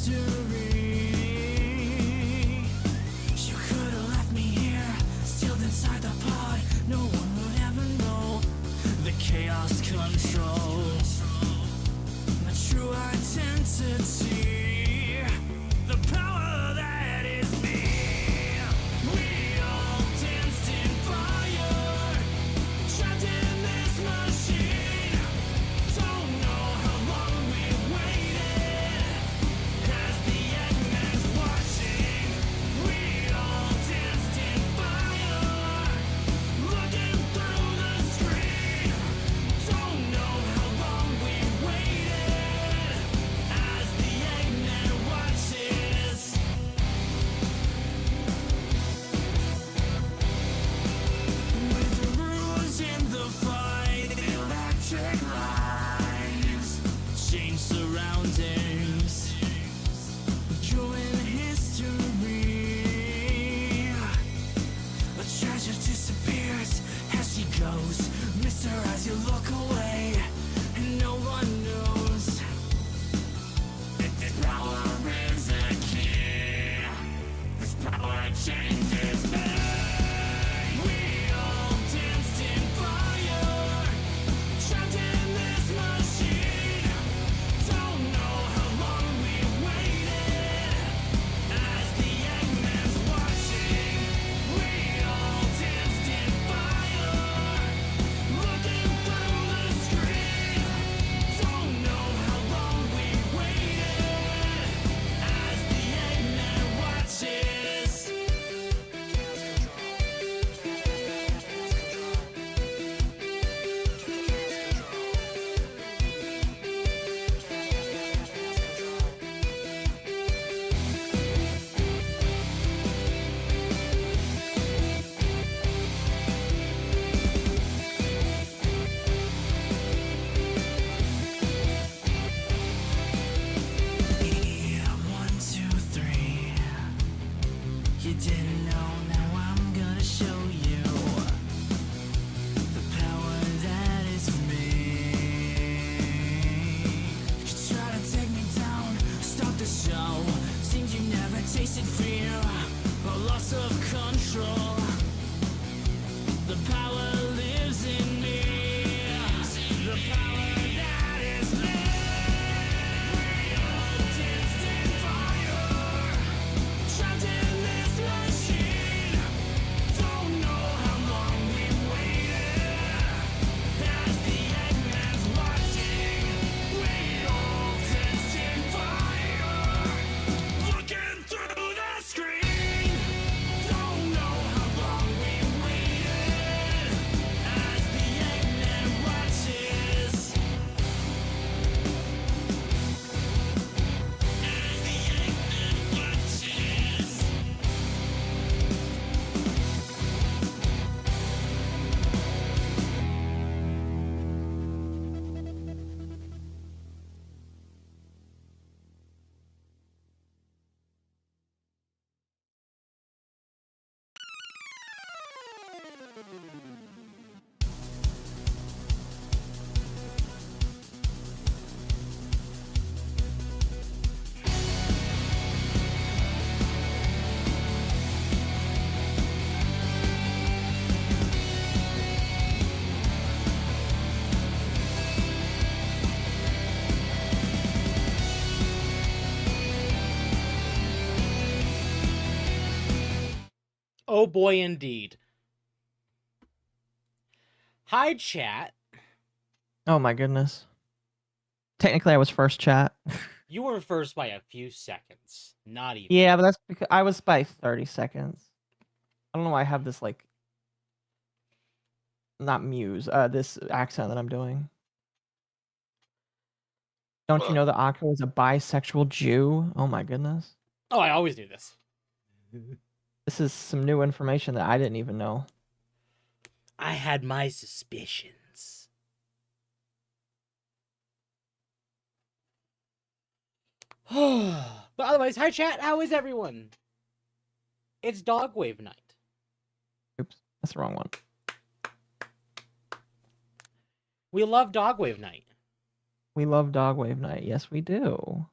You could have left me here, sealed inside the pod. No one would ever know the chaos controls my true identity, the power that is me. We all danced in fire, trapped in this machine. Don't know how long we've waited, as the Eggman's watching. We all danced in fire, looking through the screen. Don't know how long we've waited, as the Eggman watches. With the rules in the fight, electric lines, change surroundings, join history. A treasure disappears as she goes. Miss her as you look away, and no one knows that this power is a key. This power changes me. We all danced in fire, trapped in this machine. Don't know how long we've waited, as the Eggman's watching. We all danced in fire, looking through the screen. Don't know how long we've waited, as the Eggman watches. Yeah, 1, 2, 3. You didn't know, now I'm gonna show you the power that is me. You try to take me down, stop the show. Seems you never tasted fear or loss of control. The power lives in me. The power that is me. We all danced in fire, trapped in this machine. Don't know how long we've waited, as the Eggman's watching. We all danced in fire, looking through the screen. Don't know how long we've waited, as the Eggman watches. As the Eggman watches. Oh boy, indeed. Hi, chat. Oh my goodness. Technically, I was first chat. You were first by a few seconds. Not even. Yeah, but that's because I was by 30 seconds. I don't know why I have this, like, not muse, this accent that I'm doing. Don't you know that Akko is a bisexual Jew? Oh my goodness. Oh, I always do this. This is some new information that I didn't even know. I had my suspicions. But otherwise, hi chat, how is everyone? It's Dogwave night. Oops, that's the wrong one. We love Dogwave night. We love Dogwave night. Yes, we do.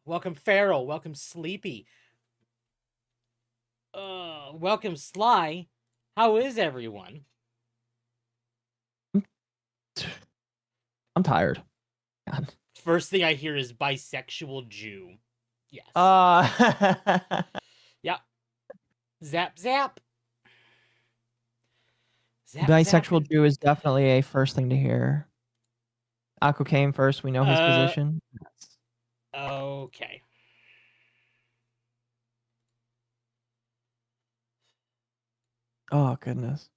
Welcome Feral. Welcome Sleepy. Welcome Sly. How is everyone? I'm tired. God. First thing I hear is bisexual Jew. Yes. Yep. Zap zap. Zap Bisexual zapping. Jew is definitely a first thing to hear. Akko came first. We know his position. Okay. Oh, goodness.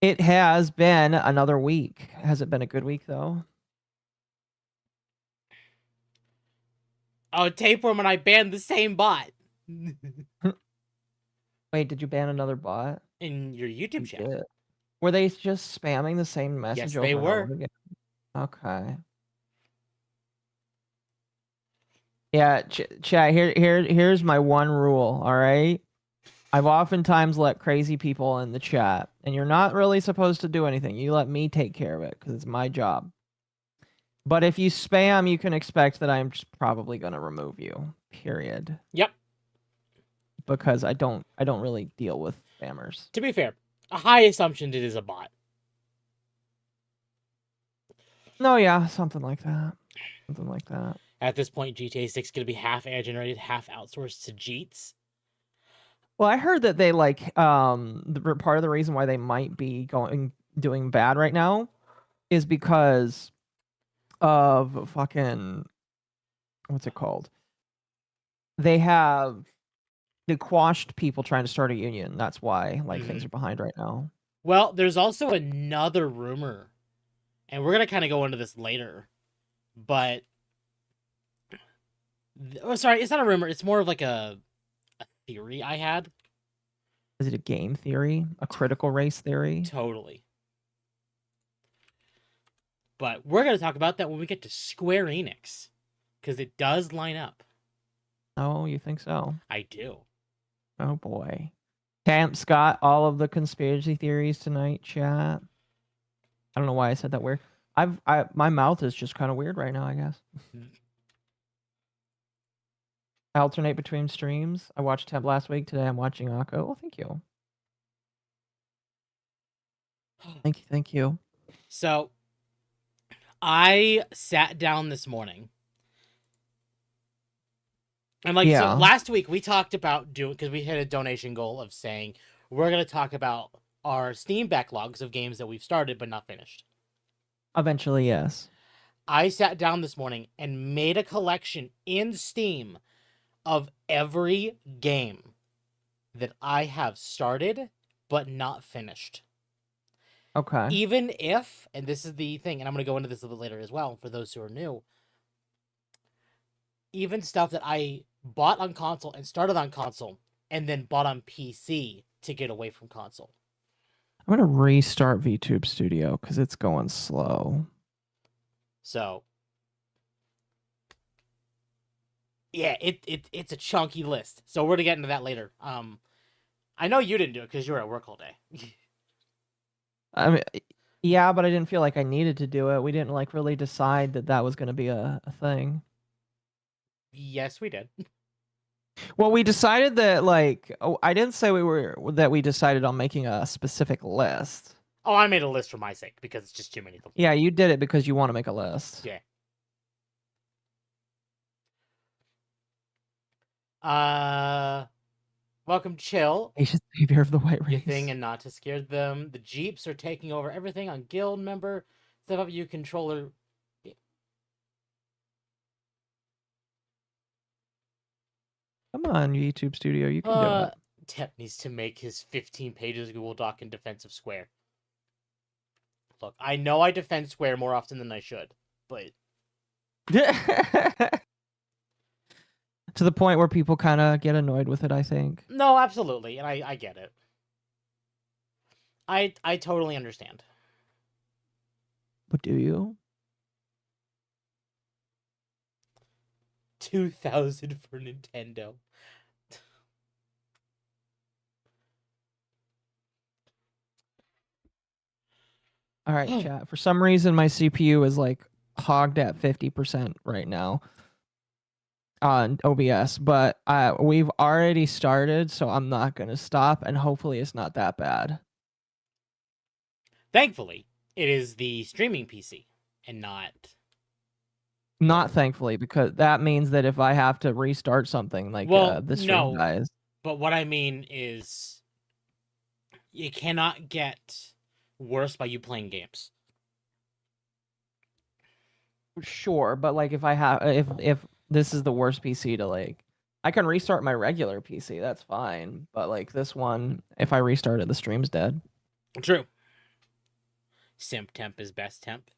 It has been another week. Has it been a good week, though? Oh, Tapeworm and I banned the same bot. Wait, did you ban another bot? In your YouTube You chat. did. Were they just spamming the same message Yes, over they and were. over again? Okay. Yeah, chat. Here's my one rule. All right. I've oftentimes let crazy people in the chat, and you're not really supposed to do anything. You let me take care of it because it's my job. But if you spam, you can expect that I'm just probably going to remove you. Period. Yep. Because I don't really deal with spammers. To be fair, a high assumption it is a bot. No, yeah, something like that. Something like that. At this point, GTA 6 is going to be half AI generated, half outsourced to Jeets. Well, I heard that they like part of the reason why they might be doing bad right now is because of fucking what's it called? They have the quashed people trying to start a union. That's why things are behind right now. Well, there's also another rumor, and we're going to kind of go into this later, but sorry, it's not a rumor, it's more of like a theory I had. Is it a game theory? A critical race theory? Totally. But we're going to talk about that when we get to Square Enix, because it does line up. Oh, you think so? I do. Oh boy. Camp's got all of the conspiracy theories tonight, chat. I don't know why I said that weird. My mouth is just kind of weird right now, I guess. I alternate between streams. I watched Temp last week. Today I'm watching Akko. Oh, thank you. Thank you. So, I sat down this morning. And so last week we talked about doing, because we hit a donation goal of saying we're going to talk about our Steam backlogs of games that we've started but not finished. Eventually, yes. I sat down this morning and made a collection in Steam of every game that I have started but not finished. Okay. Even if, and this is the thing, and I'm going to go into this a little bit later as well for those who are new, even stuff that I bought on console and started on console and then bought on PC to get away from console. I'm going to restart VTube Studio because it's going slow. So, yeah, it's a chunky list. So we're going to get into that later. I know you didn't do it because you were at work all day. I mean, yeah, but I didn't feel like I needed to do it. We didn't really decide that was going to be a thing. Yes, we did. Well, we decided that I didn't say we decided on making a specific list. Oh, I made a list for my sake because it's just too many of them. Yeah, you did it because you want to make a list. Yeah. Welcome, Chill. Ancient savior of the white race. Your thing and not to scare them. The Jeeps are taking over everything on guild member. Step up you controller. Come on, YouTube Studio, you can do it. Tep needs to make his 15 pages Google Doc in defense of Square. Look, I know I defend Square more often than I should, but to the point where people kind of get annoyed with it, I think. No, absolutely, and I get it. I totally understand. But do you? 2,000 for Nintendo. All right, chat. For some reason, my CPU is hogged at 50% right now. on OBS, but we've already started, so I'm not gonna stop, and hopefully it's not that bad. Thankfully, it is the streaming PC and not. Not thankfully, because that means that if I have to restart something, like Well, the stream no, dies. but what I mean is, it cannot get worse by you playing games. Sure, but like if I have if this is the worst PC to like, I can restart my regular PC. That's fine. But like this one, if I restart it, the stream's dead. True. Simp temp is best temp.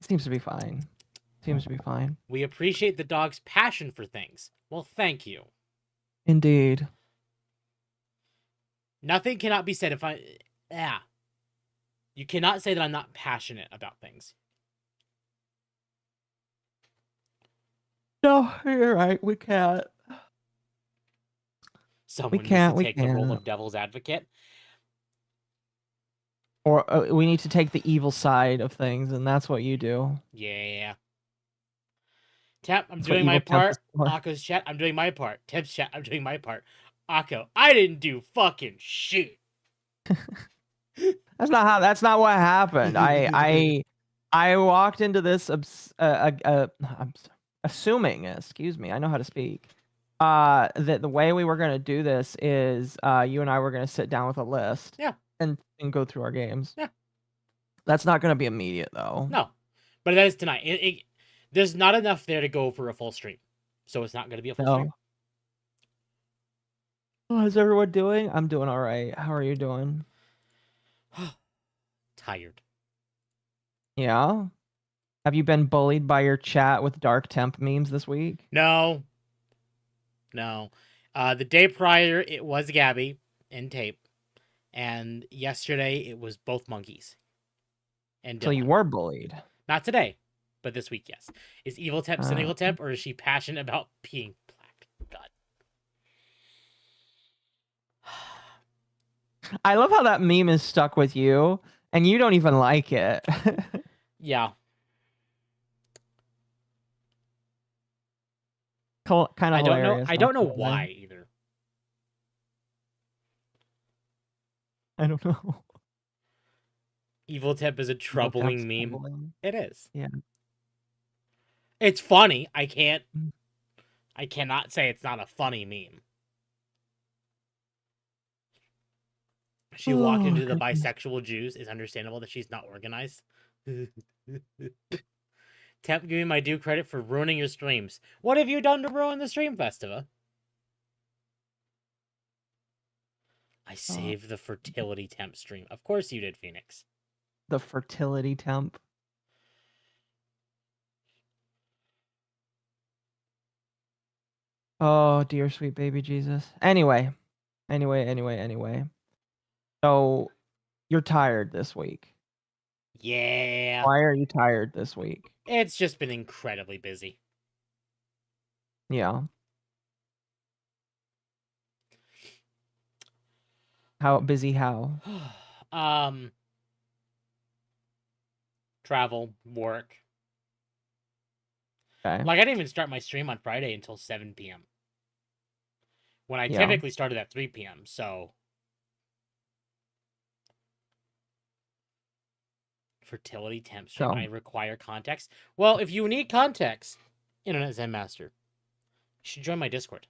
Seems to be fine. Seems to be fine. We appreciate the dog's passion for things. Well, thank you. Indeed. Nothing cannot be said if I. Yeah. You cannot say that I'm not passionate about things. No, you're right. We can't. Someone can't, needs we to take the role can't. of devil's advocate. Or we need to take the evil side of things, and that's what you do. Yeah. Tap, I'm That's what doing my evil temp part. is for. Akko's chat, I'm doing my part. Tip's chat, I'm doing my part. Akko, I didn't do fucking shit. That's not what happened. I walked into this I'm assuming, excuse me, I know how to speak. That the way we were gonna do this is you and I were gonna sit down with a list. Yeah. And go through our games. Yeah. That's not gonna be immediate though. No. But that is tonight. There's not enough there to go for a full stream. So it's not going to be a full stream. How's everyone doing? I'm doing all right. How are you doing? Tired. Yeah? Have you been bullied by your chat with dark temp memes this week? No. The day prior, it was Gabby in tape. And yesterday, it was both monkeys. And So Dylan. you were bullied. Not today, but this week, yes. Is evil temp cynical temp, or is she passionate about being black? God. I love how that meme is stuck with you, and you don't even like it. Yeah. Kind of hilarious. I don't know why either. I don't know. Evil temp is a troubling meme. Troubling. It is. Yeah. It's funny. I cannot say it's not a funny meme. She walked into the bisexual Jews. It's understandable that she's not organized. Temp, give me my due credit for ruining your streams. What have you done to ruin the stream, Festiva? I saved the fertility temp stream. Of course you did, Phoenix. The fertility temp. Oh, dear sweet baby Jesus. Anyway. So, you're tired this week. Yeah. Why are you tired this week? It's just been incredibly busy. Yeah. How busy? How? Travel, work. Okay. Like, I didn't even start my stream on Friday until 7 p.m. When I typically started at 3 p.m., so... Fertility temp stream. I require context. Well, if you need context, Internet Zen Master, you should join my Discord.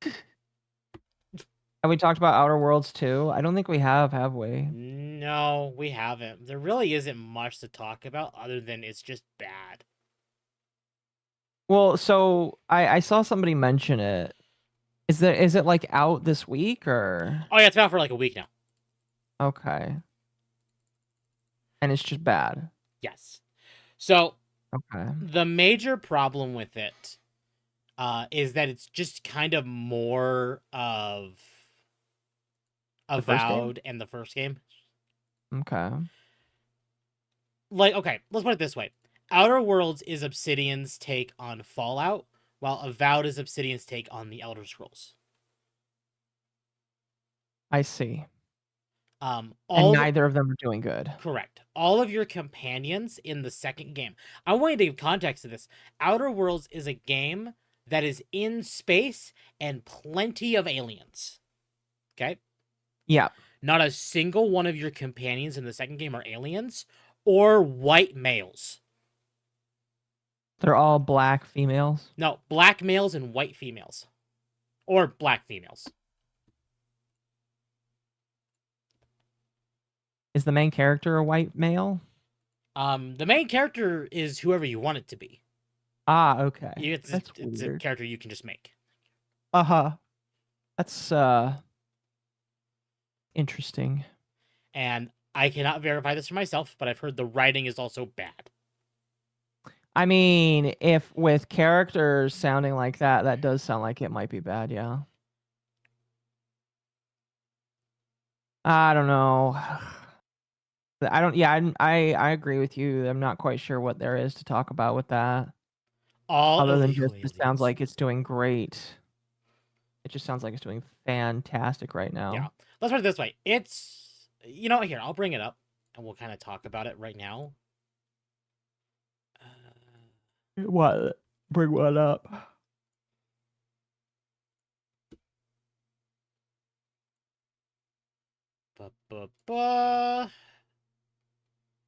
Have we talked about Outer Worlds 2? I don't think we have we? No, we haven't. There really isn't much to talk about other than it's just bad. Well, so I saw somebody mention it. Is it like out this week or? Oh yeah, it's out for like a week now. Okay. And it's just bad. Yes. So okay. The major problem with it is that it's just kind of more of Avowed and the first game. Okay. Like, okay, let's put it this way. Outer Worlds is Obsidian's take on Fallout, while Avowed is Obsidian's take on the Elder Scrolls. I see. And All neither of them are doing good. correct. All of your companions in the second game. I want you to give context to this. Outer Worlds is a game that is in space and plenty of aliens. Okay? Yeah. Not a single one of your companions in the second game are aliens or white males. They're all black females. No, black males and white females. Or black females. Is the main character a white male? The main character is whoever you want it to be. Ah, okay. It's a weird. character you can just make. Uh-huh. That's interesting. And I cannot verify this for myself, but I've heard the writing is also bad. I mean, if with characters sounding like that, that does sound like it might be bad, yeah. I don't know. I agree with you. I'm not quite sure what there is to talk about with that. All Other than illegal just it sounds aliens. like it's doing great. It just sounds like it's doing fantastic right now. Yeah. Let's put it this way. It's, you know, here, I'll bring it up and we'll kind of talk about it right now. What? Bring what up?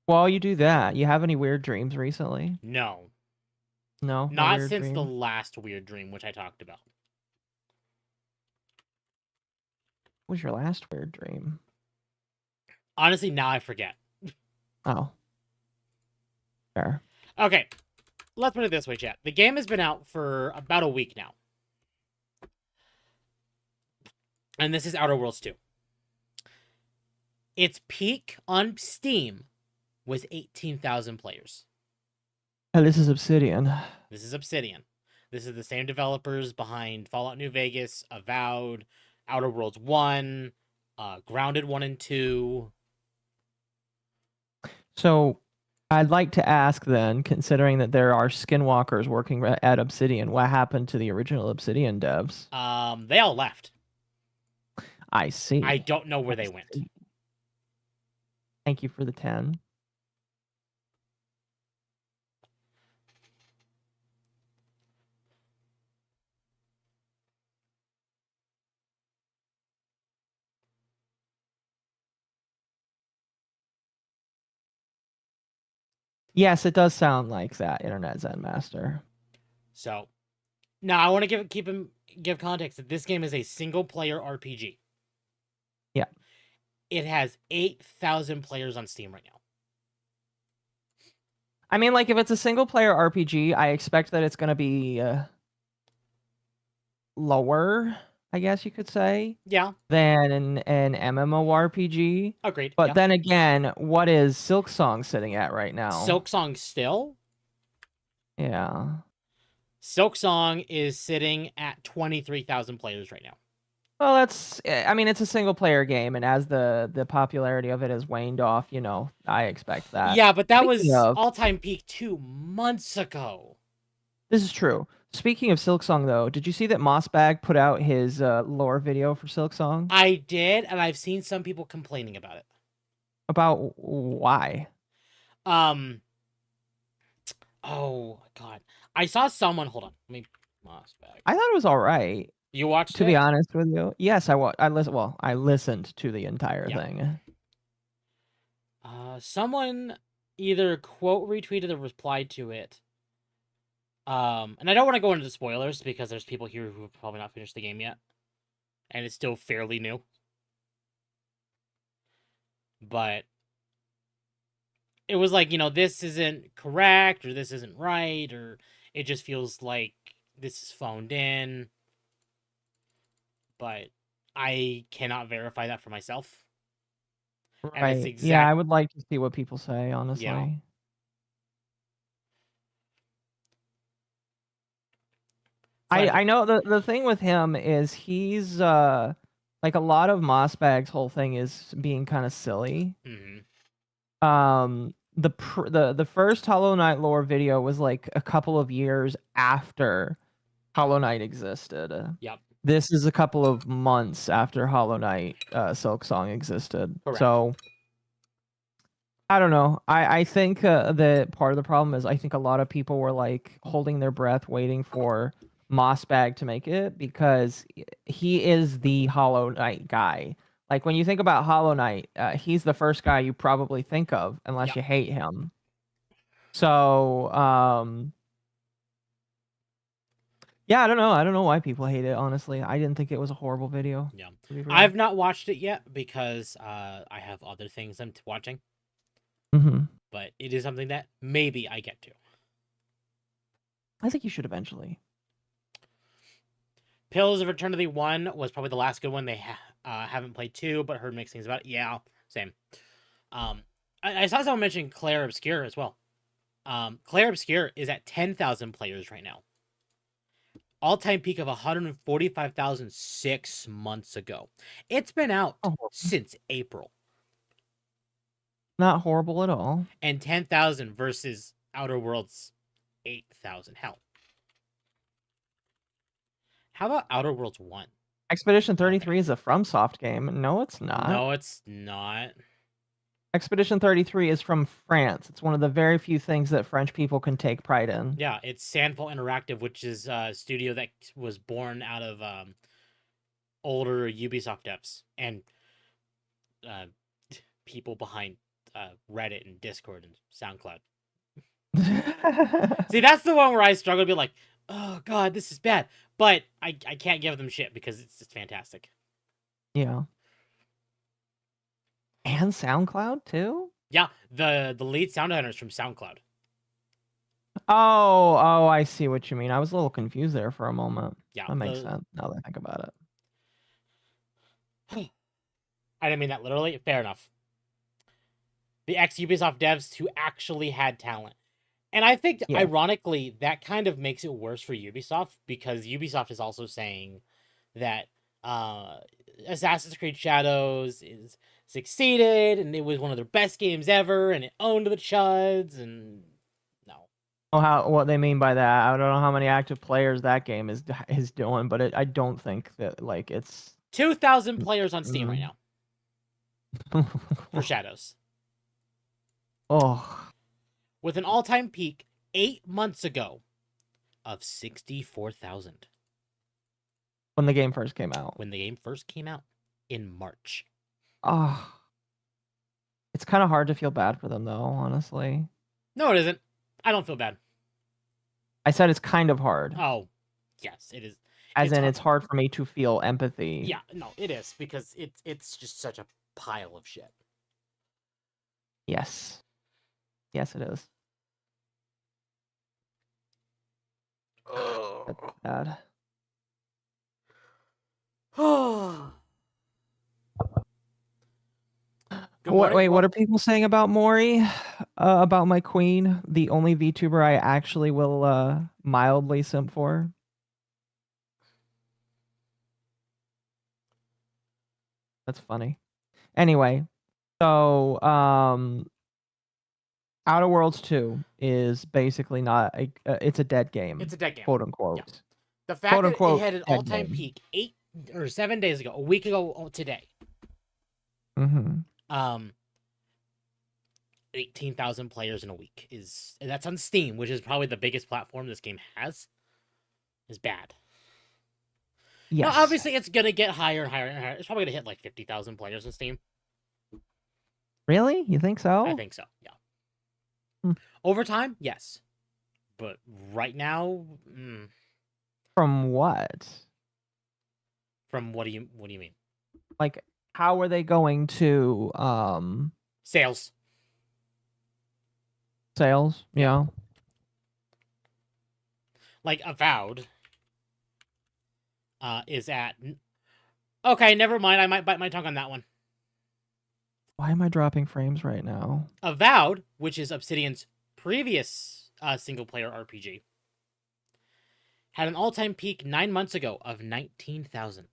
While you do that, you have any weird dreams recently? No. No? Not weird since the dreams? last weird dream, which I talked about. What was your last weird dream? Honestly, now I forget. Oh. Fair. Okay. Let's put it this way, chat. The game has been out for about a week now. And this is Outer Worlds 2. Its peak on Steam was 18,000 players. Oh, this is Obsidian. This is Obsidian. This is the same developers behind Fallout New Vegas, Avowed, Outer Worlds 1, Grounded 1 and 2. So, I'd like to ask then, considering that there are skinwalkers working at Obsidian, what happened to the original Obsidian devs? They all left. I see. I don't know where they went. Thank you for the 10. Yes, it does sound like that, Internet Zen Master. So, now I want to give context that this game is a single player RPG. Yeah. It has 8,000 players on Steam right now. I mean, like, if it's a single player RPG, I expect that it's going to be lower, I guess you could say. Yeah. Than an MMORPG. Agreed. But yeah. then again, what is Silksong sitting at right now? Silksong still? Yeah. Silksong is sitting at 23,000 players right now. Well, it's a single player game, and as the popularity of it has waned off, you know, I expect that. Yeah, but that Speaking was of- all-time peak 2 months ago. This is true. Speaking of Silksong, though, did you see that Mossbag put out his lore video for Silksong? I did, and I've seen some people complaining about it. About why? Oh, God. I saw someone... Hold on. Let me... Mossbag. I thought it was all right. You watched it? To be honest with you, yes, I listened to the entire thing. Someone either quote retweeted or replied to it. And I don't want to go into the spoilers because there's people here who have probably not finished the game yet. And it's still fairly new. But it was like, you know, this isn't correct or this isn't right or it just feels like this is phoned in. But I cannot verify that for myself. Right. Yeah, I would like to see what people say, honestly. Yeah. I know the thing with him is he's like a lot of Mossbag's whole thing is being kind of silly. Mm-hmm. The first Hollow Knight lore video was like a couple of years after Hollow Knight existed. Yep. This is a couple of months after Hollow Knight Silk Song existed. Correct. So I don't know. I think that part of the problem is I think a lot of people were like holding their breath waiting for Mossbag to make it because he is the Hollow Knight guy. Like when you think about Hollow Knight, he's the first guy you probably think of unless Yeah. you hate him. So yeah, I don't know. I don't know why people hate it, honestly. I didn't think it was a horrible video. Yeah. To be fair. I've not watched it yet because I have other things I'm watching. Mm-hmm. But it is something that maybe I get to. I think you should eventually. Pillars of Eternity 1 was probably the last good one. They haven't played 2, but heard mixed things about it. Yeah, same. I saw someone mention Claire Obscure as well. Claire Obscure is at 10,000 players right now. All-time peak of 145,000 6 months ago. It's been out since April. Not horrible at all. And 10,000 versus Outer Worlds 8,000. Hell. How about Outer Worlds 1? Expedition 33 is a FromSoft game. No, it's not. No, it's not. Expedition 33 is from France. It's one of the very few things that French people can take pride in. Yeah, it's Sandfall Interactive, which is a studio that was born out of older Ubisoft devs and people behind Reddit and Discord and SoundCloud. See, that's the one where I struggle to be like, oh god, this is bad. But I can't give them shit because it's just fantastic. Yeah. And SoundCloud too? Yeah, the lead sound designer is from SoundCloud. Oh, I see what you mean. I was a little confused there for a moment. Yeah, that makes sense now that I think about it. I didn't mean that literally. Fair enough. The ex-Ubisoft devs who actually had talent. And I think, ironically, that kind of makes it worse for Ubisoft because Ubisoft is also saying that Assassin's Creed Shadows is succeeded and it was one of their best games ever and it owned the chuds and no. Oh, what they mean by that? I don't know how many active players that game is doing, but I don't think that like it's 2,000 players on Steam right now for Shadows. Oh. With an all-time peak 8 months ago of 64,000. When the game first came out. When the game first came out in March. Oh. It's kind of hard to feel bad for them, though, honestly. No, it isn't. I don't feel bad. I said it's kind of hard. Oh, yes, it is. As in, it's hard for me to feel empathy. Yeah, no, it is, because it's just such a pile of shit. Yes. Yes, it is. That's bad. Wait, what are people saying about Mori? About my queen? The only VTuber I actually will mildly simp for? That's funny. Anyway, so Outer Worlds 2 is basically not it's a dead game. It's a dead game. Quote unquote. Yeah. The fact that it had an all-time peak 8 or 7 days ago, a week ago today. 18,000 players in a week and that's on Steam, which is probably the biggest platform this game has. Is bad. Yes. Now, obviously, it's gonna get higher and higher and higher. It's probably gonna hit like 50,000 players in Steam. Really? You think so? I think so. Yeah. Over time, yes, but right now, From what? From what do you mean? Like, how are they going to sales? Sales, yeah. Like Avowed is at. Okay, never mind. I might bite my tongue on that one. Why am I dropping frames right now? Avowed, which is Obsidian's previous single-player RPG, had an all-time peak 9 months ago of 19,000.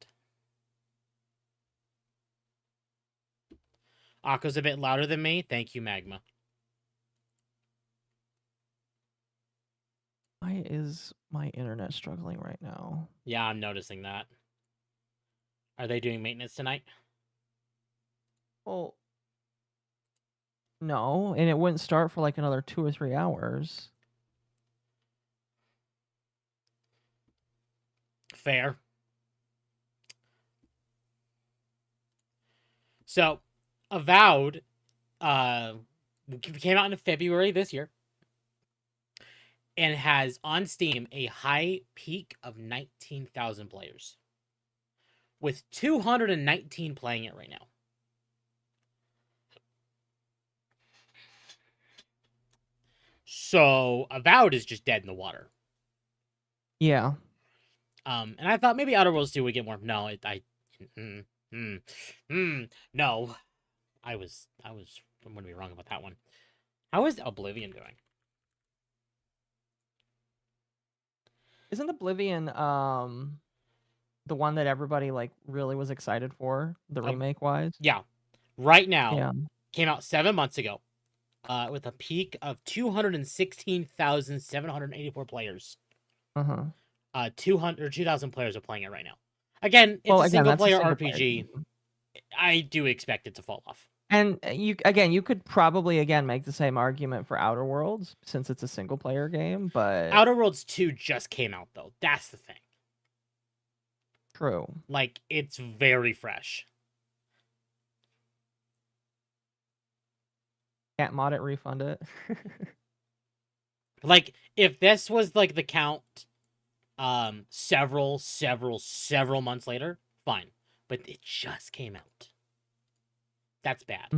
Occo's a bit louder than me. Thank you, Magma. Why is my internet struggling right now? Yeah, I'm noticing that. Are they doing maintenance tonight? Well, no, and it wouldn't start for like another 2 or 3 hours. Fair. So, Avowed came out in February this year and has on Steam a high peak of 19,000 players, with 219 playing it right now. So Avowed is just dead in the water. Yeah. And I thought maybe Outer Worlds 2 would get more. No, no. I'm gonna be wrong about that one. How is Oblivion doing? Isn't Oblivion the one that everybody like really was excited for, the remake wise? Yeah. Right now, Yeah. came out 7 months ago, with a peak of 216,784 players. 2,000 players are playing it right now. Again, it's a single player RPG. I do expect it to fall off. And you could probably again make the same argument for Outer Worlds since it's a single player game, but Outer Worlds 2 just came out though. That's the thing. True. Like, it's very fresh. Can't mod it, refund it. Like, if this was like the count several months later, fine. But it just came out. That's bad.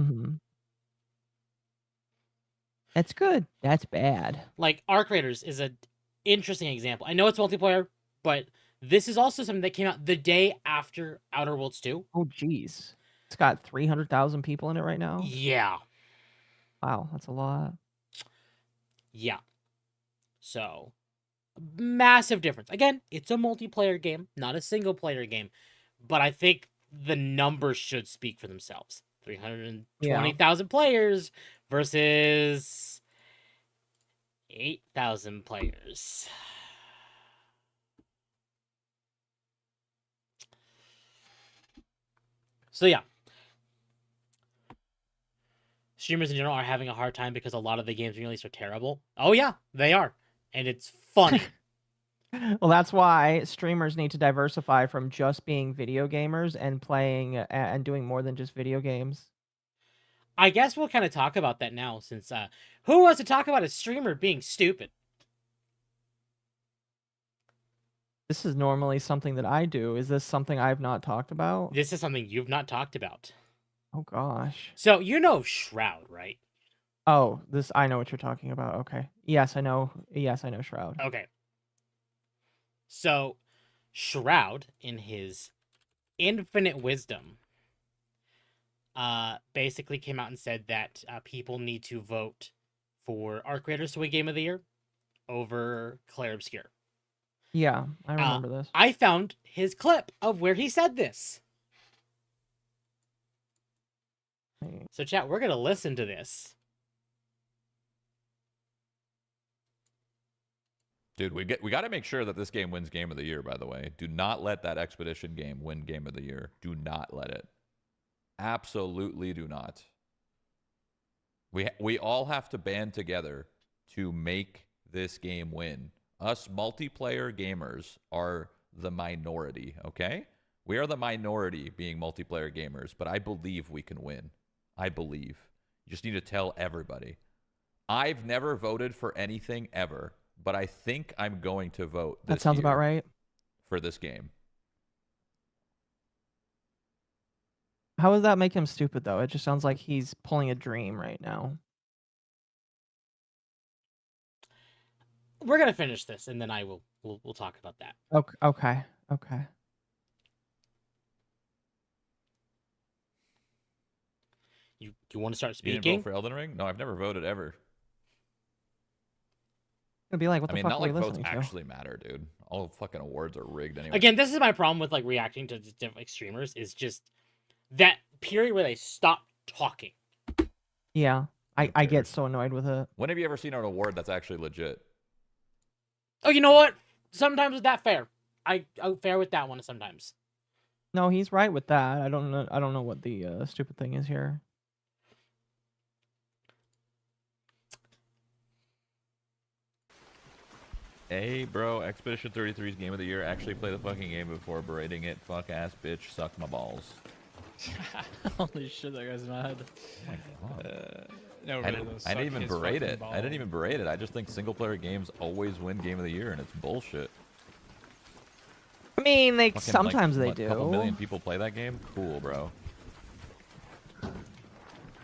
That's good. That's bad. Like, Arc Raiders is an interesting example. I know it's multiplayer, but this is also something that came out the day after Outer Worlds 2. Oh, jeez. It's got 300,000 people in it right now? Yeah. Wow, that's a lot. Yeah. So, massive difference. Again, it's a multiplayer game, not a single player game. But I think the numbers should speak for themselves. 320,000 players versus 8,000 players. So yeah. Streamers in general are having a hard time because a lot of the games being released are terrible. Oh yeah, they are. And it's funny. Well, that's why streamers need to diversify from just being video gamers and playing and doing more than just video games. I guess we'll kind of talk about that now, since who wants to talk about a streamer being stupid? This is normally something that I do. Is this something I've not talked about? This is something you've not talked about. Oh gosh. So you know Shroud, right? Oh, I know what you're talking about. Okay. Yes, I know. Yes, I know Shroud. Okay. So Shroud, in his infinite wisdom, basically came out and said that people need to vote for Arc Raiders to win Game of the Year over Clair Obscur. Yeah, I remember this. I found his clip of where he said this. So chat, we're going to listen to this. Dude, we got to make sure that this game wins Game of the Year, by the way. Do not let that Expedition game win Game of the Year. Do not let it. Absolutely do not. We all have to band together to make this game win. Us multiplayer gamers are the minority, okay? We are the minority being multiplayer gamers, but I believe we can win. I believe. You just need to tell everybody. I've never voted for anything ever, but I think I'm going to vote this That sounds about right. For this game. How does that make him stupid, though? It just sounds like he's pulling a dream right now. We're going to finish this, and then we'll talk about that. Okay. You want to start You speaking? didn't vote for Elden Ring? No, I've never voted ever. It'd be like, what the fuck not are we like votes listening to? actually matter, dude. All fucking awards are rigged anyway. Again, this is my problem with like reacting to different streamers, is just that period where they stop talking. Yeah, I get so annoyed with it. When have you ever seen an award that's actually legit? Oh, you know what? Sometimes it's that fair. I'm fair with that one sometimes. No, he's right with that. I don't know. I don't know what the stupid thing is here. Hey, bro, Expedition 33's game of the year. Actually play the fucking game before berating it. Fuck ass bitch, suck my balls. Holy shit, that guy's mad. Oh my god. No, I really, didn't, though, I didn't suck even his berate fucking it. I didn't even berate it. I just think single player games always win game of the year, and it's bullshit. I mean, they Fucking, sometimes they what, do. A couple million people play that game? Cool, bro.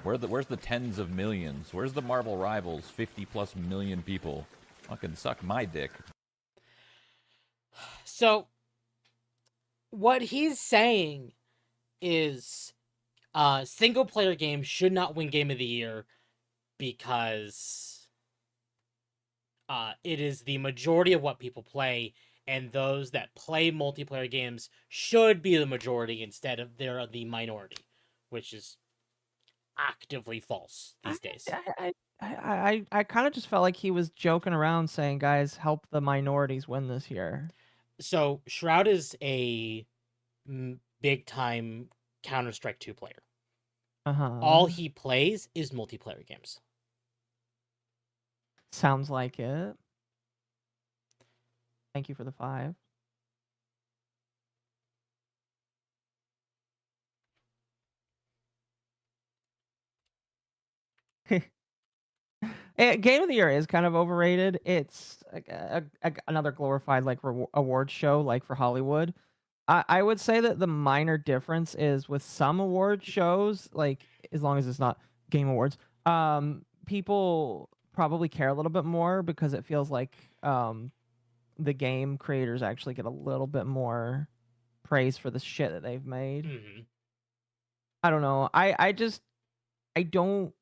Where's the tens of millions? Where's the Marvel Rivals? 50+ million people. Fucking suck my dick. So, what he's saying is single player games should not win game of the year because it is the majority of what people play, and those that play multiplayer games should be the majority instead of they're the minority, which is actively false these days. I kind of just felt like he was joking around saying, guys, help the minorities win this year. So Shroud is a big time Counter-Strike 2 player. All he plays is multiplayer games. Sounds like it. Thank you for the 5. Game of the Year is kind of overrated. It's another glorified like award show like for Hollywood. I would say that the minor difference is with some award shows, like as long as it's not Game Awards, people probably care a little bit more because it feels like the game creators actually get a little bit more praise for the shit that they've made. Mm-hmm. I don't know. I don't.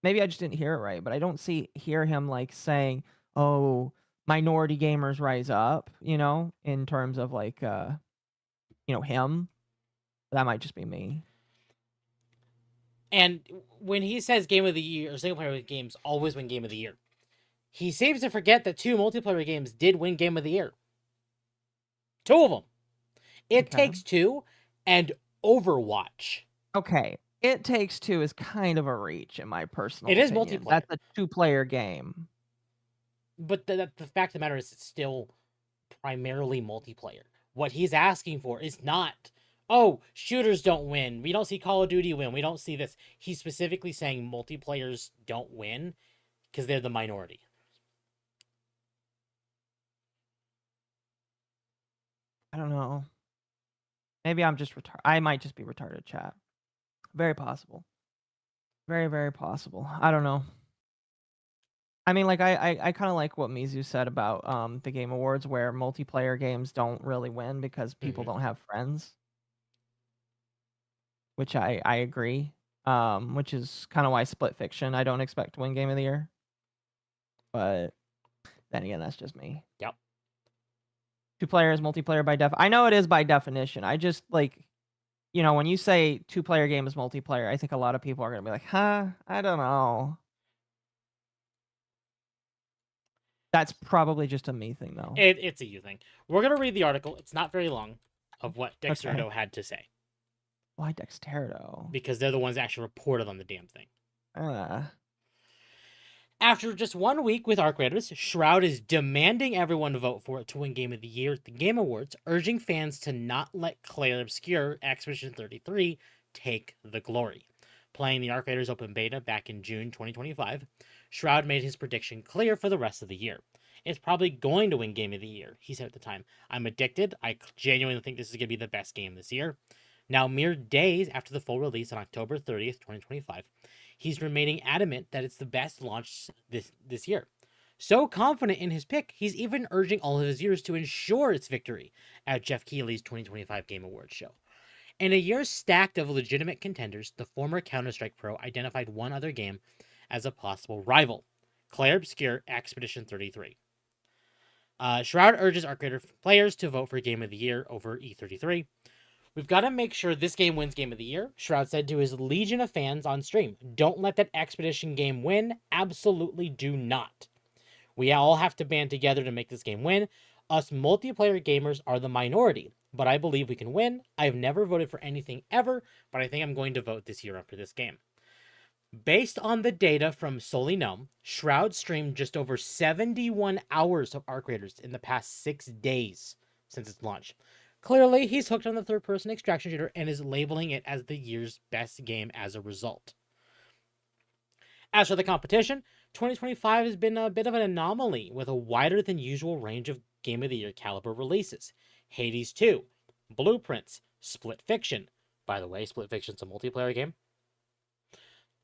Maybe I just didn't hear it right, but I don't hear him like saying, "Oh, minority gamers rise up," in terms of like him. That might just be me. And when he says game of the year or single player games always win game of the year, he seems to forget that 2 multiplayer games did win game of the year. 2 of them. It Takes Two and Overwatch. Okay. It Takes Two is kind of a reach in my personal It is opinion. multiplayer. That's a 2-player game. But the fact of the matter is it's still primarily multiplayer. What he's asking for is not, oh, shooters don't win. We don't see Call of Duty win. We don't see this. He's specifically saying multiplayers don't win because they're the minority. I don't know. Maybe I'm just retarded. I might just be retarded, chat. Very possible. Very, very possible. I don't know. I mean, like, I kind of like what Mizu said about the Game Awards, where multiplayer games don't really win because people don't have friends. Which I agree. Which is kind of why Split Fiction I don't expect to win Game of the Year. But then again, that's just me. Yep. 2 players, multiplayer by def. I know it is by definition. I just like, when you say 2-player game is multiplayer, I think a lot of people are gonna be like, huh, I don't know. That's probably just a me thing, though. It's a you thing. We're gonna read the article. It's not very long of what Dexerto had to say. Why Dexerto? Because they're the ones that actually reported on the damn thing. Uh, After just 1 week with Arc Raiders, Shroud is demanding everyone to vote for it to win Game of the Year at the Game Awards, urging fans to not let Claire Obscure Expedition 33 take the glory. Playing the Arc Raiders open beta back in June 2025, Shroud made his prediction clear for the rest of the year. It's probably going to win Game of the Year, he said at the time. I'm addicted. I genuinely think this is going to be the best game this year. Now, mere days after the full release on October 30th, 2025, he's remaining adamant that it's the best launch this year. So confident in his pick, he's even urging all of his viewers to ensure its victory at Jeff Keighley's 2025 Game Awards show. In a year stacked of legitimate contenders, the former Counter-Strike pro identified one other game as a possible rival, Claire Obscure Expedition 33. Shroud urges Arc Raider players to vote for Game of the Year over E33. We've got to make sure this game wins Game of the Year, Shroud said to his legion of fans on stream. Don't let that Expedition game win. Absolutely do not. We all have to band together to make this game win. Us multiplayer gamers are the minority. but I believe we can win. I've never voted for anything ever, but I think I'm going to vote this year after this game. Based on the data from Solely Gnome, Shroud streamed just over 71 hours of Arc Raiders in the past 6 days since its launch. Clearly, he's hooked on the third-person extraction shooter and is labeling it as the year's best game as a result. As for the competition, 2025 has been a bit of an anomaly with a wider than usual range of Game of the Year caliber releases. Hades 2, Blueprints, Split Fiction. By the way, Split Fiction's a multiplayer game.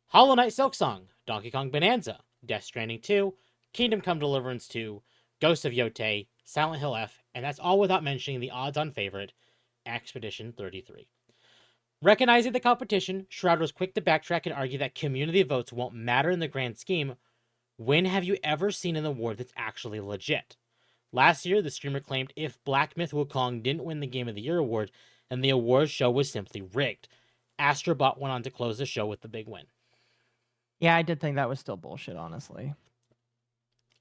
Hollow Knight Silksong, Donkey Kong Bonanza, Death Stranding 2, Kingdom Come Deliverance 2, Ghost of Yotei, Silent Hill F, and that's all without mentioning the odds-on favorite, Expedition 33. Recognizing the competition, Shroud was quick to backtrack and argue that community votes won't matter in the grand scheme. When have you ever seen an award that's actually legit? Last year, the streamer claimed if Black Myth Wukong didn't win the Game of the Year award, and the awards show was simply rigged. Astrobot went on to close the show with the big win. Yeah, I did think that was still bullshit, honestly.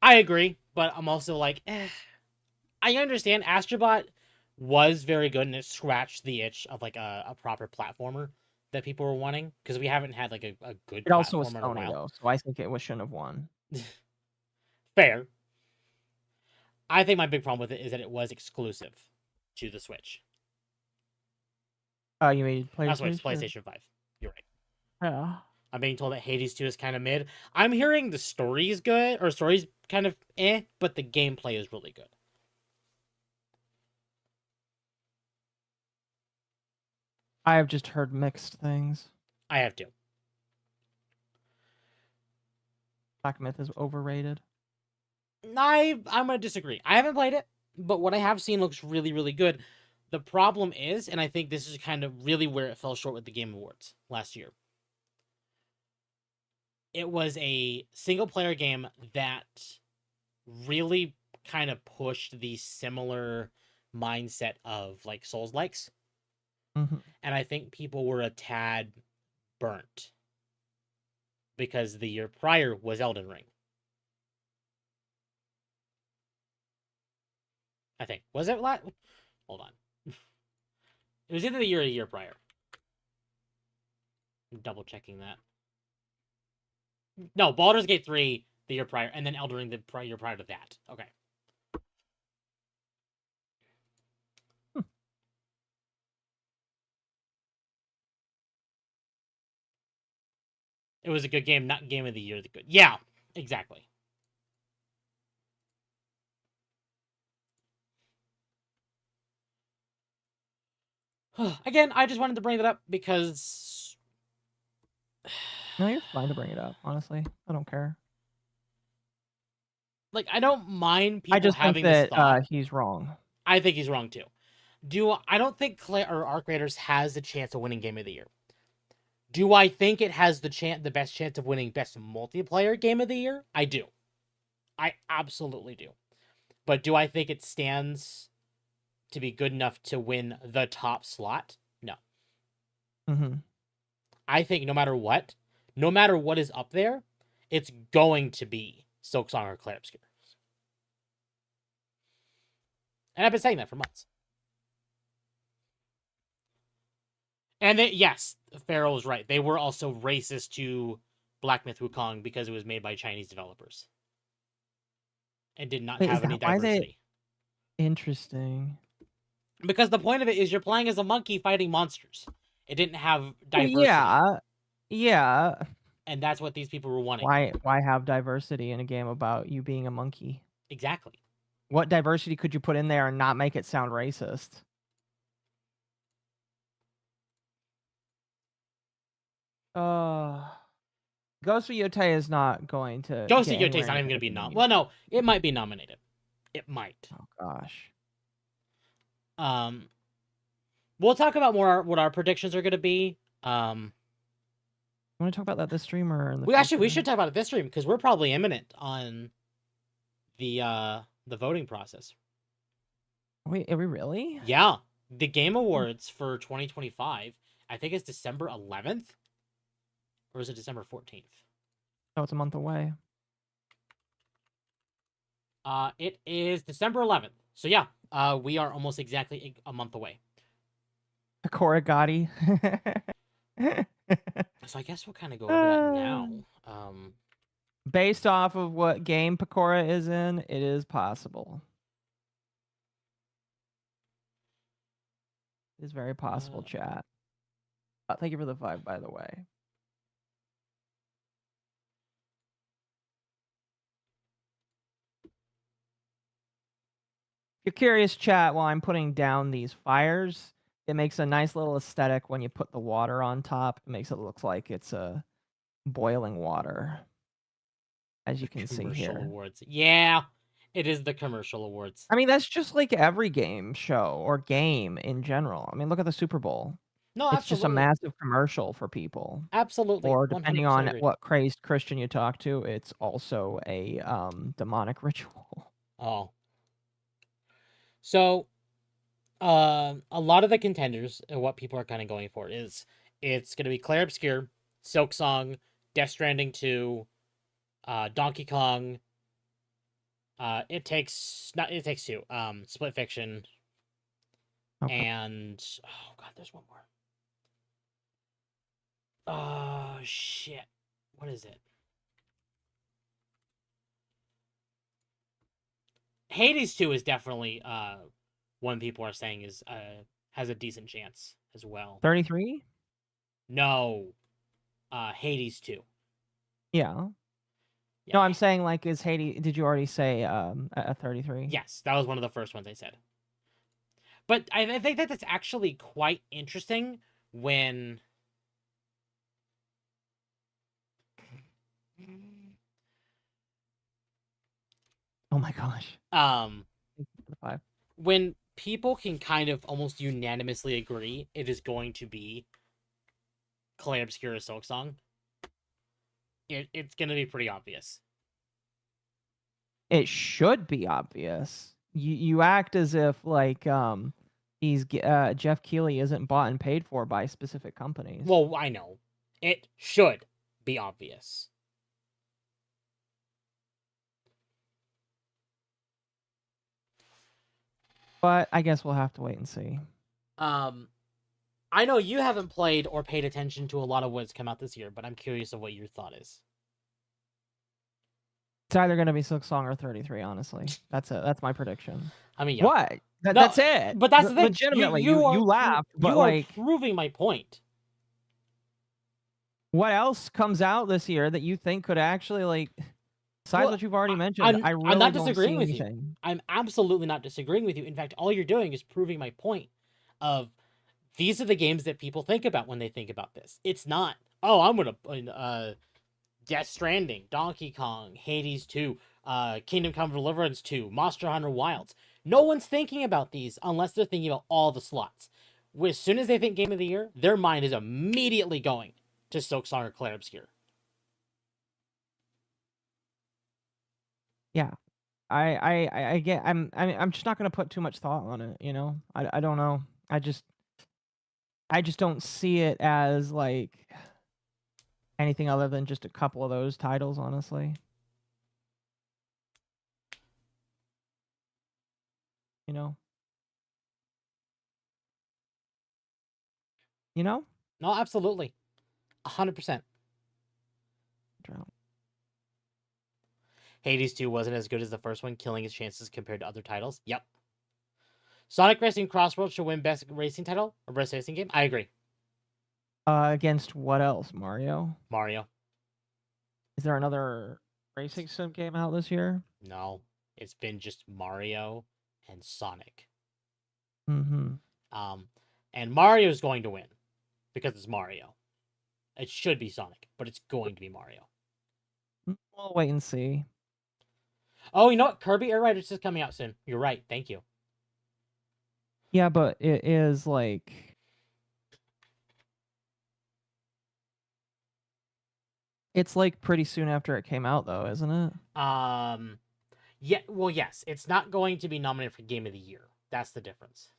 I agree, but I'm also like, I understand Astrobot was very good and it scratched the itch of like a proper platformer that people were wanting because we haven't had like a good It also was platformer in a Sony, while. though, so I think it shouldn't have won. Fair. I think my big problem with it is that it was exclusive to the Switch. Oh, you mean PlayStation? That's why it's PlayStation 5. You're right. Yeah. I'm being told that Hades 2 is kind of mid. I'm hearing the story's good, or story's kind of but the gameplay is really good. I have just heard mixed things. I have to. Black Myth is overrated. I'm going to disagree. I haven't played it, but what I have seen looks really, really good. The problem is, and I think this is kind of really where it fell short with the Game Awards last year. It was a single-player game that really kind of pushed the similar mindset of like Souls-likes. Mm-hmm. And I think people were a tad burnt because the year prior was Elden Ring. I think. Was it last? Hold on. It was either the year or a year prior. I'm double checking that. No, Baldur's Gate 3 the year prior, and then Elden Ring the year prior to that. Okay. It was a good game, not Game of the Year. The good. Yeah, exactly. Again, I just wanted to bring that up because No, you're fine to bring it up, honestly. I don't care. like I don't mind people I just think having this that thought. he's wrong. I think he's wrong too. I don't think Arc Raiders has the chance of winning Game of the Year. Do I think it has the best chance of winning Best Multiplayer Game of the Year? I do. I absolutely do. But do I think it stands to be good enough to win the top slot? No. Mm-hmm. I think no matter what is up there, it's going to be Silksong or Clair Obscur. And I've been saying that for months. And yes, Farrell was right. They were also racist to Black Myth Wukong because it was made by Chinese developers. And did not have any diversity. Interesting. Because the point of it is you're playing as a monkey fighting monsters. It didn't have diversity. Yeah. And that's what these people were wanting. Why have diversity in a game about you being a monkey? Exactly. What diversity could you put in there and not make it sound racist? Ghost of Yotei is not going to. Ghost of Yotei is not even going to be nominated. Well, no, it might be nominated. It might. Oh gosh. We'll talk about more what our predictions are going to be. You want to talk about that this stream or in the we should talk about it this stream because we're probably imminent on the voting process. Wait, are we really? Yeah, the Game Awards for 2025. I think it's December 11th, or is it December 14th? Oh, it's a month away. It is December 11th. So yeah, We are almost exactly a month away. Pecora Gotti. So I guess we'll kind of go over that now. Based off of what game Pecora is in, it is possible. It is very possible, chat. Thank you for the 5, by the way. If you're curious, chat, while I'm putting down these fires, it makes a nice little aesthetic when you put the water on top. It makes it look like it's boiling water, as you can see Commercial here. awards. Yeah, it is the commercial awards. I mean, that's just like every game show or game in general. I mean, look at the Super Bowl. No, It's just a absolutely. massive commercial for people. Absolutely. Or depending 100% on agreed. what crazed Christian you talk to, it's also a demonic ritual. Oh. So, a lot of the contenders and what people are kind of going for is it's going to be Clair Obscur, Silk Song, Death Stranding 2, Donkey Kong. It takes two. Split Fiction, Okay. and oh god, there's one more. Oh shit, what is it? Hades 2 is definitely one people are saying is has a decent chance as well. 33? No, Hades 2. Yeah. Yeah. No, I'm saying like is Hades? Did you already say a 33? Yes, that was one of the first ones I said. But I think that that's actually quite interesting when. Oh my gosh. The 5. When people can kind of almost unanimously agree it is going to be Clay Obscura Silk Song, it's going to be pretty obvious. It should be obvious. You act as if like he's Jeff Keighley isn't bought and paid for by specific companies. Well, I know. It should be obvious. But I guess we'll have to wait and see. I know you haven't played or paid attention to a lot of what's come out this year, but I'm curious of what your thought is. It's either going to be Silk Song or 33, honestly. That's my prediction. I mean, yeah. What? That's it. But that's the thing. Legitimately, you laughed, but you like, are proving my point. what else comes out this year that you think could actually like, besides what you've already mentioned? I'm really not don't disagreeing see with anything. you. I'm absolutely not disagreeing with you. In fact, all you're doing is proving my point of these are the games that people think about when they think about this. It's not, oh, I'm gonna Death Stranding, Donkey Kong, Hades 2, Kingdom Come Deliverance 2, Monster Hunter Wilds. No one's thinking about these unless they're thinking about all the slots. As soon as they think Game of the Year, their mind is immediately going to Silk Song or Clair Obscur. Yeah, I get. I'm just not gonna put too much thought on it. You know, I don't know. I just don't see it as like anything other than just a couple of those titles, honestly. You know? You know? No, absolutely. 100%. Hades 2 wasn't as good as the first one, killing its chances compared to other titles. Yep. Sonic Racing Crossroads should win Best Racing Title or Best Racing Game. I agree. Against what else? Mario? Mario. Is there another racing sim game out this year? No. It's been just Mario and Sonic. Mm-hmm. And Mario's going to win because it's Mario. It should be Sonic, but it's going to be Mario. We'll wait and see. Oh, you know what? Kirby Air Riders is coming out soon. You're right. Thank you. Yeah, but it is like... It's like pretty soon after it came out, though, isn't it? Yeah. Well, yes. It's not going to be nominated for Game of the Year. That's the difference.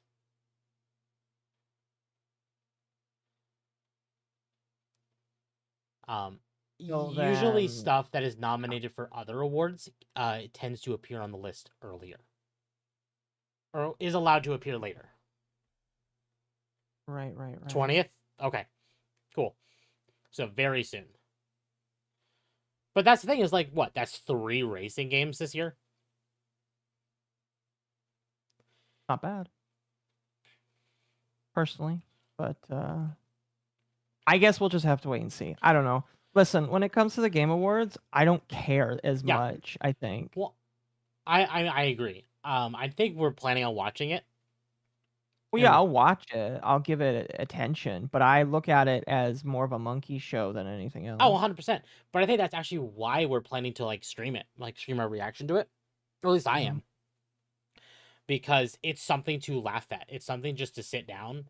Usually stuff that is nominated for other awards, it tends to appear on the list earlier. or is allowed to appear later. Right. 20th? Okay. Cool. So very soon. But that's the thing is like what? That's 3 racing games this year? Not bad. Personally. But I guess we'll just have to wait and see. I don't know. Listen, when it comes to the Game Awards, I don't care as Yeah. much, I think. Well, I agree. I think we're planning on watching it. Well, yeah, and- I'll watch it. I'll give it attention, but I look at it as more of a monkey show than anything else. Oh, 100%. But I think that's actually why we're planning to like stream it, like stream our reaction to it. Or at least I am. Because it's something to laugh at. It's something just to sit down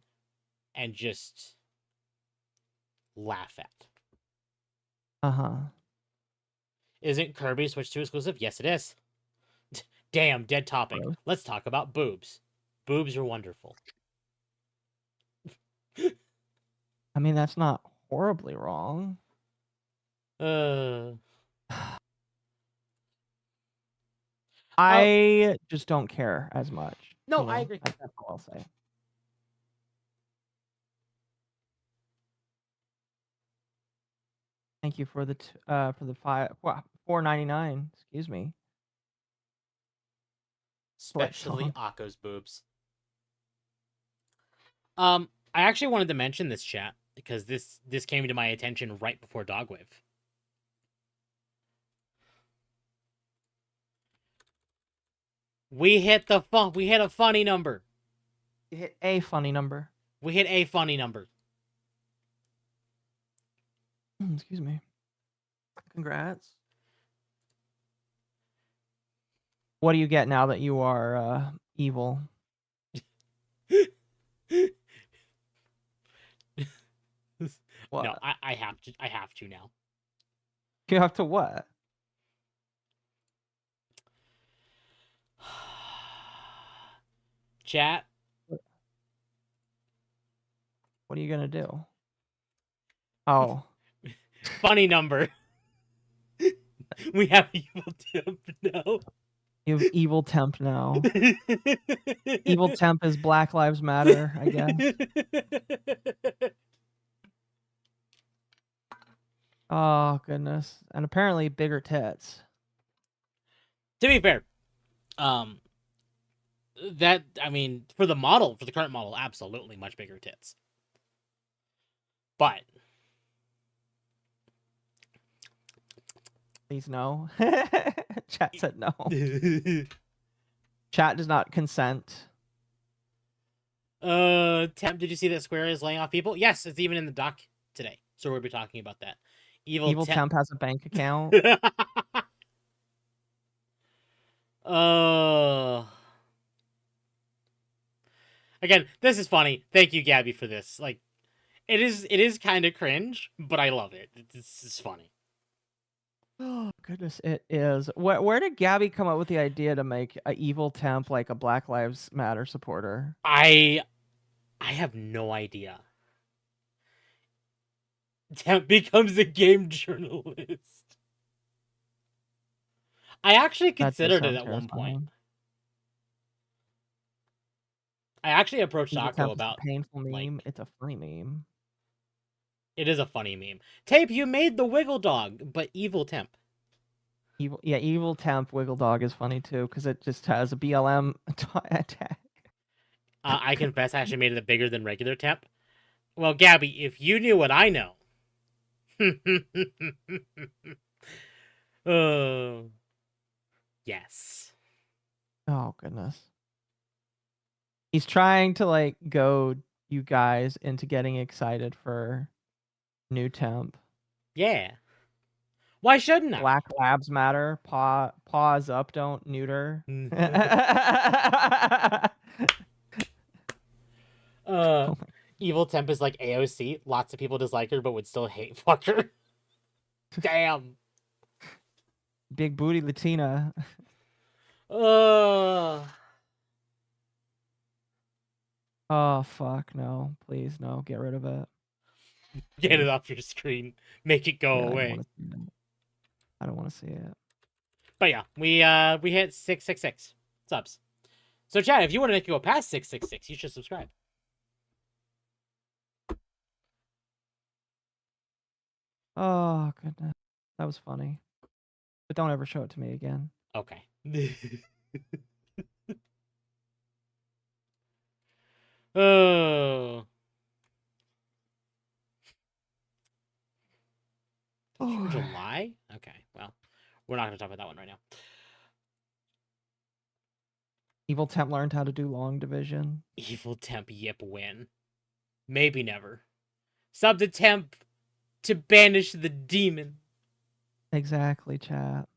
and just laugh at. Uh-huh. Isn't Kirby Switch 2 exclusive? Yes, it is. Damn, dead topic. Gross. Let's talk about boobs. Boobs are wonderful. I mean, that's not horribly wrong. I just don't care as much. No, I agree. That's all I'll say. Thank you for the $4.99. Excuse me. Especially Akko's boobs. I actually wanted to mention this, chat, because this came to my attention right before Dogwave. We hit a funny number. You hit a funny number. We hit a funny number. Excuse me. Congrats. What do you get now that you are evil? What? No, I have to now. You have to what? Chat. What are you gonna do? Oh. Funny number. We have evil temp now. You have evil temp now. Evil temp is Black Lives Matter, I guess. Oh, goodness. And apparently bigger tits. To be fair, for the current model, absolutely much bigger tits. But please no. Chat said no. Chat does not consent. Temp, did you see that Square is laying off people? Yes, it's even in the doc today. So we'll be talking about that. Evil temp has a bank account. Again, this is funny. Thank you, Gabby, for this. Like, it is kind of cringe, but I love it. It's funny. Oh goodness, it is. Where did Gabby come up with the idea to make a evil temp like a Black Lives Matter supporter? I have no idea. Temp becomes a game journalist. I actually considered it at one point. I actually approached Akko about a painful meme. It's a funny meme. It is a funny meme. Tape, you made the Wiggle Dog, but evil temp. Evil temp Wiggle Dog is funny too because it just has a BLM attack. I confess I actually made it bigger than regular temp. Well, Gabby, if you knew what I know. Yes. Oh goodness. He's trying to like goad you guys into getting excited for new temp. Yeah. Why shouldn't I? Black Labs Matter. Pause up, don't neuter. Evil temp is like AOC. Lots of people dislike her, but would still hate fuck her. Damn. Big booty Latina. Oh fuck no! Please no! Get rid of it. Get it off your screen. Make it go Yeah, away. I don't want to see it. But yeah, we hit 666 subs. So, Chad, if you want to make it go past 666, you should subscribe. Oh goodness, that was funny. But don't ever show it to me again. Okay. Oh. June, July? Okay, well, we're not going to talk about that one right now. Evil Temp learned how to do long division. Evil Temp Yip win. Maybe never. Sub to Temp to banish the demon. Exactly, chat.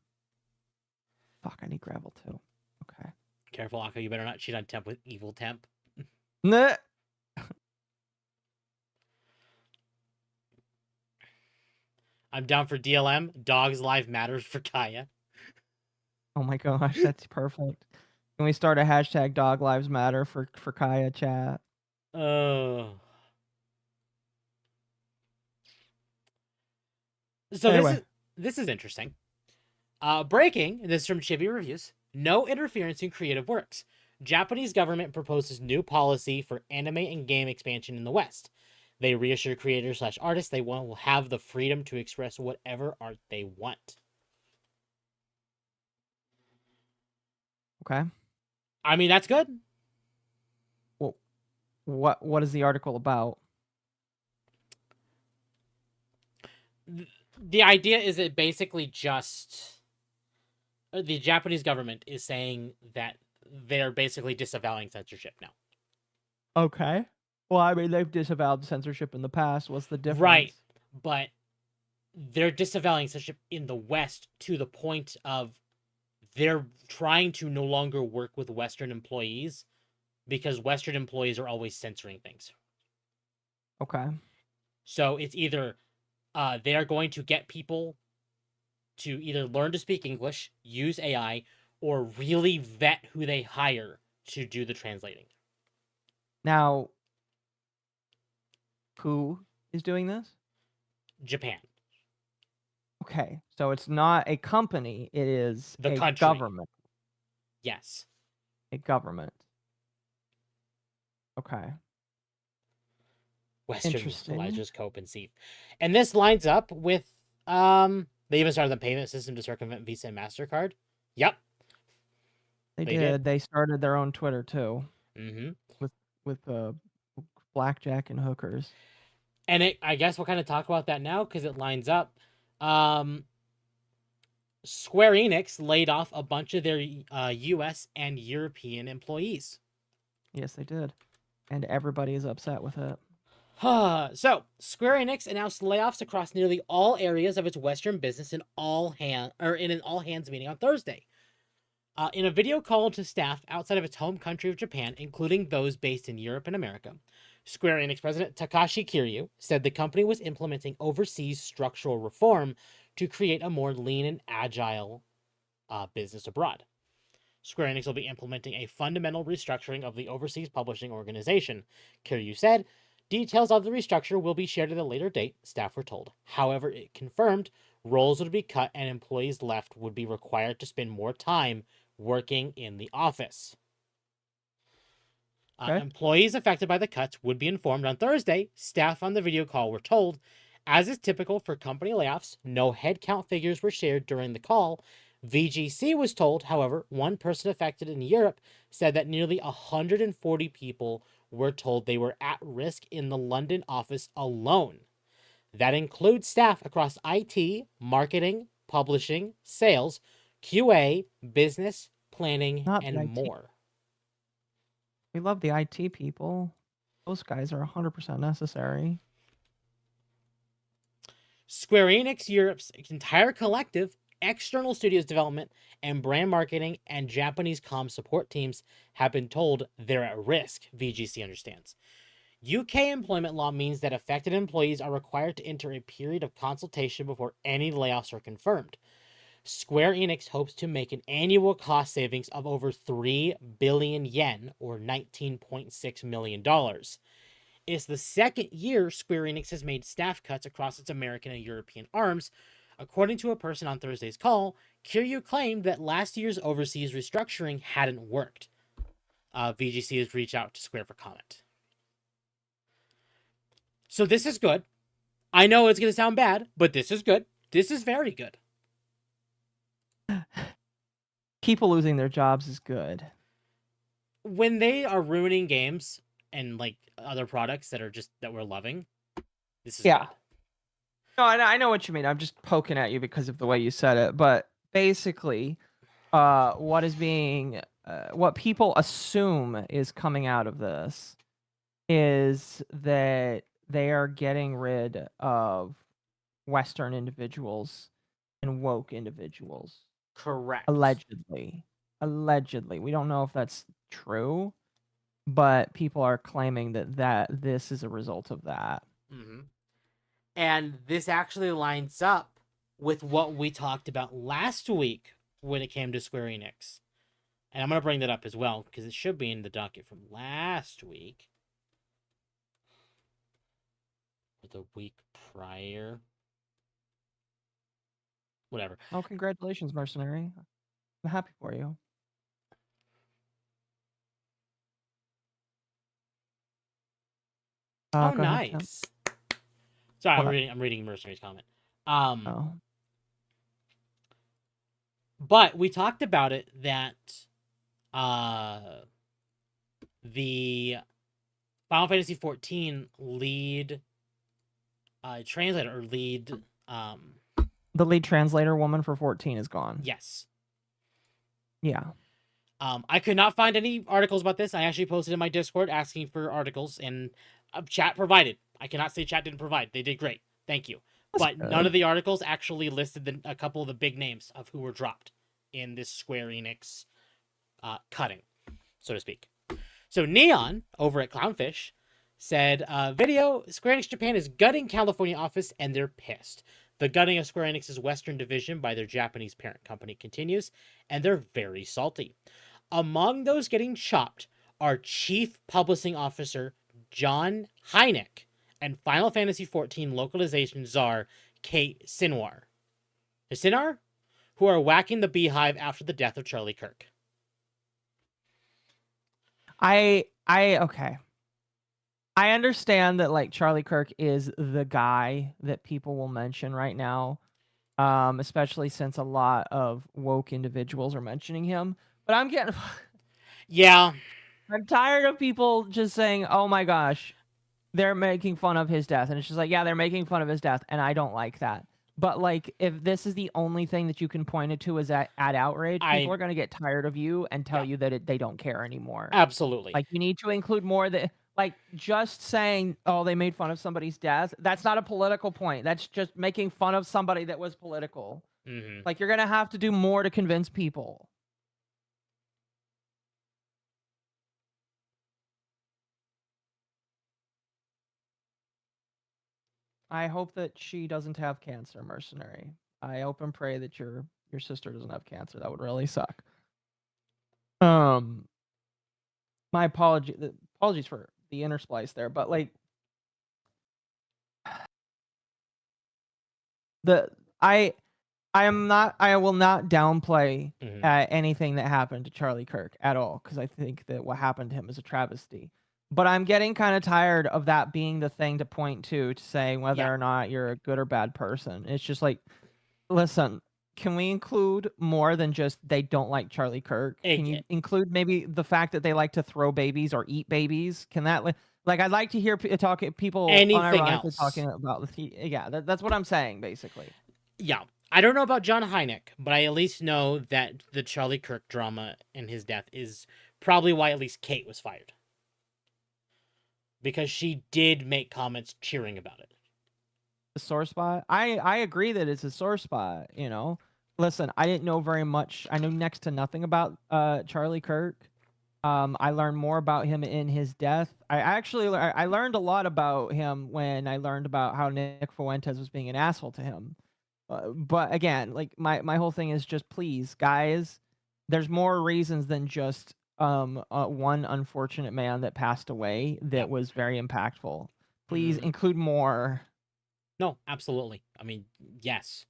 Fuck, I need gravel too. Okay. Careful, Akko, you better not cheat on Temp with Evil Temp. Nah. I'm down for DLM. Dogs Life Matters for Kaya. Oh my gosh, that's perfect. Can we start a hashtag Dog Lives Matter for Kaya chat? Oh. So Anyway. this is interesting. Breaking, this is from Chibi Reviews. No interference in creative works. Japanese government proposes new policy for anime and game expansion in the West. They reassure creators/artists they will have the freedom to express whatever art they want. Okay. I mean, that's good. Well, what is the article about? The idea is it basically just the Japanese government is saying that they're basically disavowing censorship now. Okay. Well, I mean, they've disavowed censorship in the past. What's the difference? Right. But they're disavowing censorship in the West to the point of they're trying to no longer work with Western employees because Western employees are always censoring things. Okay. So it's either they are going to get people to either learn to speak English, use AI, or really vet who they hire to do the translating. Now, who is doing this? Japan. Okay, so it's not a company, it is The a country. government. Yes. A government. Okay. Western Interesting. Elijah's Cope and Seath. And this lines up with they even started the payment system to circumvent Visa and MasterCard. Yep. They They did. did. They started their own Twitter too. Mm-hmm. With blackjack and hookers. And I guess we'll kind of talk about that now because it lines up. Square Enix laid off a bunch of their U.S. and European employees. Yes, they did. And everybody is upset with it. So, Square Enix announced layoffs across nearly all areas of its Western business in an all-hands meeting on Thursday. In a video call to staff outside of its home country of Japan, including those based in Europe and America, Square Enix president Takashi Kiryu said the company was implementing overseas structural reform to create a more lean and agile business abroad. Square Enix will be implementing a fundamental restructuring of the overseas publishing organization, Kiryu said. Details of the restructure will be shared at a later date, staff were told. However, it confirmed roles would be cut and employees left would be required to spend more time working in the office. Okay. Employees affected by the cuts would be informed on Thursday, staff on the video call were told. As is typical for company layoffs, no headcount figures were shared during the call. VGC was told, however, one person affected in Europe said that nearly 140 people were told they were at risk in the London office alone. That includes staff across IT, marketing, publishing, sales, QA, business, planning, Not and IT. more. We love the IT people. Those guys are 100% necessary. Square Enix Europe's entire collective, external studios development, and brand marketing and Japanese comm support teams have been told they're at risk, VGC understands. UK employment law means that affected employees are required to enter a period of consultation before any layoffs are confirmed. Square Enix hopes to make an annual cost savings of over 3 billion yen, or $19.6 million. It's the second year Square Enix has made staff cuts across its American and European arms. According to a person on Thursday's call, Kiryu claimed that last year's overseas restructuring hadn't worked. VGC has reached out to Square for comment. So this is good. I know it's going to sound bad, but this is good. This is very good. People losing their jobs is good. When they are ruining games and like other products that we're loving, this is Yeah. good. No, I know what you mean. I'm just poking at you because of the way you said it. But basically, what people assume is coming out of this is that they are getting rid of Western individuals and woke individuals. Correct. Allegedly. We don't know if that's true, but people are claiming that this is a result of that. Mm-hmm. And this actually lines up with what we talked about last week when it came to Square Enix. And I'm going to bring that up as well, because it should be in the docket from last week. Or the week prior. Whatever. Oh, congratulations, Mercenary. I'm happy for you. Oh, Go ahead, Tim. nice. Sorry, What? I'm reading Mercenary's comment. Oh. But we talked about it that the Final Fantasy XIV lead translator or lead The lead translator woman for 14 is gone. yes. Yeah. I could not find any articles about this. I actually posted in my Discord asking for articles, and chat provided. I cannot say chat didn't provide. They did great. Thank you. That's But good. none of the articles actually listed a couple of the big names of who were dropped in this Square Enix cutting, so to speak. So Neon, over at Clownfish, said, video, Square Enix Japan is gutting California office, and they're pissed. The gutting of Square Enix's Western division by their Japanese parent company continues, and they're very salty. Among those getting chopped are Chief Publishing Officer John Hynek and Final Fantasy XIV localization czar Kate Sinwar. Who are whacking the beehive after the death of Charlie Kirk. Okay. I understand that like Charlie Kirk is the guy that people will mention right now, especially since a lot of woke individuals are mentioning him. But I'm getting Yeah. I'm tired of people just saying, "Oh my gosh, they're making fun of his death," and it's just like, yeah, they're making fun of his death, and I don't like that. But like, if this is the only thing that you can point it to as add outrage, people are gonna get tired of you and tell you that they don't care anymore. Absolutely. Like, you need to include more that, like, just saying, "Oh, they made fun of somebody's death." That's not a political point. That's just making fun of somebody that was political. Mm-hmm. Like, you're gonna have to do more to convince people. I hope that she doesn't have cancer, Mercenary. I hope and pray that your sister doesn't have cancer. That would really suck. My apologies for the intersplice there, but like I will not downplay anything that happened to Charlie Kirk at all, because I think that what happened to him is a travesty. But I'm getting kind of tired of that being the thing to point to say whether or not you're a good or bad person. It's just like, listen, can we include more than just they don't like Charlie Kirk? Can you include maybe the fact that they like to throw babies or eat babies? Can that, like, I'd like to hear people unironically talking about, yeah, that's what I'm saying, basically. Yeah. I don't know about John Hynek, but I at least know that the Charlie Kirk drama and his death is probably why at least Kate was fired. Because she did make comments cheering about it. A sore spot? I agree that it's a sore spot, you know? Listen, I didn't know very much. I know next to nothing about Charlie Kirk. I learned more about him in his death. I learned a lot about him when I learned about how Nick Fuentes was being an asshole to him. But again, like my whole thing is just, please, guys, there's more reasons than just one unfortunate man that passed away that was very impactful. Please include more. No, absolutely. I mean, yes.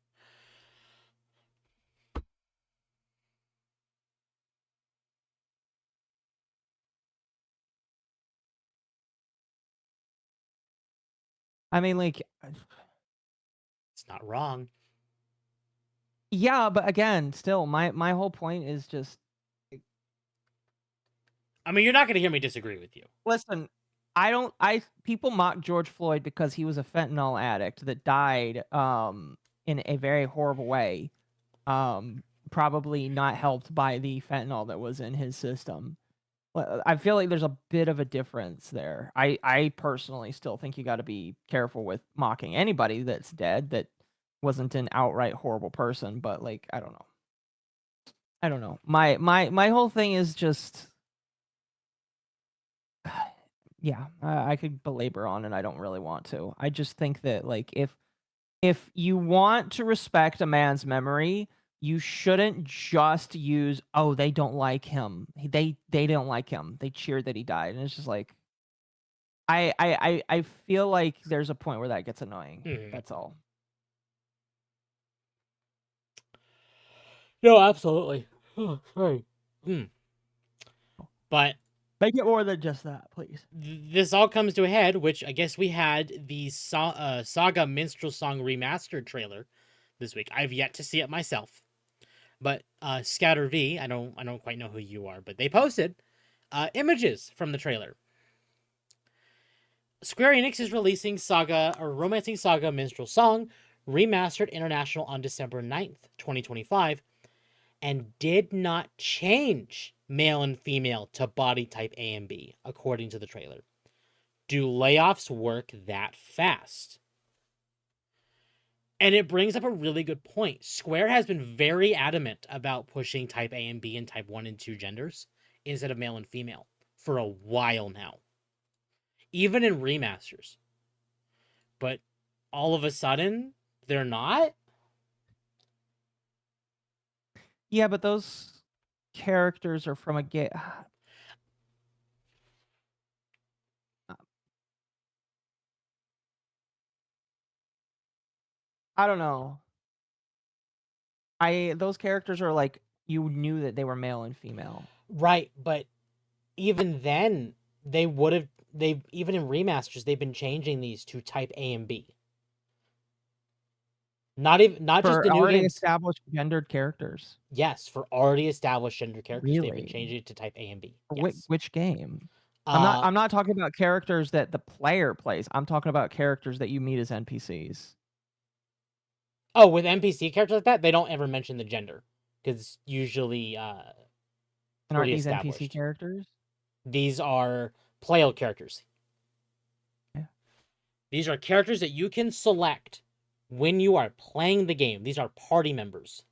I mean, like, It's not wrong. yeah, but again, still, my whole point is just I mean, you're not going to hear me disagree with you. listen. People mock George Floyd because he was a fentanyl addict that died in a very horrible way, probably not helped by the fentanyl that was in his system. I feel like there's a bit of a difference there. I personally still think you got to be careful with mocking anybody that's dead that wasn't an outright horrible person, but like I don't know. My whole thing is just yeah, I could belabor on and I don't really want to. I just think that like if you want to respect a man's memory, you shouldn't just use oh they don't like him. They don't like him. They cheered that he died. And it's just like I feel like there's a point where that gets annoying. Mhm. That's all. No, absolutely. Oh, sorry. But Make it more than just that, please. this all comes to a head, which I guess we had the Saga Minstrel Song Remastered trailer this week. I've yet to see it myself. But Scatter V, I don't quite know who you are, but they posted images from the trailer. Square Enix is releasing Romancing Saga Minstrel Song Remastered International on December 9th, 2025, and did not change male and female to body type A and B, according to the trailer. Do layoffs work that fast? And it brings up a really good point. Square has been very adamant about pushing type A and B and type 1 and 2 genders instead of male and female for a while now, even in remasters. But all of a sudden, they're not? Yeah, but those characters are from a gay. I don't know. Those characters are like you knew that they were male and female. Right, but even then, even in remasters, they've been changing these to type A and B. Not just For the new already games. established gendered characters. Yes, for already established gender characters, they've been Really? changing it to type A and B. Which, Yes. which game? I'm not talking about characters that the player plays. I'm talking about characters that you meet as NPCs. Oh, with NPC characters like that, they don't ever mention the gender because usually And aren't pretty these established. NPC characters? These are player characters. Yeah. These are characters that you can select when you are playing the game. These are party members.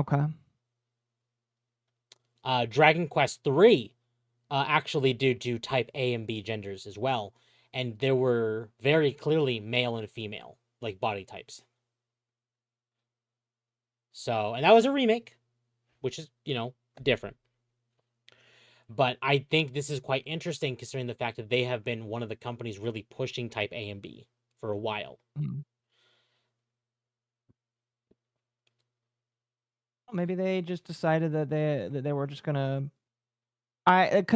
Okay. Dragon Quest III actually do type A and B genders as well. And there were very clearly male and female, like body types. So, and that was a remake, which is, different. But I think this is quite interesting considering the fact that they have been one of the companies really pushing type A and B for a while. Mhm. Maybe they just decided that they were just gonna. It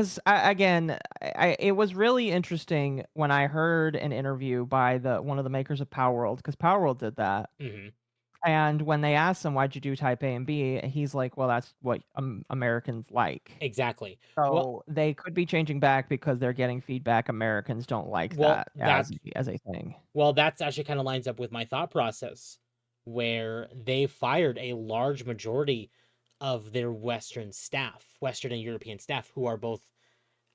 was really interesting when I heard an interview by one of the makers of Power World, because Power World did that. Mm-hmm. And when they asked him why'd you do type A and B, he's like, "Well, that's what Americans like." Exactly. So Well, they could be changing back because they're getting feedback Americans don't like well, that as a thing. Well, that's actually kind of lines up with my thought process, where they fired a large majority of their Western and European staff, who are both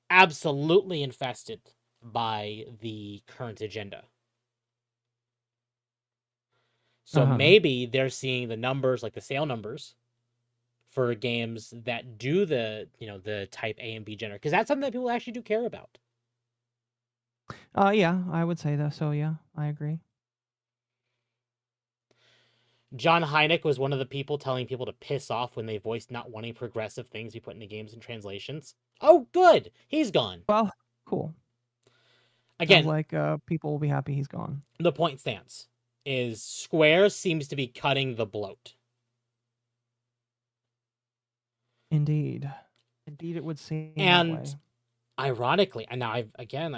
absolutely infested by the current agenda. So maybe they're seeing the numbers, like the sale numbers, for games that do the type A and B gender, because that's something that people actually do care about. Yeah, I would say that. So yeah, I agree. John Hynek was one of the people telling people to piss off when they voiced not wanting progressive things we put into games and translations. Oh, good. He's gone. Well, cool. Again, sounds like people will be happy he's gone. The point stands is Square seems to be cutting the bloat. Indeed, it would seem And that way. Ironically, and now I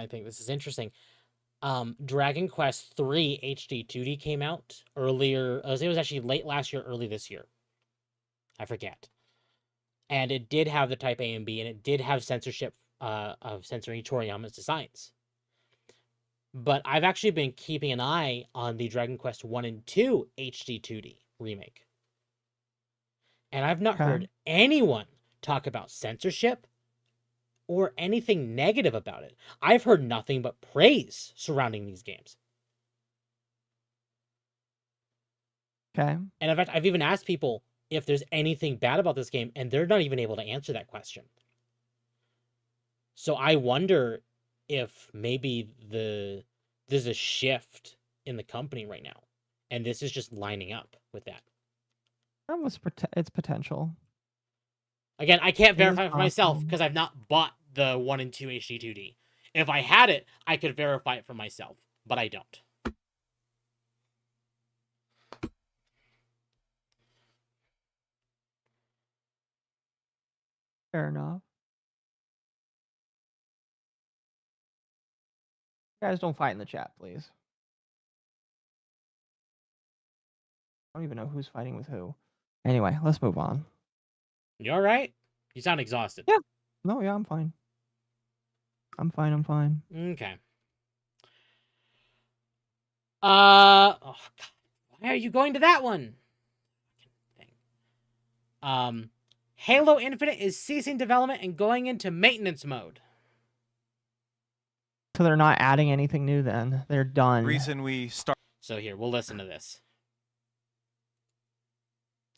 think this is interesting. Dragon Quest 3 HD 2D came out earlier. It was actually late last year, early this year. I forget. And it did have the Type A and B, and it did have censorship of censoring Toriyama's designs. But I've actually been keeping an eye on the Dragon Quest 1 and 2 HD 2D remake. And I've not heard anyone talk about censorship or anything negative about it. I've heard nothing but praise surrounding these games. Okay. And in fact, I've even asked people if there's anything bad about this game, and they're not even able to answer that question. So I wonder if maybe there's a shift in the company right now, and this is just lining up with that. It's potential. Again, I can't It is verify for myself possible. because I've not bought the 1 and 2 HD 2D. If I had it, I could verify it for myself, but I don't. Fair enough. Guys, don't fight in the chat, please. I don't even know who's fighting with who. Anyway, let's move on. You all right? You sound exhausted. Yeah. No, yeah, I'm fine. I'm fine. Okay. Oh God, why are you going to that one? Halo Infinite is ceasing development and going into maintenance mode. So they're not adding anything new then. They're done. Reason we start. So here, we'll listen to this.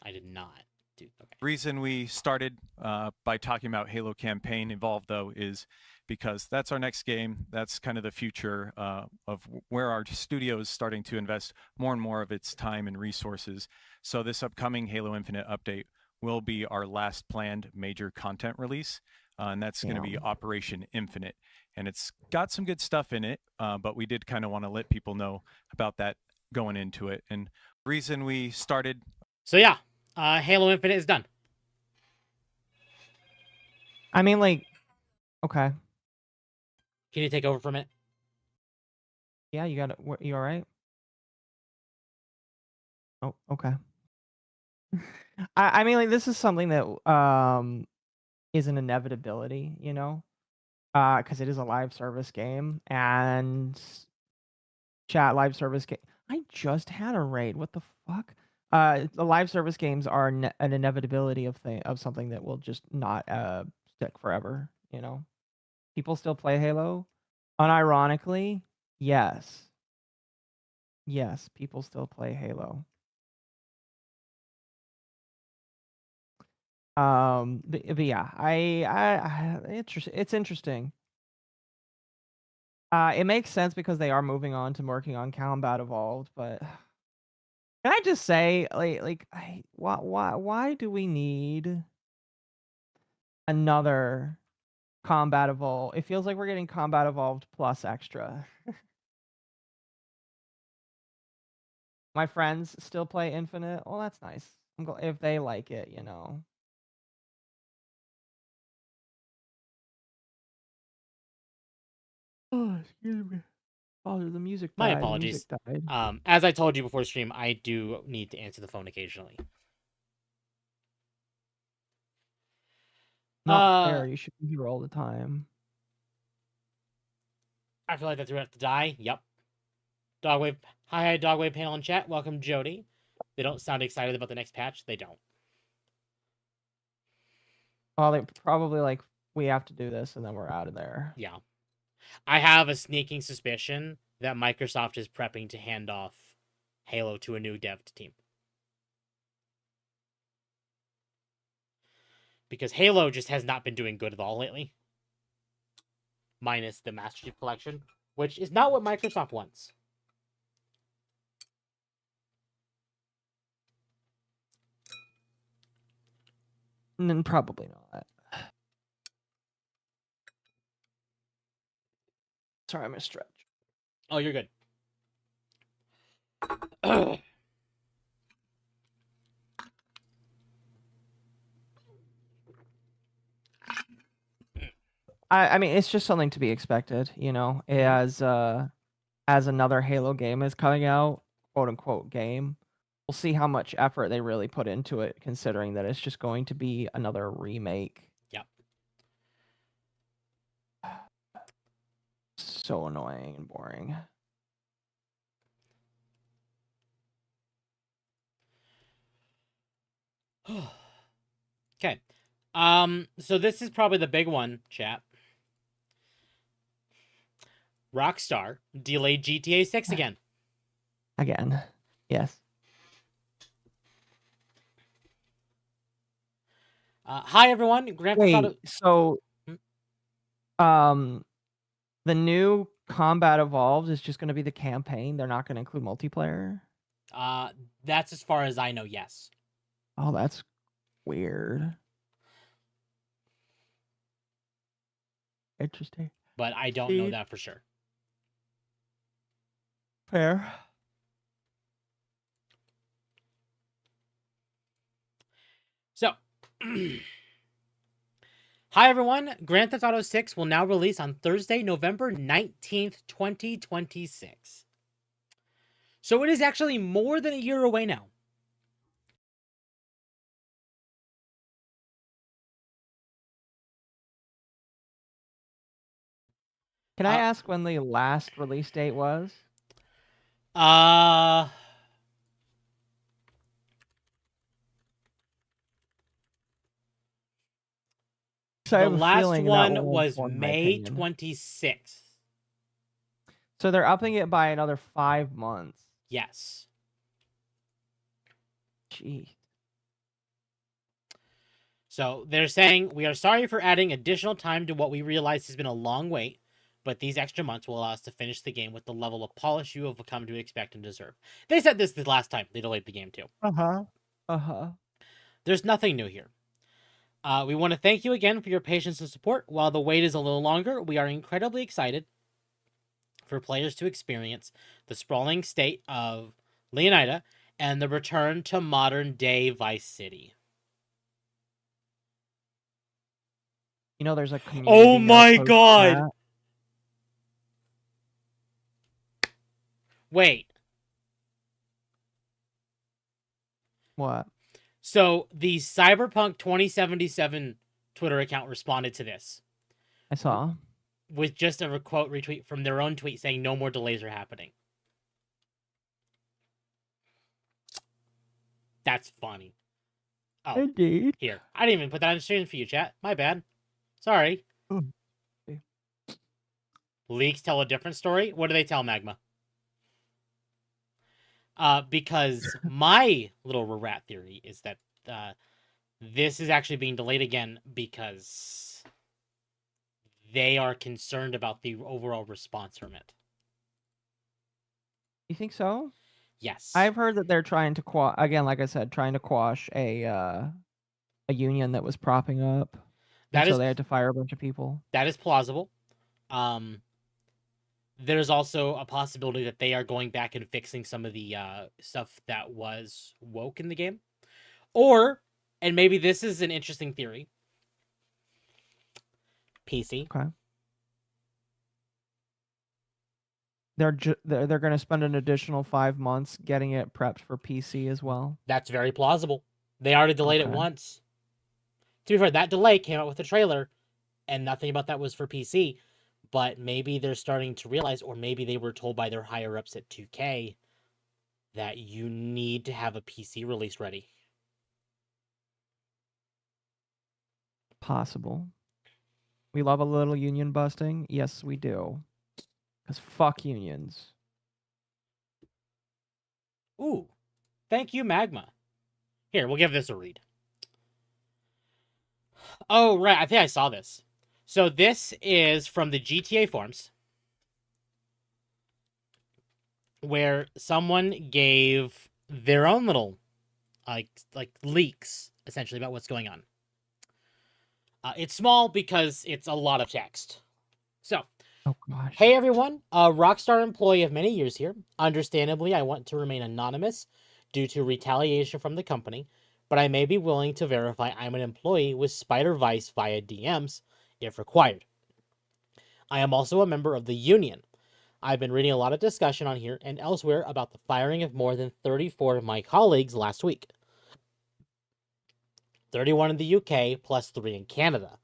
I did not do. Okay. Reason we started by talking about Halo campaign involved though is because that's our next game. That's kind of the future of where our studio is starting to invest more and more of its time and resources. So this upcoming Halo Infinite update will be our last planned major content release, and that's going to be Operation Infinite. And it's got some good stuff in it, but we did kind of want to let people know about that going into it. And reason we started. So yeah, Halo Infinite is done. I mean, like, okay. Can you take over for a minute? Yeah, you got it. You all right? Oh, okay. I mean, like, this is something that is an inevitability, you know, because it is a live service game, and chat live service game. I just had a raid. What the fuck? The live service games are an inevitability of something that will just not stick forever. You know, people still play Halo. Unironically, yes. Yes, people still play Halo. But yeah, it's interesting. It makes sense because they are moving on to working on Combat Evolved, but can I just say, why do we need another Combat Evolved? It feels like we're getting Combat Evolved plus extra. My friends still play Infinite. Well, that's nice. If they like it, you know. Oh, excuse me. Oh, the music My died. apologies. The music died. As I told you before stream, I do need to answer the phone occasionally. Not fair. You should be here all the time. I feel like that's where we have to die. Yep. Dogwave. Hi, Dogwave panel in chat. Welcome, Jody. They don't sound excited about the next patch. They don't. Well, they probably like, we have to do this and then we're out of there. Yeah. I have a sneaking suspicion that Microsoft is prepping to hand off Halo to a new dev team. Because Halo just has not been doing good at all lately. Minus the Master Chief Collection, which is not what Microsoft wants. And then probably not. Sorry, I'm gonna stretch. Oh, you're good. I mean, it's just something to be expected, you know, as another Halo game is coming out, quote unquote game. We'll see how much effort they really put into it, considering that it's just going to be another remake. Yep. So annoying and boring. Okay. So this is probably the big one, chat. Rockstar delayed GTA 6 again. Again. Yes. Hi everyone. Grand Theft Auto. Wait, so the new Combat Evolved is just going to be the campaign. They're not going to include multiplayer. That's as far as I know. Yes. Oh, that's weird. Interesting. But I don't know that for sure. Fair. So, hi everyone. Grand Theft Auto 6 will now release on Thursday, November 19th, 2026. So it is actually more than a year away now. Can I ask when the last release date was? The last one was May 26th. So they're upping it by another 5 months. Yes. Jeez. So they're saying, we are sorry for adding additional time to what we realize has been a long wait, but these extra months will allow us to finish the game with the level of polish you have come to expect and deserve. They said this the last time they delayed the game too. There's nothing new here. We want to thank you again for your patience and support. While the wait is a little longer, we are incredibly excited for players to experience the sprawling state of Leonida and the return to modern-day Vice City. You know, there's a community. Oh my god! Wait. What? So the Cyberpunk 2077 Twitter account responded to this. I saw. With just a quote retweet from their own tweet saying no more delays are happening. That's funny. Oh, indeed. Here. I didn't even put that on the screen for you, chat. My bad. Sorry. Okay. Leaks tell a different story? What do they tell, Magma? Because my little rat theory is that this is actually being delayed again because they are concerned about the overall response from it. You think so? Yes. I've heard that they're trying to again, like I said, trying to quash a union that was propping up. So they had to fire a bunch of people. That is plausible. There's also a possibility that they are going back and fixing some of the stuff that was woke in the game. Or, and maybe this is an interesting theory, PC. Okay. They're going to spend an additional 5 months getting it prepped for PC as well. That's very plausible. They already delayed it once. To be fair, that delay came out with the trailer, and nothing about that was for PC. But maybe they're starting to realize, or maybe they were told by their higher-ups at 2K that you need to have a PC release ready. Possible. We love a little union busting. Yes, we do. Because fuck unions. Ooh. Thank you, Magma. Here, we'll give this a read. Oh, right. I think I saw this. So this is from the GTA forums, where someone gave their own little like leaks, essentially, about what's going on. It's small because it's a lot of text. So, oh gosh. Hey everyone, a Rockstar employee of many years here. Understandably, I want to remain anonymous due to retaliation from the company, but I may be willing to verify I'm an employee with Spider Vice via DMs if required. I am also a member of the union. I've been reading a lot of discussion on here and elsewhere about the firing of more than 34 of my colleagues last week. 31 in the UK plus 3 in Canada.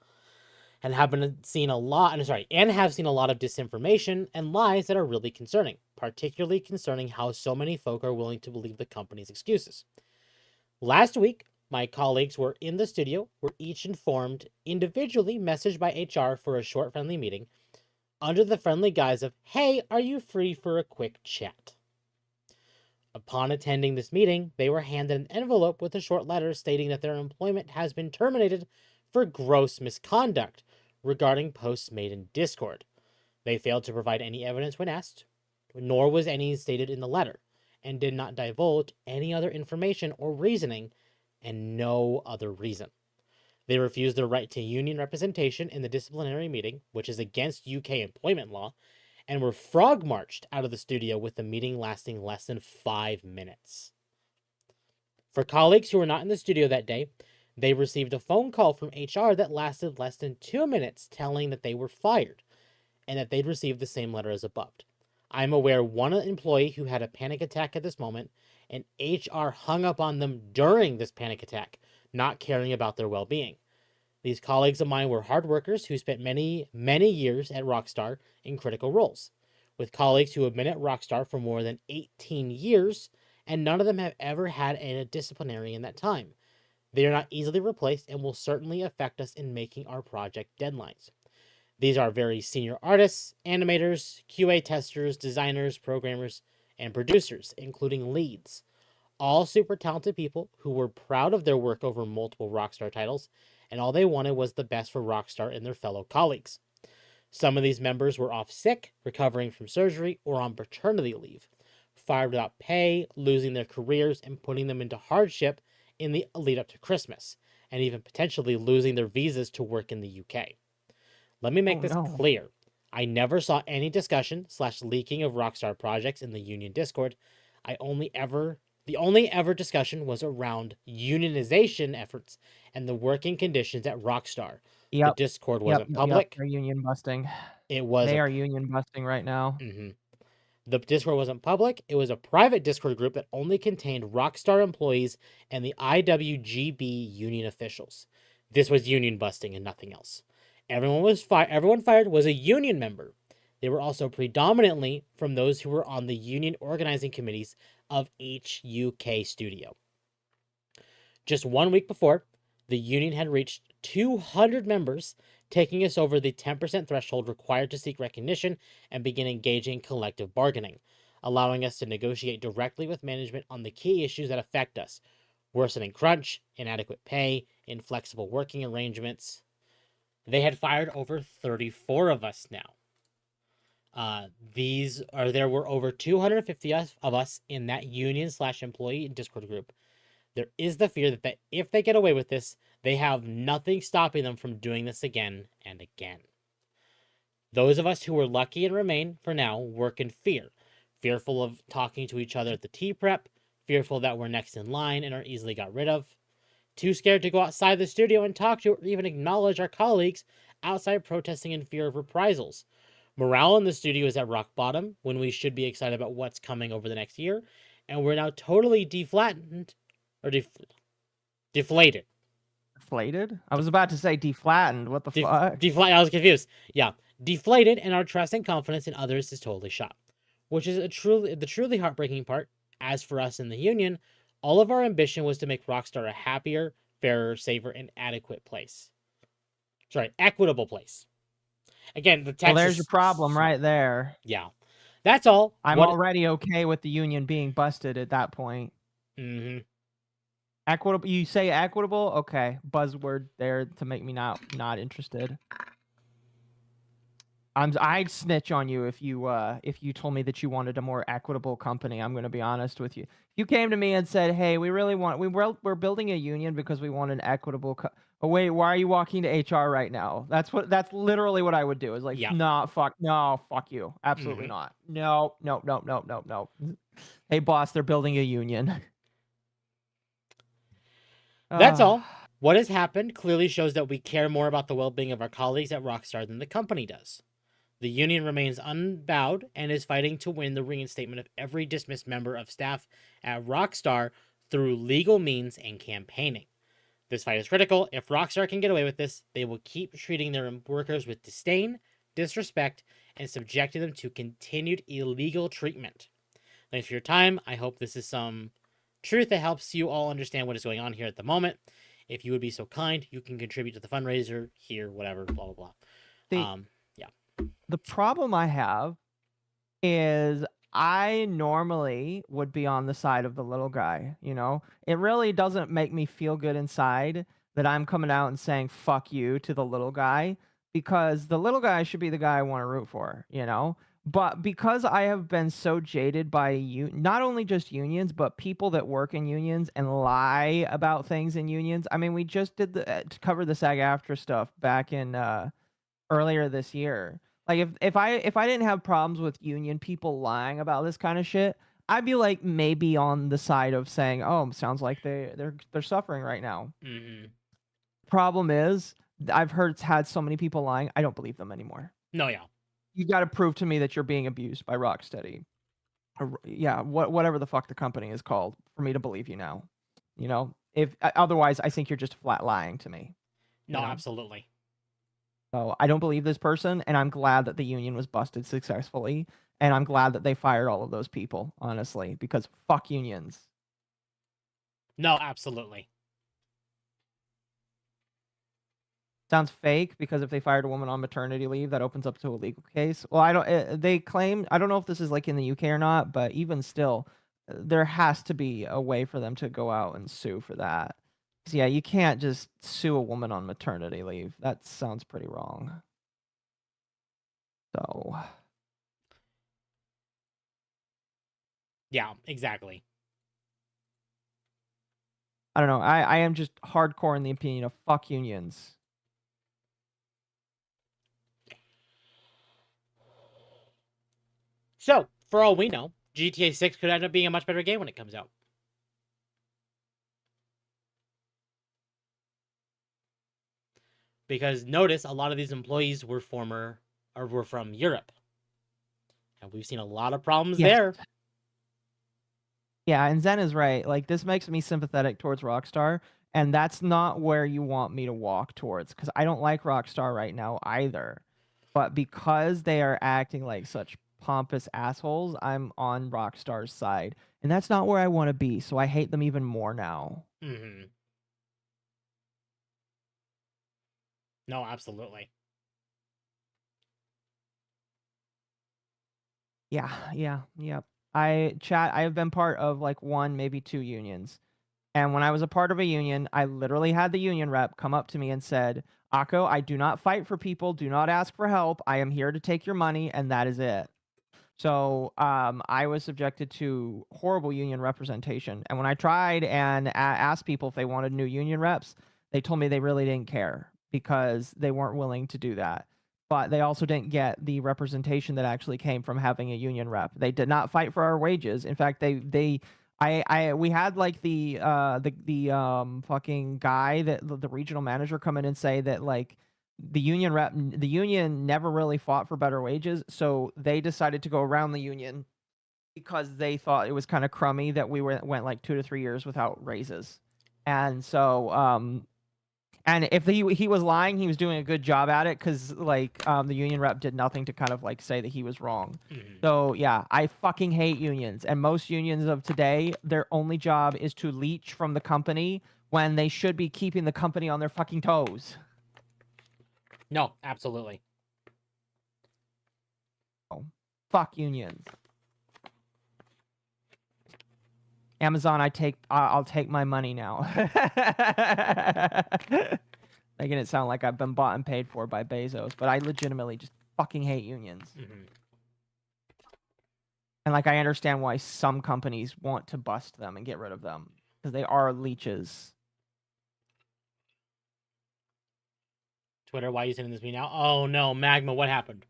And have seen a lot of disinformation and lies that are really concerning, particularly concerning how so many folk are willing to believe the company's excuses. Last week, my colleagues were in the studio, were each informed, individually messaged by HR for a short friendly meeting, under the friendly guise of, "Hey, are you free for a quick chat?" Upon attending this meeting, they were handed an envelope with a short letter stating that their employment has been terminated for gross misconduct regarding posts made in Discord. They failed to provide any evidence when asked, nor was any stated in the letter, and did not divulge any other information or reasoning, and no other reason. They refused their right to union representation in the disciplinary meeting, which is against UK employment law, and were frog marched out of the studio with the meeting lasting less than 5 minutes. For colleagues who were not in the studio that day, they received a phone call from HR that lasted less than 2 minutes telling that they were fired and that they'd received the same letter as above. I'm aware one employee who had a panic attack at this moment, and HR hung up on them during this panic attack, not caring about their well-being. These colleagues of mine were hard workers who spent many, many years at Rockstar in critical roles, with colleagues who have been at Rockstar for more than 18 years, and none of them have ever had a disciplinary in that time. They are not easily replaced and will certainly affect us in making our project deadlines. These are very senior artists, animators, QA testers, designers, programmers, and producers, including leads. All super talented people who were proud of their work over multiple Rockstar titles, and all they wanted was the best for Rockstar and their fellow colleagues. Some of these members were off sick, recovering from surgery, or on paternity leave, fired without pay, losing their careers, and putting them into hardship in the lead up to Christmas, and even potentially losing their visas to work in the UK. Let me make this clear. I never saw any discussion / leaking of Rockstar projects in the union Discord. The only ever discussion was around unionization efforts and the working conditions at Rockstar. The Discord wasn't public. They're union busting. They are union busting right now. The Discord wasn't public. It was a private Discord group that only contained Rockstar employees and the IWGB union officials. This was union busting and nothing else. Everyone fired was a union member. They were also predominantly from those who were on the union organizing committees of each UK studio. Just 1 week before, the union had reached 200 members, taking us over the 10% threshold required to seek recognition and begin engaging in collective bargaining, allowing us to negotiate directly with management on the key issues that affect us: worsening crunch, inadequate pay, inflexible working arrangements. They had fired over 34 of us now. There were over 250 of us in that union / employee Discord group. There is the fear that if they get away with this, they have nothing stopping them from doing this again and again. Those of us who were lucky and remain, for now, work in fear. Fearful of talking to each other at the tea prep, fearful that we're next in line and are easily got rid of. Too scared to go outside the studio and talk to or even acknowledge our colleagues outside protesting in fear of reprisals. Morale in the studio is at rock bottom when we should be excited about what's coming over the next year, and we're now totally deflated. Deflated? I was about to say deflattened. What the fuck? I was confused. Yeah, deflated, and our trust and confidence in others is totally shot, which is the truly heartbreaking part. As for us in the union, all of our ambition was to make Rockstar a happier, fairer, safer, and equitable place. Again, the text. Well, there's your problem right there. Yeah, that's all. I'm already okay with the union being busted at that point. Equitable. You say equitable? Okay, buzzword there to make me not interested. I'd snitch on you if you told me that you wanted a more equitable company. I'm going to be honest with you. If you came to me and said, "Hey, we're building a union because we want an equitable." Oh wait, why are you walking to HR right now? That's literally what I would do. Is like, fuck you, absolutely not. No. Hey boss, they're building a union. That's all. What has happened clearly shows that we care more about the well-being of our colleagues at Rockstar than the company does. The union remains unbowed and is fighting to win the reinstatement of every dismissed member of staff at Rockstar through legal means and campaigning. This fight is critical. If Rockstar can get away with this, they will keep treating their workers with disdain, disrespect, and subjecting them to continued illegal treatment. Thanks for your time. I hope this is some truth that helps you all understand what is going on here at the moment. If you would be so kind, you can contribute to the fundraiser here, whatever, blah, blah, blah. The problem I have is I normally would be on the side of the little guy, you know? It really doesn't make me feel good inside that I'm coming out and saying fuck you to the little guy, because the little guy should be the guy I want to root for, you know? But because I have been so jaded by not only just unions, but people that work in unions and lie about things in unions. I mean, we just did to cover the SAG-AFTRA stuff back in earlier this year. Like if I didn't have problems with union people lying about this kind of shit, I'd be like maybe on the side of saying, "Oh, sounds like they're suffering right now." Mm-hmm. Problem is, I've had so many people lying, I don't believe them anymore. No, yeah. You got to prove to me that you're being abused by Rocksteady. Or, yeah, whatever the fuck the company is called for me to believe you now. You know, if otherwise, I think you're just flat lying to me. No, you know? absolutely. So I don't believe this person, and I'm glad that the union was busted successfully, and I'm glad that they fired all of those people, honestly, because fuck unions. No, absolutely. Sounds fake, because if they fired a woman on maternity leave, that opens up to a legal case. Well, I don't. They claim, I don't know if this is like in the UK or not, but even still, there has to be a way for them to go out and sue for that. 'Cause, yeah, you can't just sue a woman on maternity leave. That sounds pretty wrong. So Yeah, exactly. I don't know. I am just hardcore in the opinion of fuck unions. So, for all we know, GTA 6 could end up being a much better game when it comes out. Because notice a lot of these employees were from Europe. And we've seen a lot of problems there. Yeah, and Zen is right. Like, this makes me sympathetic towards Rockstar, and that's not where you want me to walk towards, because I don't like Rockstar right now either. But because they are acting like such pompous assholes, I'm on Rockstar's side. And that's not where I want to be, so I hate them even more now. Mm-hmm. No, absolutely. Yeah. I have been part of like one, maybe two unions. And when I was a part of a union, I literally had the union rep come up to me and said, "Akko, I do not fight for people. Do not ask for help. I am here to take your money, and that is it." So I was subjected to horrible union representation. And when I tried and asked people if they wanted new union reps, they told me they really didn't care because they weren't willing to do that. But they also didn't get the representation that actually came from having a union rep. They did not fight for our wages. In fact, we had like the fucking guy, that the regional manager, come in and say that like the union never really fought for better wages, so they decided to go around the union because they thought it was kind of crummy that we went like 2 to 3 years without raises. And so and if he was lying, he was doing a good job at it, because like the union rep did nothing to kind of like say that he was wrong. Mm-hmm. So yeah, I fucking hate unions, and most unions of today, their only job is to leech from the company when they should be keeping the company on their fucking toes. No, absolutely. Oh, fuck unions. Amazon, I'll take my money now. Making it sound like I've been bought and paid for by Bezos, but I legitimately just fucking hate unions. Mm-hmm. And like, I understand why some companies want to bust them and get rid of them, because they are leeches. Twitter, why are you sending this to me now? Oh no, Magma, what happened?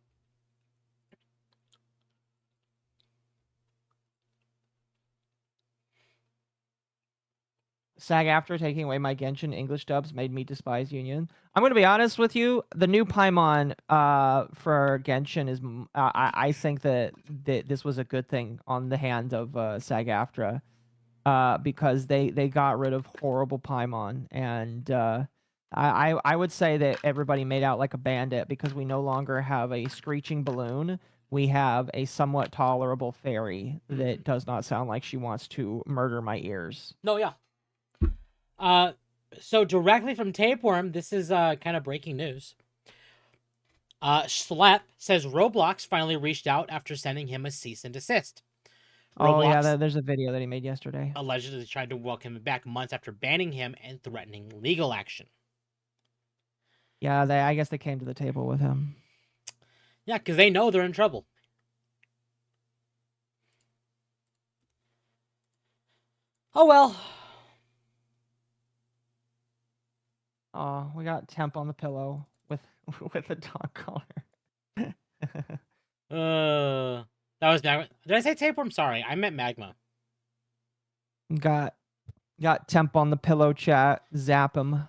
SAG-AFTRA taking away my Genshin English dubs made me despise Union. I'm going to be honest with you. The new Paimon for Genshin is, I think that this was a good thing on the hand of SAG-AFTRA because they got rid of horrible Paimon. And I would say that everybody made out like a bandit because we no longer have a screeching balloon. We have a somewhat tolerable fairy that does not sound like she wants to murder my ears. No, yeah. So directly from Tapeworm, this is kind of breaking news. Schlep says Roblox finally reached out after sending him a cease and desist. Oh yeah, Roblox there's a video that he made yesterday. allegedly tried to welcome him back months after banning him and threatening legal action. Yeah, I guess they came to the table with him. Yeah, because they know they're in trouble. Oh well. Oh, we got Temp on the pillow with with a dog collar. That was Magma. Did I say Tapeworm? Sorry, I meant Magma. got Temp on the pillow, chat. Zap him.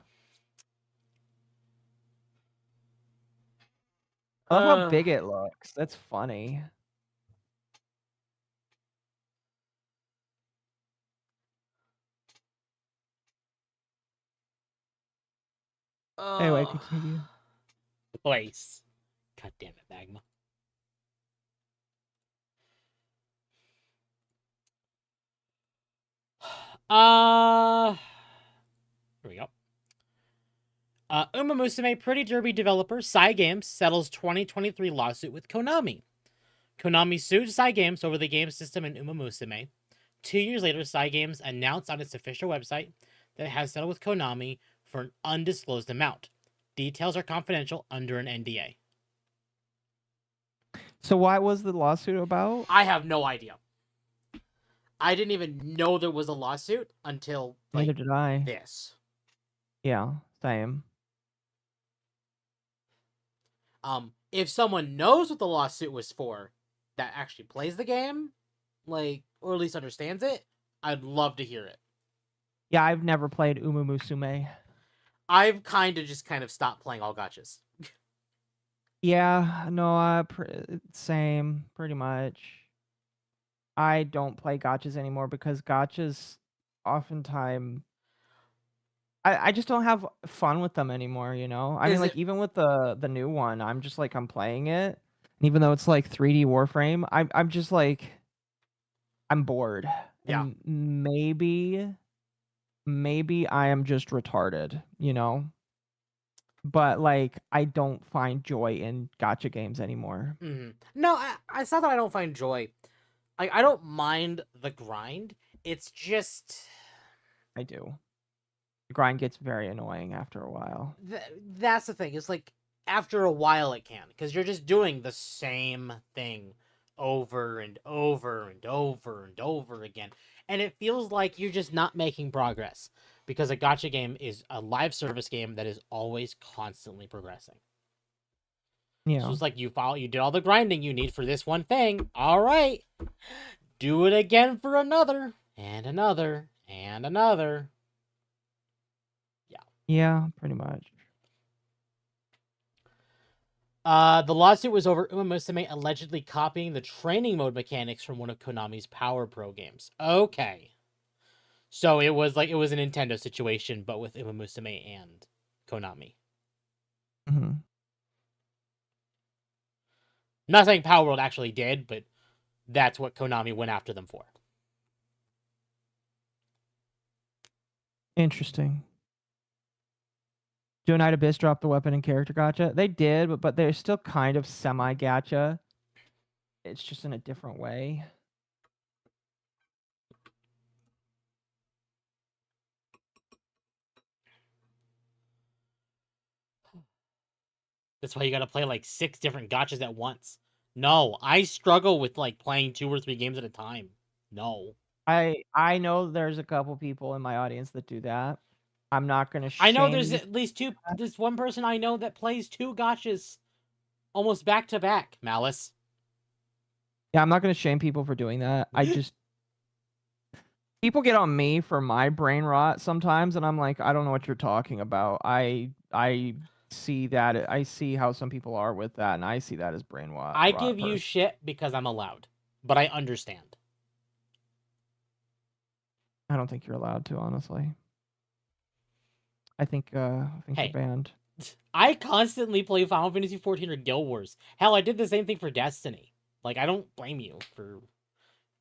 I love how big it looks. That's funny. Anyway, continue. Place. God damn it, Magma. Here we go. Uma Musume Pretty Derby developer Cygames settles 2023 lawsuit with Konami. Konami sued Cygames over the game system in Uma Musume. 2 years later, Cygames announced on its official website that it has settled with Konami for an undisclosed amount. Details are confidential under an NDA. So what was the lawsuit about? I have no idea. I didn't even know there was a lawsuit until Neither did I. this. Yeah, same. If someone knows what the lawsuit was for, that actually plays the game, like, or at least understands it, I'd love to hear it. Yeah, I've never played Uma Musume. I've kind of stopped playing all gachas. Yeah, no, same, pretty much. I don't play gachas anymore because gachas oftentimes I just don't have fun with them anymore, you know? I mean, Is like, it- even with the new one, I'm just like, I'm playing it. And even though it's like 3D Warframe, I'm just like, I'm bored. Yeah. And maybe I am just retarded, you know? But like, I don't find joy in gacha games anymore. Mm-hmm. No, it's not that I don't find joy. I don't mind the grind. It's just I do. The grind gets very annoying after a while. that's the thing. It's like after a while it can, because you're just doing the same thing over and over and over and over again, and it feels like you're just not making progress because a gacha game is a live service game that is always constantly progressing. Yeah. So it's like you did all the grinding you need for this one thing. All right, do it again for another and another and another. Yeah, pretty much. The lawsuit was over Uma Musume allegedly copying the training mode mechanics from one of Konami's Power Pro games. Okay. So it was a Nintendo situation, but with Uma Musume and Konami. Mm-hmm. I'm not saying Power World actually did, but that's what Konami went after them for. Interesting. Do Night Abyss drop the weapon and character gacha? They did, but they're still kind of semi-gacha. It's just in a different way. That's why you gotta play like 6 different gachas at once. No, I struggle with like playing 2 or 3 games at a time. No. I know there's a couple people in my audience that do that. I'm not gonna shame I know there's you. at least 2. There's one person I know that plays 2 gachas almost back to back. Malice. Yeah, I'm not gonna shame people for doing that. I just People get on me for my brain rot sometimes, and I'm like, I don't know what you're talking about. I see that. I see how some people are with that, and I see that as brain rot. I give you shit because I'm allowed, but I understand. I don't think you're allowed to, honestly. I think you're Hey. banned. I constantly play Final Fantasy XIV or Guild Wars. Hell, I did the same thing for Destiny. Like, I don't blame you for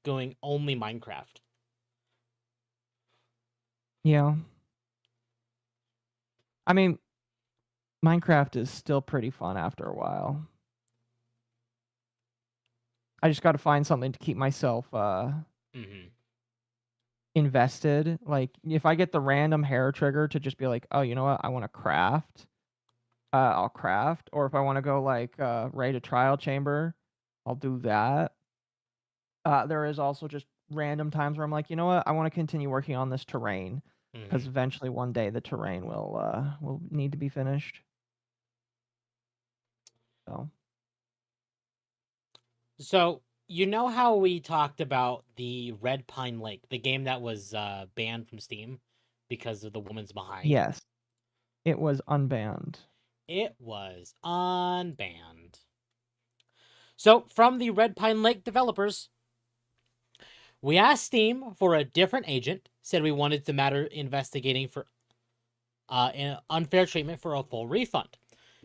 going only Minecraft. Yeah. I mean, Minecraft is still pretty fun after a while. I just got to find something to keep myself invested. Like, if I get the random hair trigger to just be like, oh, you know what, I want to craft, I'll craft. Or if I want to go like raid a trial chamber, I'll do that. There is also just random times where I'm like, you know what, I want to continue working on this terrain because eventually one day the terrain will need to be finished. So, you know how we talked about the Red Pine Lake, the game that was banned from Steam because of the woman's behind? Yes. It was unbanned. It was unbanned. So, from the Red Pine Lake developers, we asked Steam for a different agent, said we wanted the matter investigating for unfair treatment for a full refund.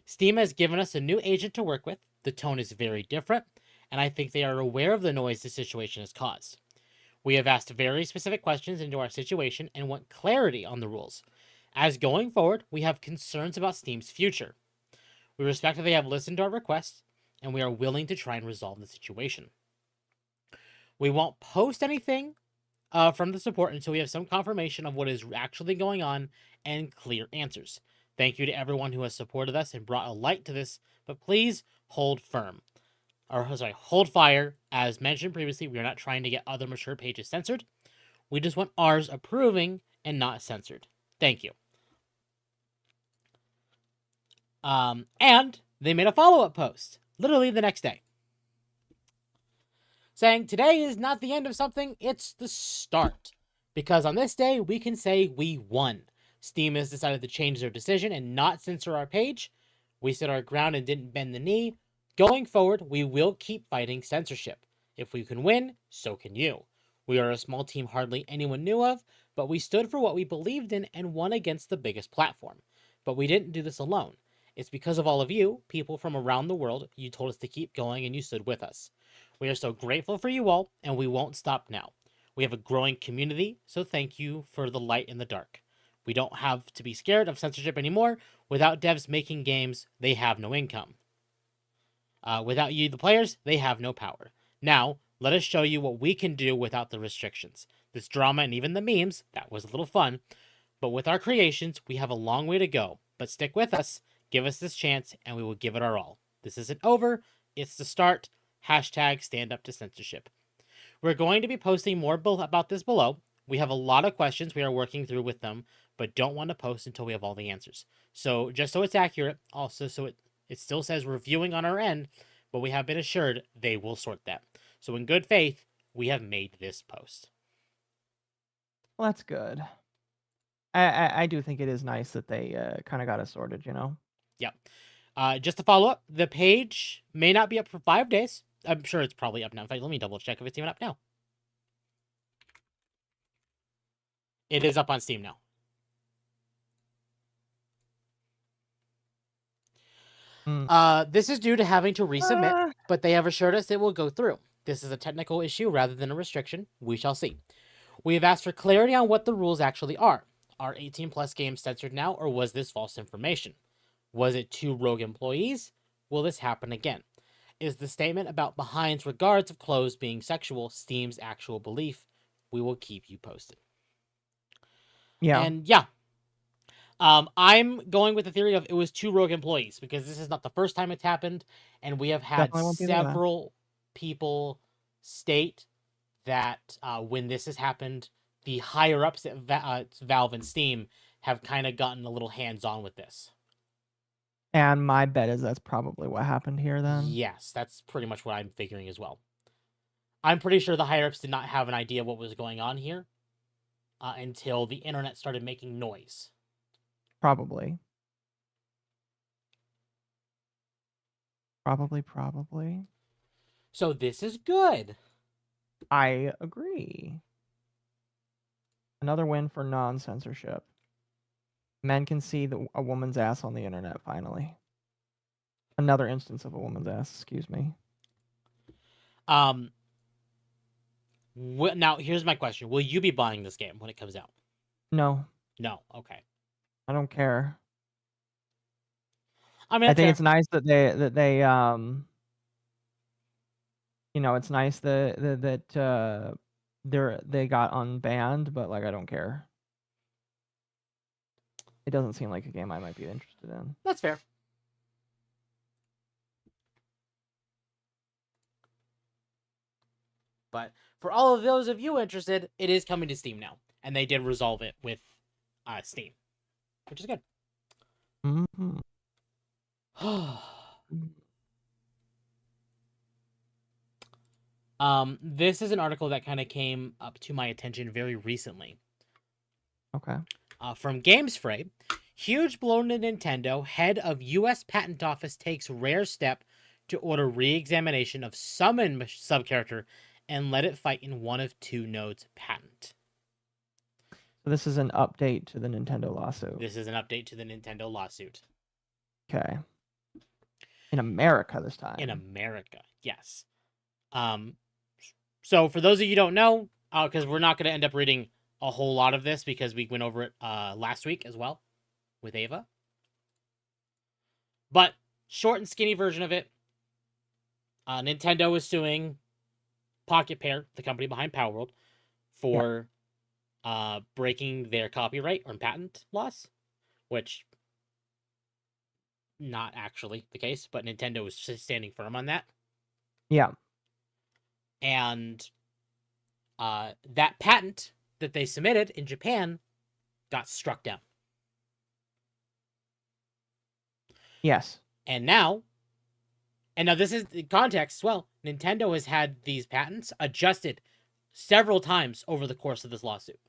Steam has given us a new agent to work with. The tone is very different, and I think they are aware of the noise the situation has caused. We have asked very specific questions into our situation and want clarity on the rules. As going forward, we have concerns about Steam's future. We respect that they have listened to our requests, and we are willing to try and resolve the situation. We won't post anything from the support until we have some confirmation of what is actually going on and clear answers. Thank you to everyone who has supported us and brought a light to this, but please hold firm. Hold fire. As mentioned previously, we are not trying to get other mature pages censored. We just want ours approving and not censored. Thank you. And they made a follow-up post, literally the next day, saying, today is not the end of something, it's the start. Because on this day, we can say we won. Steam has decided to change their decision and not censor our page. We stood our ground and didn't bend the knee. Going forward, we will keep fighting censorship. If we can win, so can you. We are a small team hardly anyone knew of, but we stood for what we believed in and won against the biggest platform. But we didn't do this alone. It's because of all of you, people from around the world. You told us to keep going and you stood with us. We are so grateful for you all, and we won't stop now. We have a growing community, so thank you for the light in the dark. We don't have to be scared of censorship anymore. Without devs making games, they have no income. Without you, the players, they have no power. Now, let us show you what we can do without the restrictions. This drama and even the memes, that was a little fun. But with our creations, we have a long way to go. But stick with us, give us this chance, and we will give it our all. This isn't over, it's the start. Hashtag stand up to censorship. We're going to be posting more about this below. We have a lot of questions we are working through with them, but don't want to post until we have all the answers. So just so it's accurate, also so it still says reviewing on our end, but we have been assured they will sort that. So in good faith, we have made this post. Well, that's good. I do think it is nice that they kind of got it sorted, you know? Yep. Just to follow up, the page may not be up for 5 days. I'm sure it's probably up now. In fact, let me double check if it's even up now. It is up on Steam now. This is due to having to resubmit, but they have assured us it will go through. This is a technical issue rather than a restriction. We shall see. We have asked for clarity on what the rules actually are. Are 18+ games censored now, or was this false information? Was it 2 rogue employees? Will this happen again? Is the statement about Behind's regards of clothes being sexual Steam's actual belief? We will keep you posted. Yeah. And yeah. I'm going with the theory of it was 2 rogue employees, because this is not the first time it's happened, and we have had several people state that when this has happened, the higher-ups at Valve and Steam have kind of gotten a little hands-on with this. And my bet is that's probably what happened here then. Yes, that's pretty much what I'm figuring as well. I'm pretty sure the higher-ups did not have an idea what was going on here, until the internet started making noise. Probably. Probably. So this is good. I agree. Another win for non-censorship. Men can see a woman's ass on the internet, finally. Another instance of a woman's ass, excuse me. Now, here's my question. Will you be buying this game when it comes out? No, No. Okay. I don't care. I mean, I that's think fair. it's nice that they it's nice that they got unbanned, but like I don't care. It doesn't seem like a game I might be interested in. That's fair. But for all of those of you interested, it is coming to Steam now. And they did resolve it with Steam, which is good. Mm-hmm. This is an article that kind of came up to my attention very recently. Okay. From GamesFray, huge blow to Nintendo, head of U.S. Patent Office takes rare step to order re-examination of summon subcharacter and let it fight in one of two nodes patent. So this is an update to the Nintendo lawsuit. This is an update to the Nintendo lawsuit. Okay. In America this time. In America, yes. So for those of you who don't know, because we're not going to end up reading a whole lot of this because we went over it last week as well with Ava. But short and skinny version of it, Nintendo is suing Pocket Pair, the company behind Power World, for breaking their copyright or patent laws, which not actually the case, but Nintendo is standing firm on that. Yeah. And that patent that they submitted in Japan got struck down. Yes. And now this is the context as well. Nintendo has had these patents adjusted several times over the course of this lawsuit.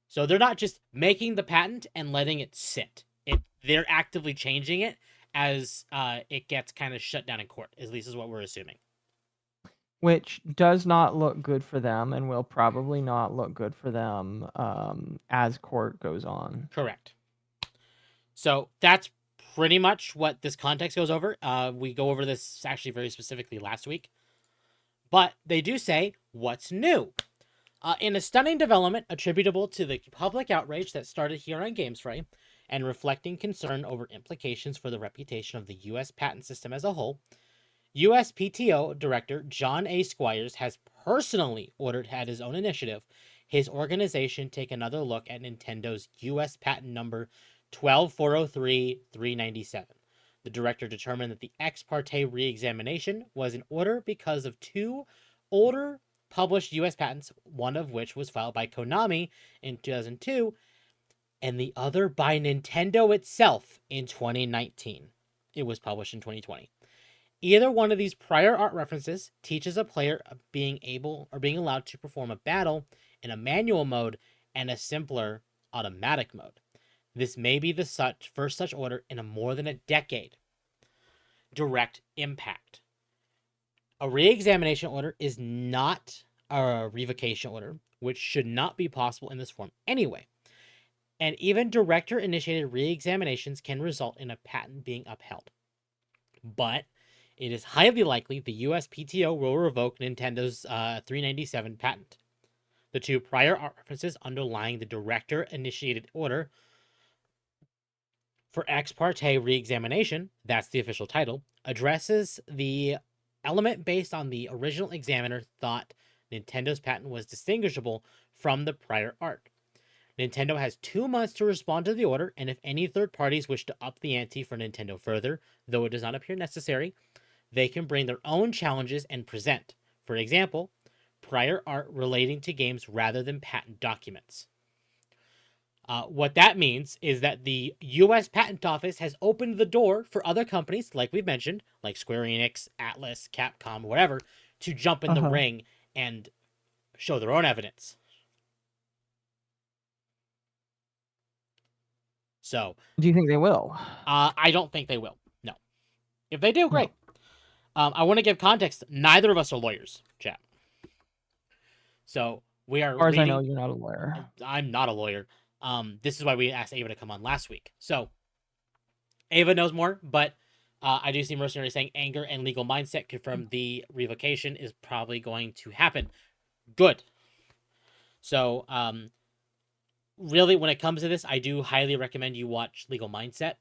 So they're not just making the patent and letting it sit. They're actively changing it as it gets kind of shut down in court, at least is what we're assuming. Which does not look good for them and will probably not look good for them as court goes on. Correct. So that's pretty much what this context goes over. We go over this actually very specifically last week. But they do say, what's new? In a stunning development attributable to the public outrage that started here on GamesFray and reflecting concern over implications for the reputation of the U.S. patent system as a whole, USPTO Director John A. Squires has personally ordered at his own initiative his organization take another look at Nintendo's U.S. patent number 12403-397. The director determined that the ex parte re-examination was in order because of two older published U.S. patents, one of which was filed by Konami in 2002, and the other by Nintendo itself in 2019. It was published in 2020. Either one of these prior art references teaches a player being allowed to perform a battle in a manual mode and a simpler automatic mode. This may be the first such order in more than a decade. Direct impact. A re-examination order is not a revocation order, which should not be possible in this form anyway. And even director-initiated re-examinations can result in a patent being upheld. But it is highly likely the USPTO will revoke Nintendo's 397 patent. The two prior art references underlying the director-initiated order for ex parte re-examination, that's the official title, addresses the element based on the original examiner thought Nintendo's patent was distinguishable from the prior art. Nintendo has 2 months to respond to the order, and if any third parties wish to up the ante for Nintendo further, though it does not appear necessary, they can bring their own challenges and present, for example, prior art relating to games rather than patent documents. What that means is that the U.S. Patent Office has opened the door for other companies, like we've mentioned, like Square Enix, Atlas, Capcom, whatever, to jump in the ring and show their own evidence. So Do you think they will? I don't think they will. No. If they do, great. I want to give context. Neither of us are lawyers, chat. So we are As far as I know, reading. you're not a lawyer. I'm not a lawyer. This is why we asked Ava to come on last week. So Ava knows more, but I do see Mercenary saying anger and legal mindset confirm the revocation is probably going to happen. Good. So really, when it comes to this, I do highly recommend you watch Legal Mindset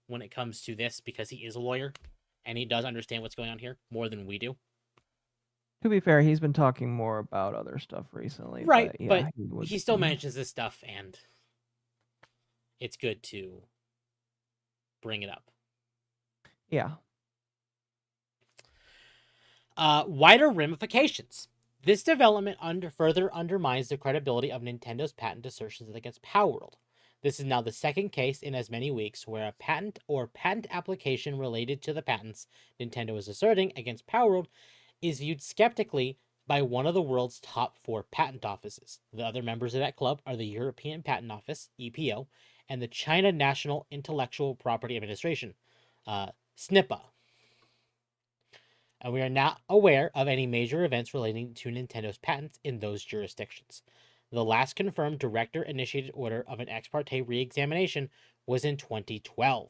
when it comes to this, because he is a lawyer and he does understand what's going on here more than we do. To be fair, he's been talking more about other stuff recently. Right, But, yeah, but would he still be- mentions this stuff, and it's good to bring it up. Yeah. Wider ramifications. This development further undermines the credibility of Nintendo's patent assertions against Palworld. This is now the second case in as many weeks where a patent or patent application related to the patents Nintendo is asserting against Palworld is viewed skeptically by one of the world's top 4 patent offices. The other members of that club are the European Patent Office, EPO, and the China National Intellectual Property Administration, SNIPA. And we are not aware of any major events relating to Nintendo's patents in those jurisdictions. The last confirmed director-initiated order of an ex parte re-examination was in 2012.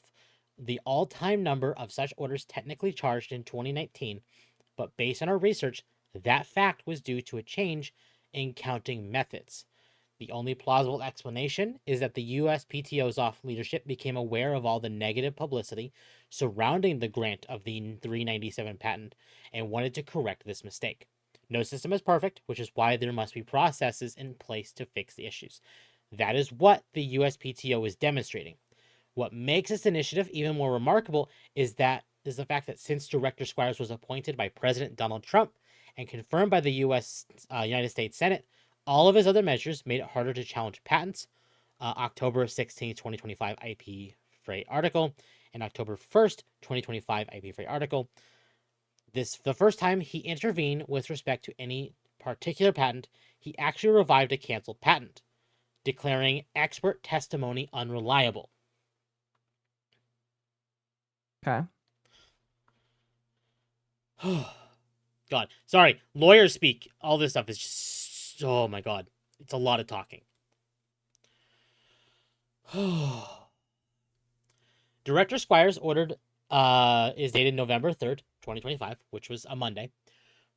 The all-time number of such orders technically charged in 2019, but based on our research, that fact was due to a change in counting methods. The only plausible explanation is that the USPTO's off leadership became aware of all the negative publicity surrounding the grant of the 397 patent and wanted to correct this mistake. No system is perfect, which is why there must be processes in place to fix the issues. That is what the USPTO is demonstrating. What makes this initiative even more remarkable is the fact that since Director Squires was appointed by President Donald Trump and confirmed by the United States Senate, all of his other measures made it harder to challenge patents. October 16, 2025 IP Freight article and October 1st, 2025 IP Freight article. This the first time he intervened with respect to any particular patent, he actually revived a canceled patent, declaring expert testimony unreliable. Okay. God, sorry, lawyers speak. All this stuff is just, oh my God, it's a lot of talking. Director Squires ordered is dated November 3rd, 2025, which was a Monday,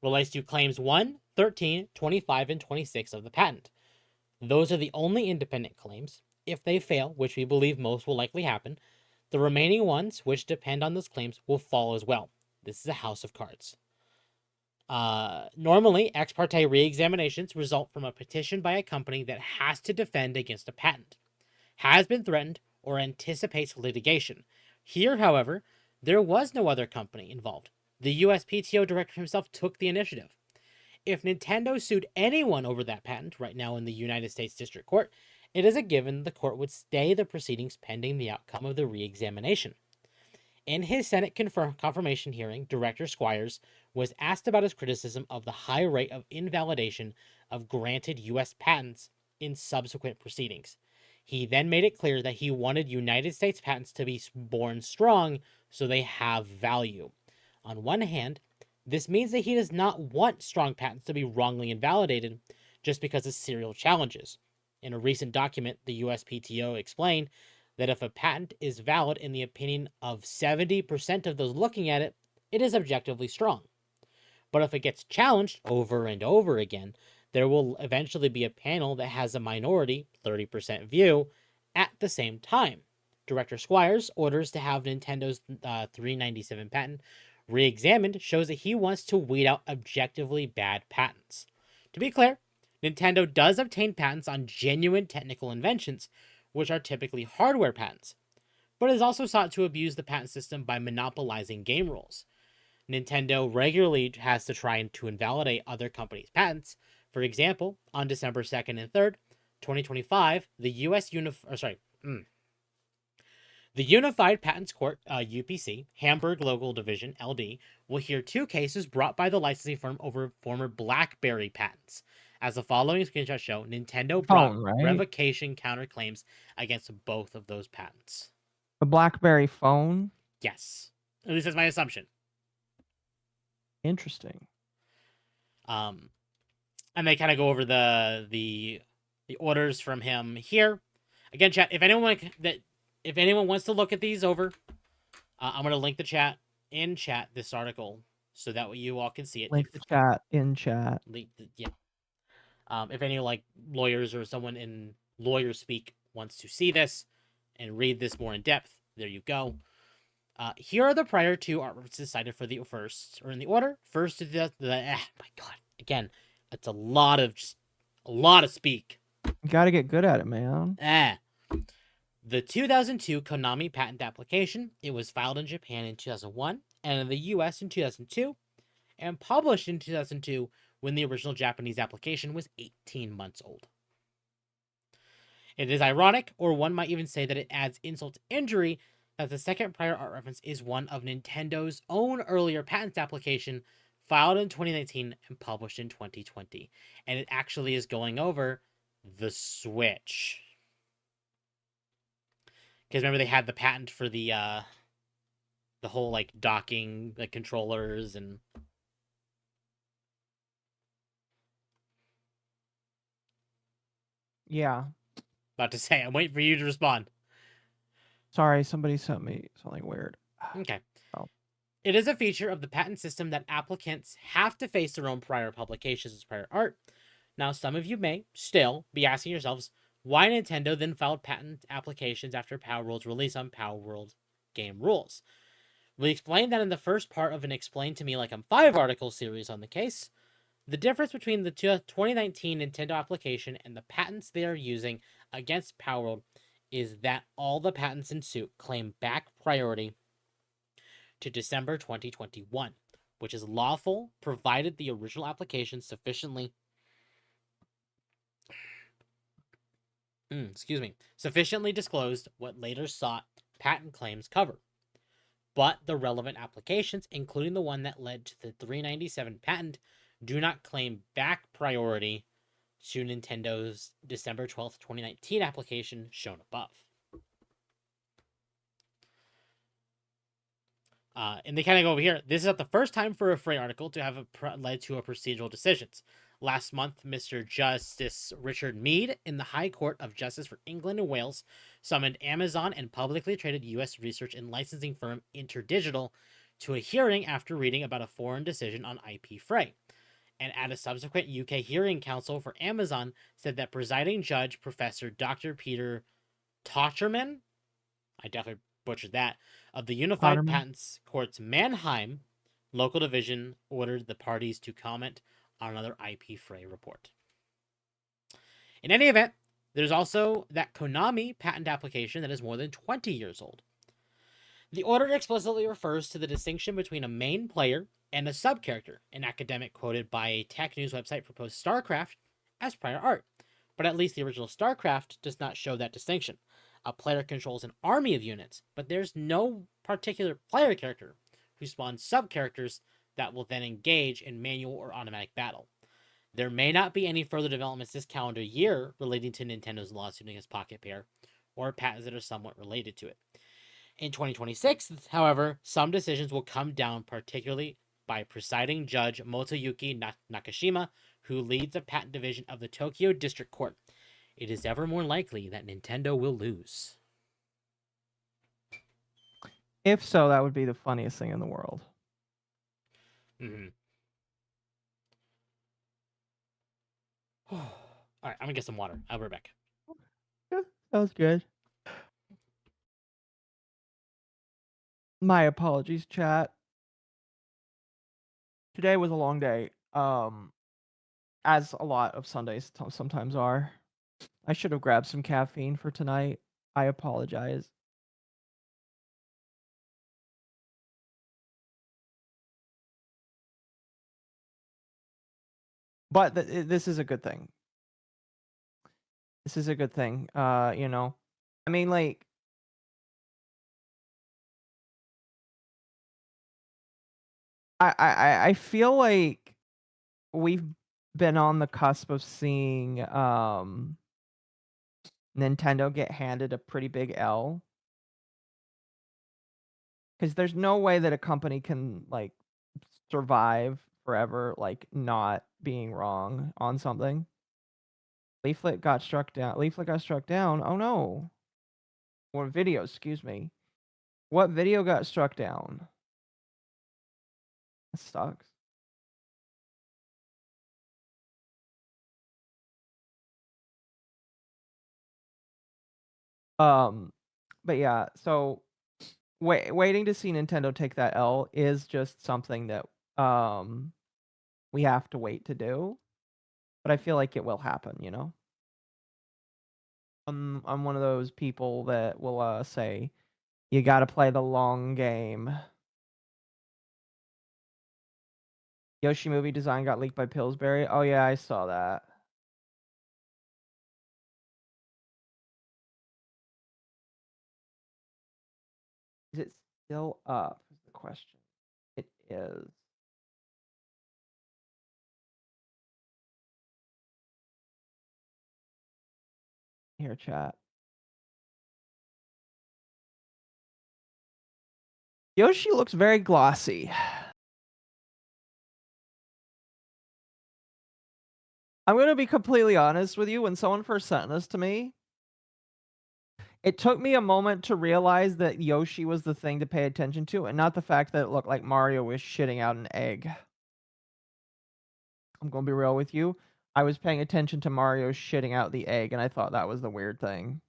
relates to claims 1, 13, 25, and 26 of the patent. Those are the only independent claims. If they fail, which we believe most will likely happen, the remaining ones, which depend on those claims, will fall as well. This is a house of cards. Normally, ex parte re-examinations result from a petition by a company that has to defend against a patent, has been threatened, or anticipates litigation. Here, however, there was no other company involved. The USPTO director himself took the initiative. If Nintendo sued anyone over that patent right now in the United States District Court, it is a given the court would stay the proceedings pending the outcome of the re-examination. In his Senate confirmation hearing, Director Squires was asked about his criticism of the high rate of invalidation of granted U.S. patents in subsequent proceedings. He then made it clear that he wanted United States patents to be born strong so they have value. On one hand, this means that he does not want strong patents to be wrongly invalidated just because of serial challenges. In a recent document, the USPTO explained that if a patent is valid in the opinion of 70% of those looking at it, it is objectively strong. But if it gets challenged over and over again, there will eventually be a panel that has a minority, 30% view, at the same time. Director Squires' orders to have Nintendo's 397 patent re-examined shows that he wants to weed out objectively bad patents. To be clear, Nintendo does obtain patents on genuine technical inventions, which are typically hardware patents, but has also sought to abuse the patent system by monopolizing game rules. Nintendo regularly has to try to invalidate other companies' patents. For example, on December 2nd and 3rd, 2025, the Unified Patents Court, UPC, Hamburg Local Division, LD, will hear 2 cases brought by the licensing firm over former BlackBerry patents. As the following screenshots show, Nintendo Phone, brought right? revocation counterclaims against both of those patents. The BlackBerry phone. Yes. At least that's my assumption. Interesting. And they kind of go over the orders from him here. Again, chat. If anyone wants to look at these over, I'm gonna link the chat in chat this article so that way you all can see it. Link the chat in chat. Yeah. If any like lawyers or someone in lawyer speak wants to see this and read this more in depth, there you go. Here are the prior two art references cited for the first, or in the order. First, my God, again, it's a lot of speak. You got to get good at it, man. The 2002 Konami patent application. It was filed in Japan in 2001 and in the U.S. in 2002, and published in 2002 when the original Japanese application was 18 months old. It is ironic, or one might even say that it adds insult to injury, that the second prior art reference is one of Nintendo's own earlier patent application filed in 2019 and published in 2020. And it actually is going over the Switch. Because remember they had the patent for the whole like docking the controllers and Yeah. about to say, I'm waiting for you to respond. Sorry, somebody sent me something weird. Okay. Oh. It is a feature of the patent system that applicants have to face their own prior publications as prior art. Now, some of you may still be asking yourselves, why Nintendo then filed patent applications after Power World's release on Power World Game Rules? We explained that in the first part of an Explain to Me Like I'm 5 article series on the case. The difference between the 2019 Nintendo application and the patents they are using against Power World is that all the patents in suit claim back priority to December 2021, which is lawful provided the original application sufficiently disclosed what later sought patent claims cover. But the relevant applications, including the one that led to the 397 patent, do not claim back priority to Nintendo's December 12th, 2019 application shown above. And they kind of go over here. This is not the first time for a Frey article to have led to a procedural decisions. Last month, Mr. Justice Richard Mead in the High Court of Justice for England and Wales summoned Amazon and publicly traded U.S. research and licensing firm Interdigital to a hearing after reading about a foreign decision on IP Frey. And at a subsequent UK hearing, counsel for Amazon said that presiding judge Professor Dr. Peter Tocherman, I definitely butchered that, of the Unified Patents Court's Mannheim local division ordered the parties to comment on another IP Frey report. In any event, there's also that Konami patent application that is more than 20 years old. The order explicitly refers to the distinction between a main player and a sub-character. An academic quoted by a tech news website proposed StarCraft as prior art, but at least the original StarCraft does not show that distinction. A player controls an army of units, but there's no particular player character who spawns sub-characters that will then engage in manual or automatic battle. There may not be any further developments this calendar year relating to Nintendo's lawsuit against Pocket Pair, or patents that are somewhat related to it. In 2026, however, some decisions will come down, particularly by presiding judge Motoyuki Nakashima, who leads the patent division of the Tokyo District Court. It is ever more likely that Nintendo will lose. If so, that would be the funniest thing in the world. Mm-hmm. All right, I'm gonna get some water. I'll be right back. Yeah, sounds good. My apologies, chat. Today was a long day, as a lot of Sundays sometimes are. I should have grabbed some caffeine for tonight. I apologize. But this is a good thing. This is a good thing. You know, I mean, like, I feel like we've been on the cusp of seeing Nintendo get handed a pretty big L. Because there's no way that a company can like survive forever, like not being wrong on something. Leaflet got struck down. Leaflet got struck down. Oh no. Or video, excuse me. What video got struck down? That sucks. But yeah, so waiting to see Nintendo take that L is just something that we have to wait to do. But I feel like it will happen, you know? I'm one of those people that will say you got to play the long game. Yoshi movie design got leaked by Pillsbury. Oh yeah, I saw that. Is it still up? Is the question. It is. Here, chat. Yoshi looks very glossy. I'm going to be completely honest with you. When someone first sent this to me, it took me a moment to realize that Yoshi was the thing to pay attention to, and not the fact that it looked like Mario was shitting out an egg. I'm going to be real with you. I was paying attention to Mario shitting out the egg, and I thought that was the weird thing.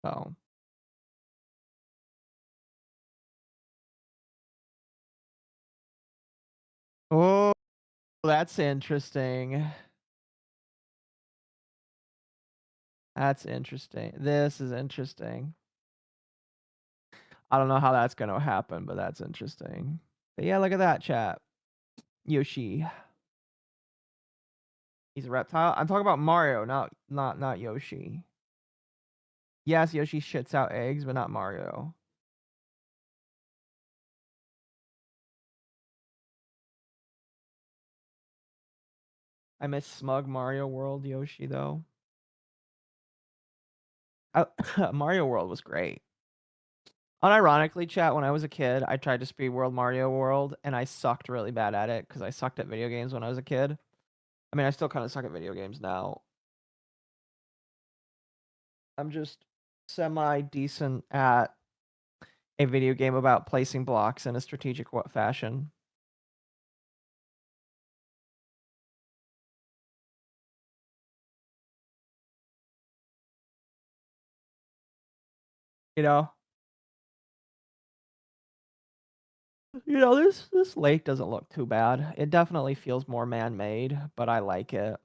So. Oh, that's interesting. That's interesting. This is interesting. I don't know how that's going to happen, but that's interesting. But yeah, look at that, chat. Yoshi. He's a reptile. I'm talking about Mario, not Yoshi. Yes, Yoshi shits out eggs, but not Mario. I miss smug Mario World Yoshi though. Mario World was great. Unironically, chat, when I was a kid, I tried to speed world Mario World, and I sucked really bad at it because I sucked at video games when I was a kid. I mean, I still kind of suck at video games now. I'm just semi-decent at a video game about placing blocks in a strategic fashion. You know? This lake doesn't look too bad. It definitely feels more man-made, but I like it.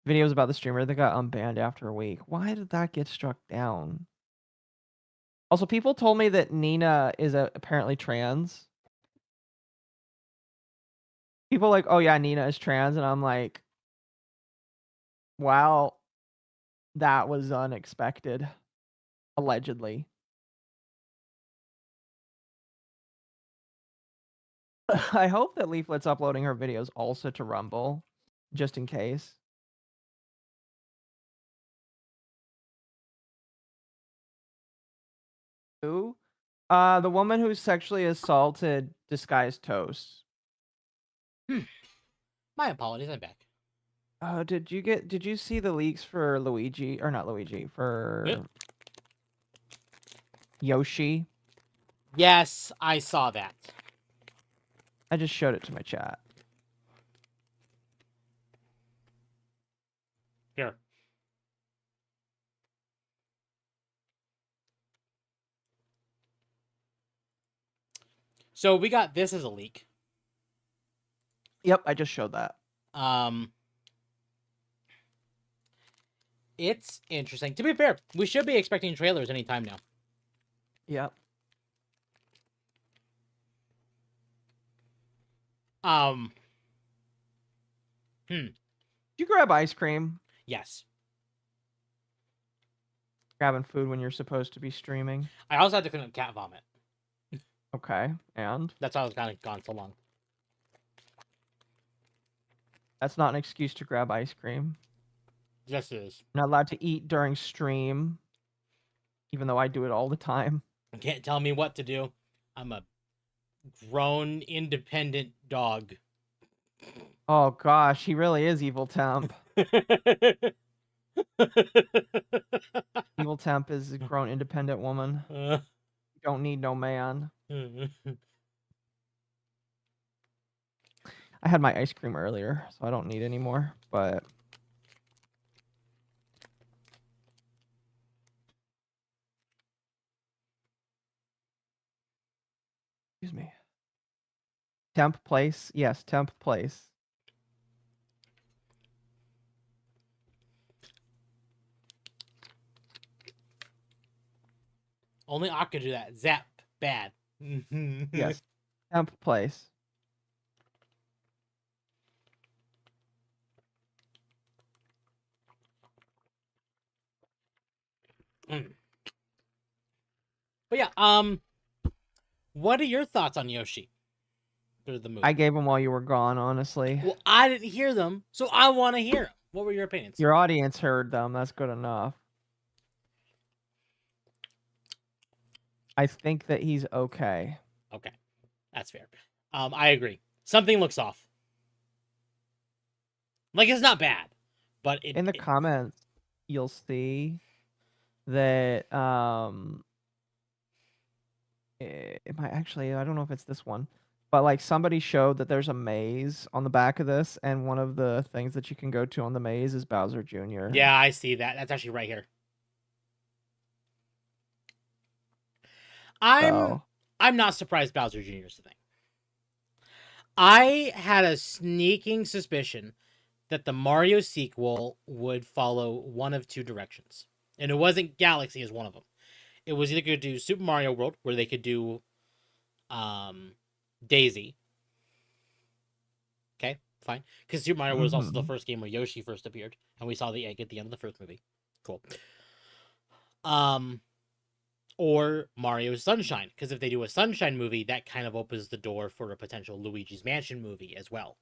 Videos about the streamer that got unbanned after a week. Why did that get struck down? Also, people told me that Nina is apparently trans. People like, oh yeah, Nina is trans, and I'm like, wow, that was unexpected. Allegedly. I hope that Leaflet's uploading her videos also to Rumble, just in case. Who? The woman who sexually assaulted Disguised Toast. My apologies, I'm back. Did you see the leaks for Luigi, or not Luigi, for Yep. Yoshi? Yes, I saw that. I just showed it to my chat. Here. So we got this as a leak. Yep, I just showed that. It's interesting. To be fair, we should be expecting trailers anytime now. Yep. Did you grab ice cream? Yes. Grabbing food when you're supposed to be streaming. I also had to clean up cat vomit. Okay, and That's why I was kind of gone so long. that's not an excuse to grab ice cream. Yes, it is. You're not allowed to eat during stream, even though I do it all the time. You can't tell me what to do. I'm a grown, independent dog. Oh gosh, he really is Evil Temp. Evil Temp is a grown, independent woman. You don't need no man. I had my ice cream earlier, so I don't need any more, but... Excuse me. Temp place? Yes, temp place. Only I could do that. Zap. Bad. Yes, temp place. But yeah, what are your thoughts on Yoshi? Through the movie. I gave them while you were gone, honestly. Well, I didn't hear them, so I want to hear them. What were your opinions? Your audience heard them. That's good enough. I think that he's okay. Okay, that's fair. I agree. Something looks off. Like, it's not bad, but In the comments, you'll see that it might actually, I don't know if it's this one, but like somebody showed that there's a maze on the back of this, and one of the things that you can go to on the maze is Bowser Jr. Yeah, I see that. That's actually right here. I'm not surprised Bowser Jr. is the thing. I had a sneaking suspicion that the Mario sequel would follow one of two directions. And it wasn't Galaxy as one of them. It was either going to do Super Mario World, where they could do Daisy. Okay, fine. Because Super Mario World was also the first game where Yoshi first appeared. And we saw the egg at the end of the first movie. Cool. Or Mario's Sunshine. Because if they do a Sunshine movie, that kind of opens the door for a potential Luigi's Mansion movie as well.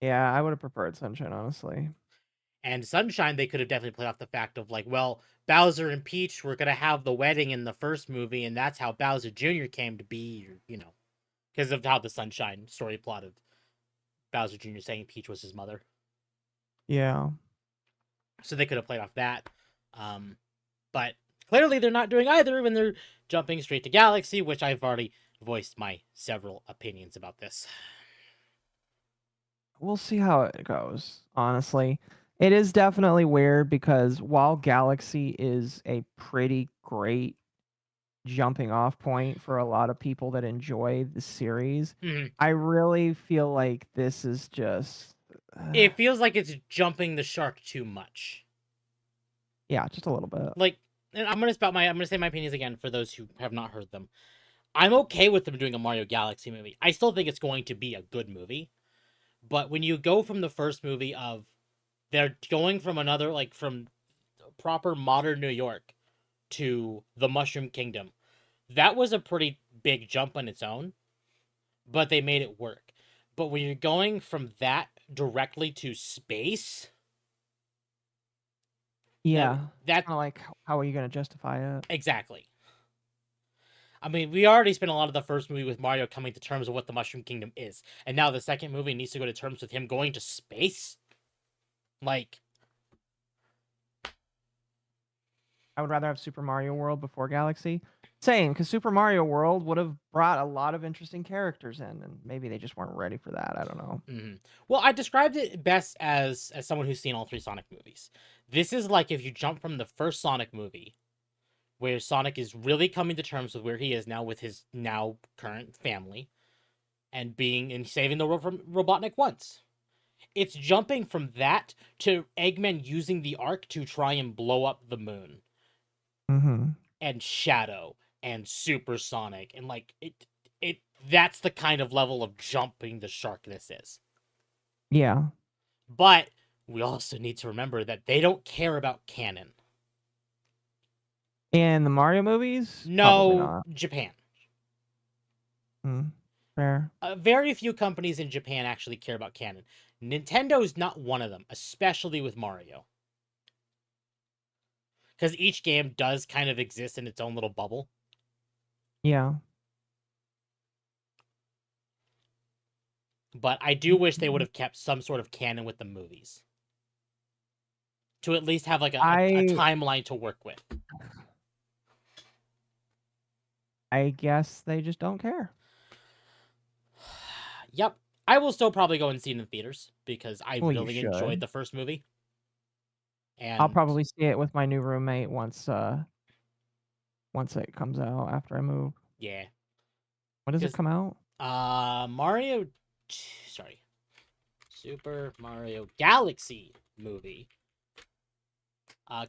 Yeah, I would have preferred Sunshine, honestly. And Sunshine, they could have definitely played off the fact of like, well, Bowser and Peach were going to have the wedding in the first movie, and that's how Bowser Jr. came to be, you know, because of how the Sunshine story plot of Bowser Jr. saying Peach was his mother. Yeah. So they could have played off that. But clearly they're not doing either when they're jumping straight to Galaxy, which I've already voiced my several opinions about this. We'll see how it goes, honestly. It is definitely weird because while Galaxy is a pretty great jumping off point for a lot of people that enjoy the series, I really feel like this is just... It feels like it's jumping the shark too much. Yeah, just a little bit. Like, and I'm gonna say my opinions again for those who have not heard them. I'm okay with them doing a Mario Galaxy movie. I still think it's going to be a good movie. But when you go from the first movie of they're going from another, like from proper modern New York to the Mushroom Kingdom, that was a pretty big jump on its own, but they made it work. But when you're going from that directly to space, yeah, that's kind of like, how are you going to justify it? Exactly. I mean, we already spent a lot of the first movie with Mario coming to terms with what the Mushroom Kingdom is. And now the second movie needs to go to terms with him going to space? Like... I would rather have Super Mario World before Galaxy. Same, because Super Mario World would have brought a lot of interesting characters in, and maybe they just weren't ready for that. I don't know. Well, I described it best as someone who's seen all three Sonic movies. This is like if you jump from the first Sonic movie, where Sonic is really coming to terms with where he is now with his now current family, and saving the world from Robotnik once. It's jumping from that to Eggman using the Ark to try and blow up the moon. And Shadow and Super Sonic, and like that's the kind of level of jumping the shark this is. Yeah. But we also need to remember that they don't care about canon. In the Mario movies? Probably No, not. Japan. Fair. Very few companies in Japan actually care about canon. Nintendo's not one of them, especially with Mario. Because each game does kind of exist in its own little bubble. Yeah. But I do wish they would have kept some sort of canon with the movies. To at least have like a timeline to work with. I guess they just don't care. Yep. I will still probably go and see it in the theaters because I Well, you really enjoyed should. the first movie. And I'll probably see it with my new roommate once it comes out after I move. yeah. When does it come out? Super Mario Galaxy movie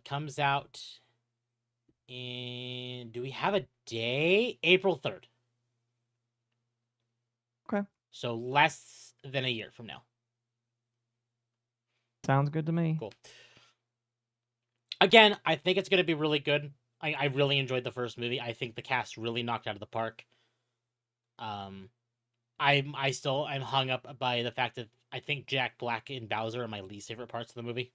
comes out in, do we have a day? April 3rd. Okay. So less than a year from now. Sounds good to me. Cool. Again, I think it's going to be really good. I really enjoyed the first movie. I think the cast really knocked out of the park. I'm hung up by the fact that I think Jack Black and Bowser are my least favorite parts of the movie.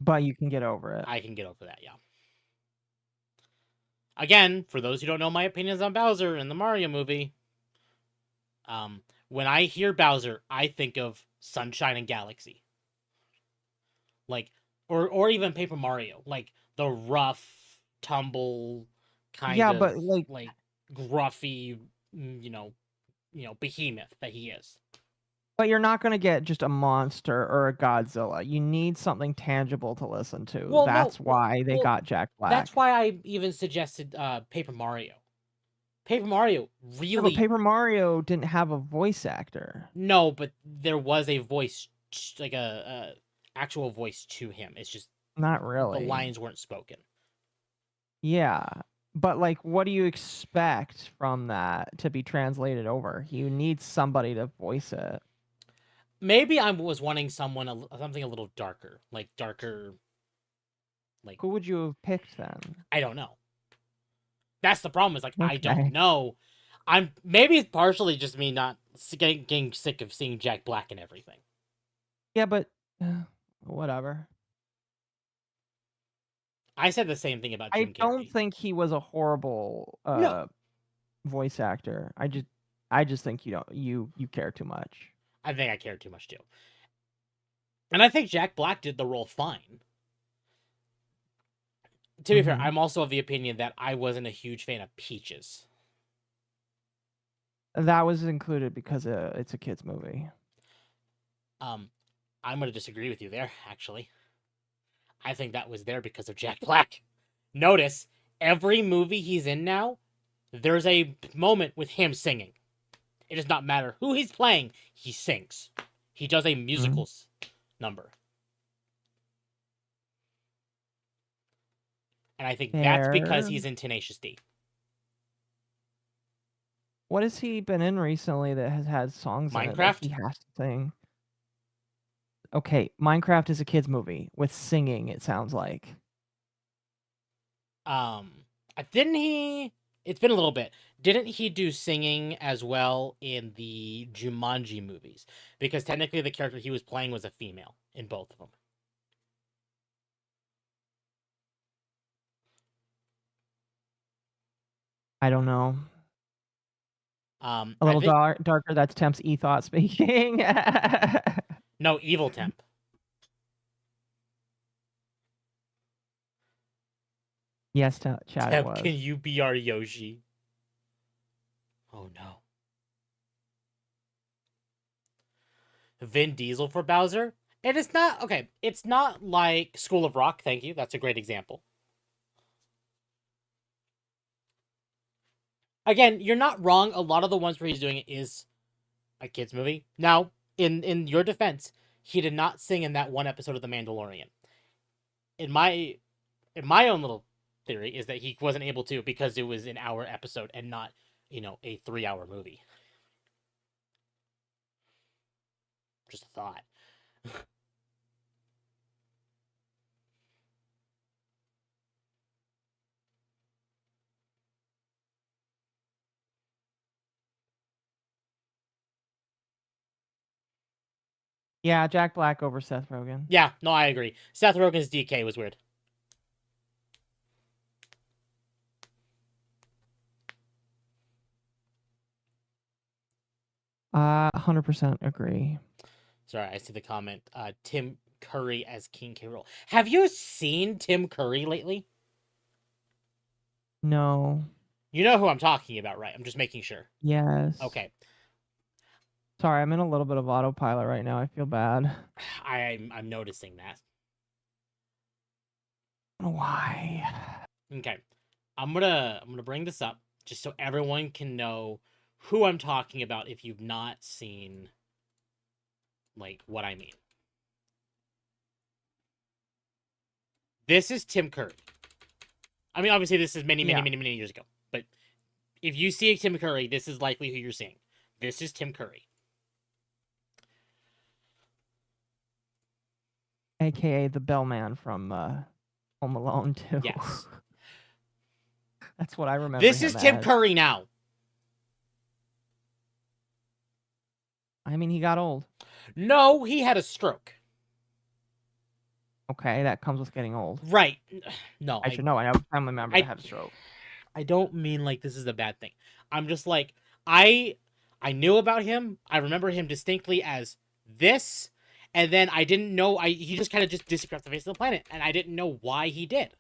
But you can get over it. I can get over that, yeah. Again, for those who don't know my opinions on Bowser in the Mario movie, when I hear Bowser, I think of Sunshine and Galaxy. Like, or even Paper Mario, like the rough, tumble kind of, but like gruffy, behemoth that he is. But you're not going to get just a monster or a Godzilla. You need something tangible to listen to. Well, that's why they got Jack Black. That's why I even suggested Paper Mario. Paper Mario really... but Paper Mario didn't have a voice actor. No, but there was a voice, like a actual voice to him. It's just... Not really. The lines weren't spoken. Yeah. But, like, what do you expect from that to be translated over? You need somebody to voice it. Maybe I was wanting something a little darker. Like, darker... Who would you have picked, then? I don't know. That's the problem, is, like, Okay. I don't know. Maybe it's partially just me not getting sick of seeing Jack Black and everything. Yeah, but... whatever. I said the same thing about Jim Carrey. I don't think he was a horrible voice actor. I just think you care too much. I think I care too much too. And I think Jack Black did the role fine. To be fair, I'm also of the opinion that I wasn't a huge fan of Peaches. That was included because it's a kid's movie. I'm going to disagree with you there, actually. I think that was there because of Jack Black. Notice, every movie he's in now, there's a moment with him singing. It does not matter who he's playing, he sings. He does a musicals number. And I think that's because he's in Tenacious D. What has he been in recently that has had songs in it that he has to sing? Okay, Minecraft is a kid's movie with singing, it sounds like. Didn't he... It's been a little bit. Didn't he do singing as well in the Jumanji movies? Because technically the character he was playing was a female in both of them. I don't know. A little darker, that's Temp's e-thought speaking. No, evil Temp. Yes, chat Temp, it was. can you be our Yoshi? Oh no. Vin Diesel for Bowser? And it's not... Okay, it's not like School of Rock, thank you. That's a great example. Again, you're not wrong. A lot of the ones where he's doing it is a kid's movie. Now, in your defense, he did not sing in that one episode of The Mandalorian. In my own little theory is that he wasn't able to because it was an hour episode and not, a 3-hour movie. Just a thought. Yeah, Jack Black over Seth Rogen. Yeah, no, I agree. Seth Rogen's DK was weird. I 100% agree. Sorry, I see the comment. Tim Curry as King K. Rool. Have you seen Tim Curry lately? No. You know who I'm talking about, right? I'm just making sure. Yes. Okay. Sorry, I'm in a little bit of autopilot right now. I feel bad. I'm noticing that. Why? Okay. I'm gonna bring this up just so everyone can know who I'm talking about if you've not seen like what I mean. This is Tim Curry. I mean, obviously this is many years ago, but if you see Tim Curry, this is likely who you're seeing. This is Tim Curry. AKA the bellman from Home Alone 2. Yes. That's what I remember. This is Tim Curry now. I mean, he got old. No, he had a stroke. Okay, that comes with getting old. Right. No, I should know. I have a family member that had a stroke. I don't mean like this is a bad thing. I'm just like, I knew about him. I remember him distinctly as this, and then I didn't know. He just kind of just disappeared off the face of the planet, and I didn't know why he did.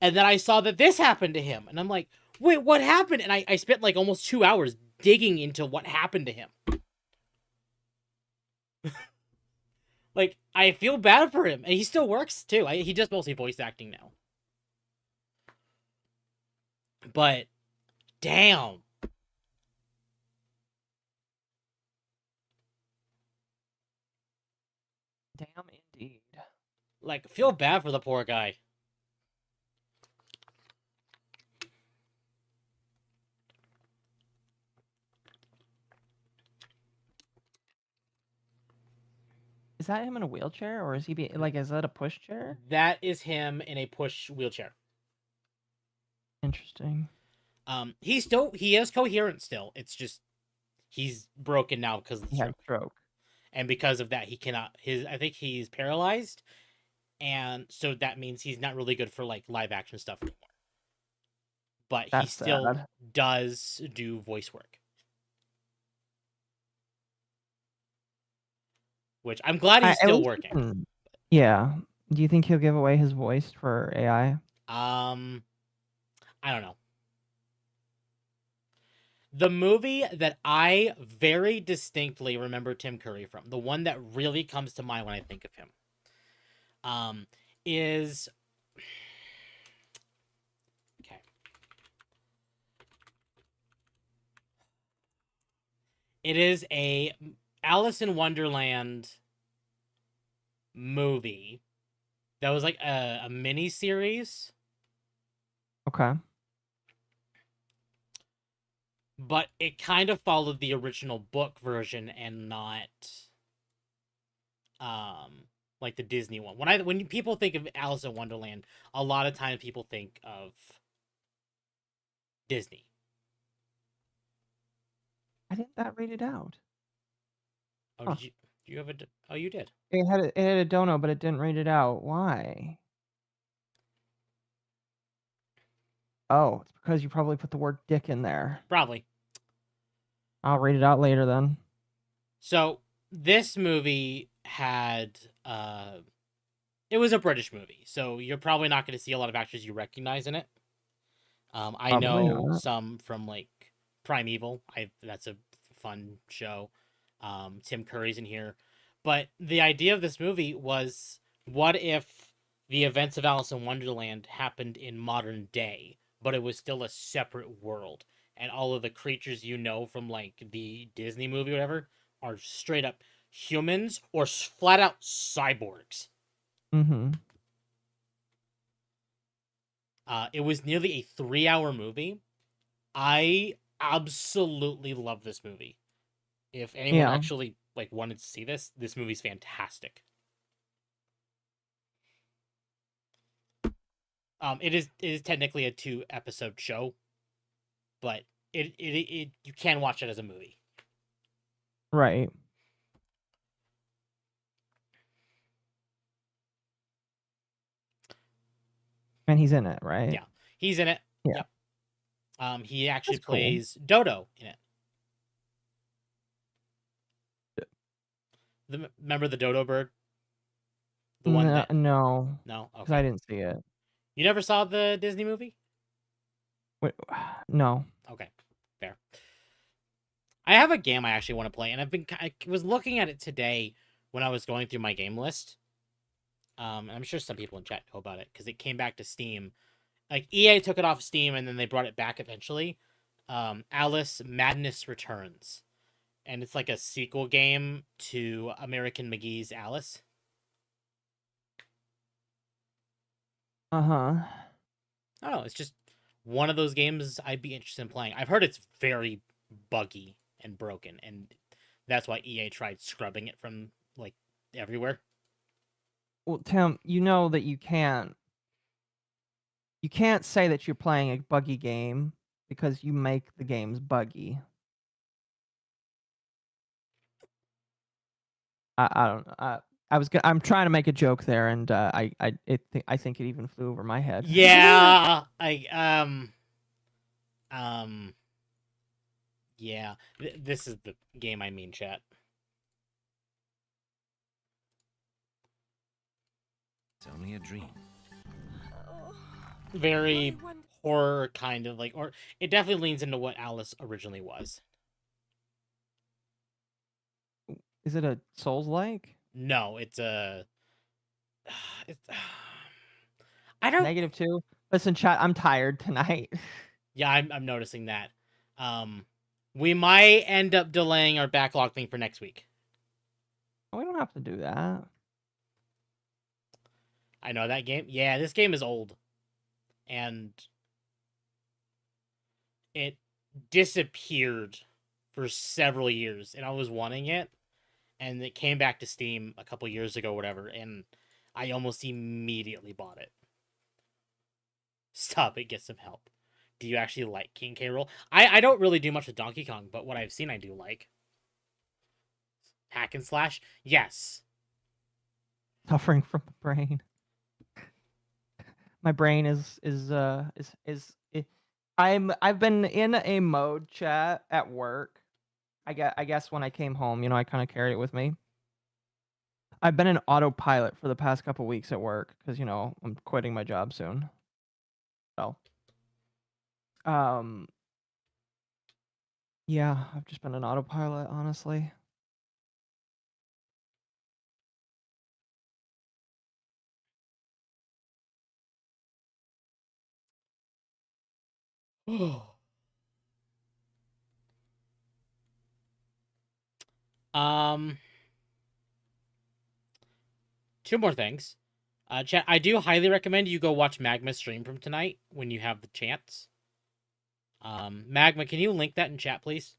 And then I saw that this happened to him, and I'm like, wait, what happened? And I spent like almost 2 hours digging into what happened to him. Like, I feel bad for him, and he still works too. He does mostly voice acting now. But, damn. Damn, indeed. Like, feel bad for the poor guy. Is that him in a wheelchair, or is he like? Is that a pushchair? That is him in a push wheelchair. Interesting. He is coherent still. It's just he's broken now because of the He had a stroke. and because of that he cannot. I think he's paralyzed, and so that means he's not really good for like live action stuff anymore. But he That's still sad. does do voice work, which I'm glad he's still working. Yeah. Do you think he'll give away his voice for AI? I don't know. The movie that I very distinctly remember Tim Curry from, the one that really comes to mind when I think of him, is okay. It is a Alice in Wonderland movie that was like a mini series. Okay. But it kind of followed the original book version and not like the Disney one. When people think of Alice in Wonderland, a lot of times people think of Disney. I didn't that read it out. Oh, Huh. did you have a oh, you did. It had a dono, but it didn't read it out. Why? Oh, it's because you probably put the word dick in there. Probably. I'll read it out later then. So, this movie had it was a British movie. So, you're probably not going to see a lot of actors you recognize in it. I Probably know not. some from like Primeval. That's a fun show. Tim Curry's in here. But the idea of this movie was, what if the events of Alice in Wonderland happened in modern day, but it was still a separate world, and all of the creatures you know from like the Disney movie or whatever are straight up humans or flat out cyborgs. Mm-hmm. It was nearly a 3-hour movie. I absolutely love this movie. If anyone actually like wanted to see this movie's fantastic. It is technically a 2-episode show, but it you can watch it as a movie. Right. And he's in it, right? Yeah. He's in it. Yeah. Yep. He actually That's cool. plays Dodo in it. Remember the dodo bird? The one that No, no, because I okay. didn't see it. You never saw the Disney movie? Wait, no. Okay, fair. I have a game I actually want to play, and I was looking at it today when I was going through my game list. And I'm sure some people in chat know about it because it came back to Steam. Like EA took it off Steam and then they brought it back eventually. Alice Madness Returns, and it's like a sequel game to American McGee's Alice. Uh-huh. I don't know. It's just one of those games I'd be interested in playing. I've heard it's very buggy and broken, and that's why EA tried scrubbing it from like everywhere. Well, Tim, you know that you can't say that you're playing a buggy game because you make the games buggy. I don't know. I'm trying to make a joke there, and I think it even flew over my head. Yeah, yeah. This is the game I mean, chat. It's only a dream. Very horror kind of like, or it definitely leans into what Alice originally was. Is it a Souls-like? No, it's a. It's. I don't. -2. Listen, chat. I'm tired tonight. Yeah, I'm noticing that. We might end up delaying our backlog thing for next week. We don't have to do that. I know that game. Yeah, this game is old, and it disappeared for several years, and I was wanting it, and it came back to Steam a couple years ago, whatever, and I almost immediately bought it. Stop it, get some help. Do you actually like King K. Rool? I don't really do much with Donkey Kong, but what I've seen I do like. Hack and slash? Yes. Suffering from the brain. My brain I've been in a mode, chat, at work. I guess when I came home, I kind of carried it with me. I've been in autopilot for the past couple weeks at work because I'm quitting my job soon. So, yeah, I've just been in autopilot, honestly. Two more things. Chat, I do highly recommend you go watch Magma's stream from tonight when you have the chance. Magma, can you link that in chat, please?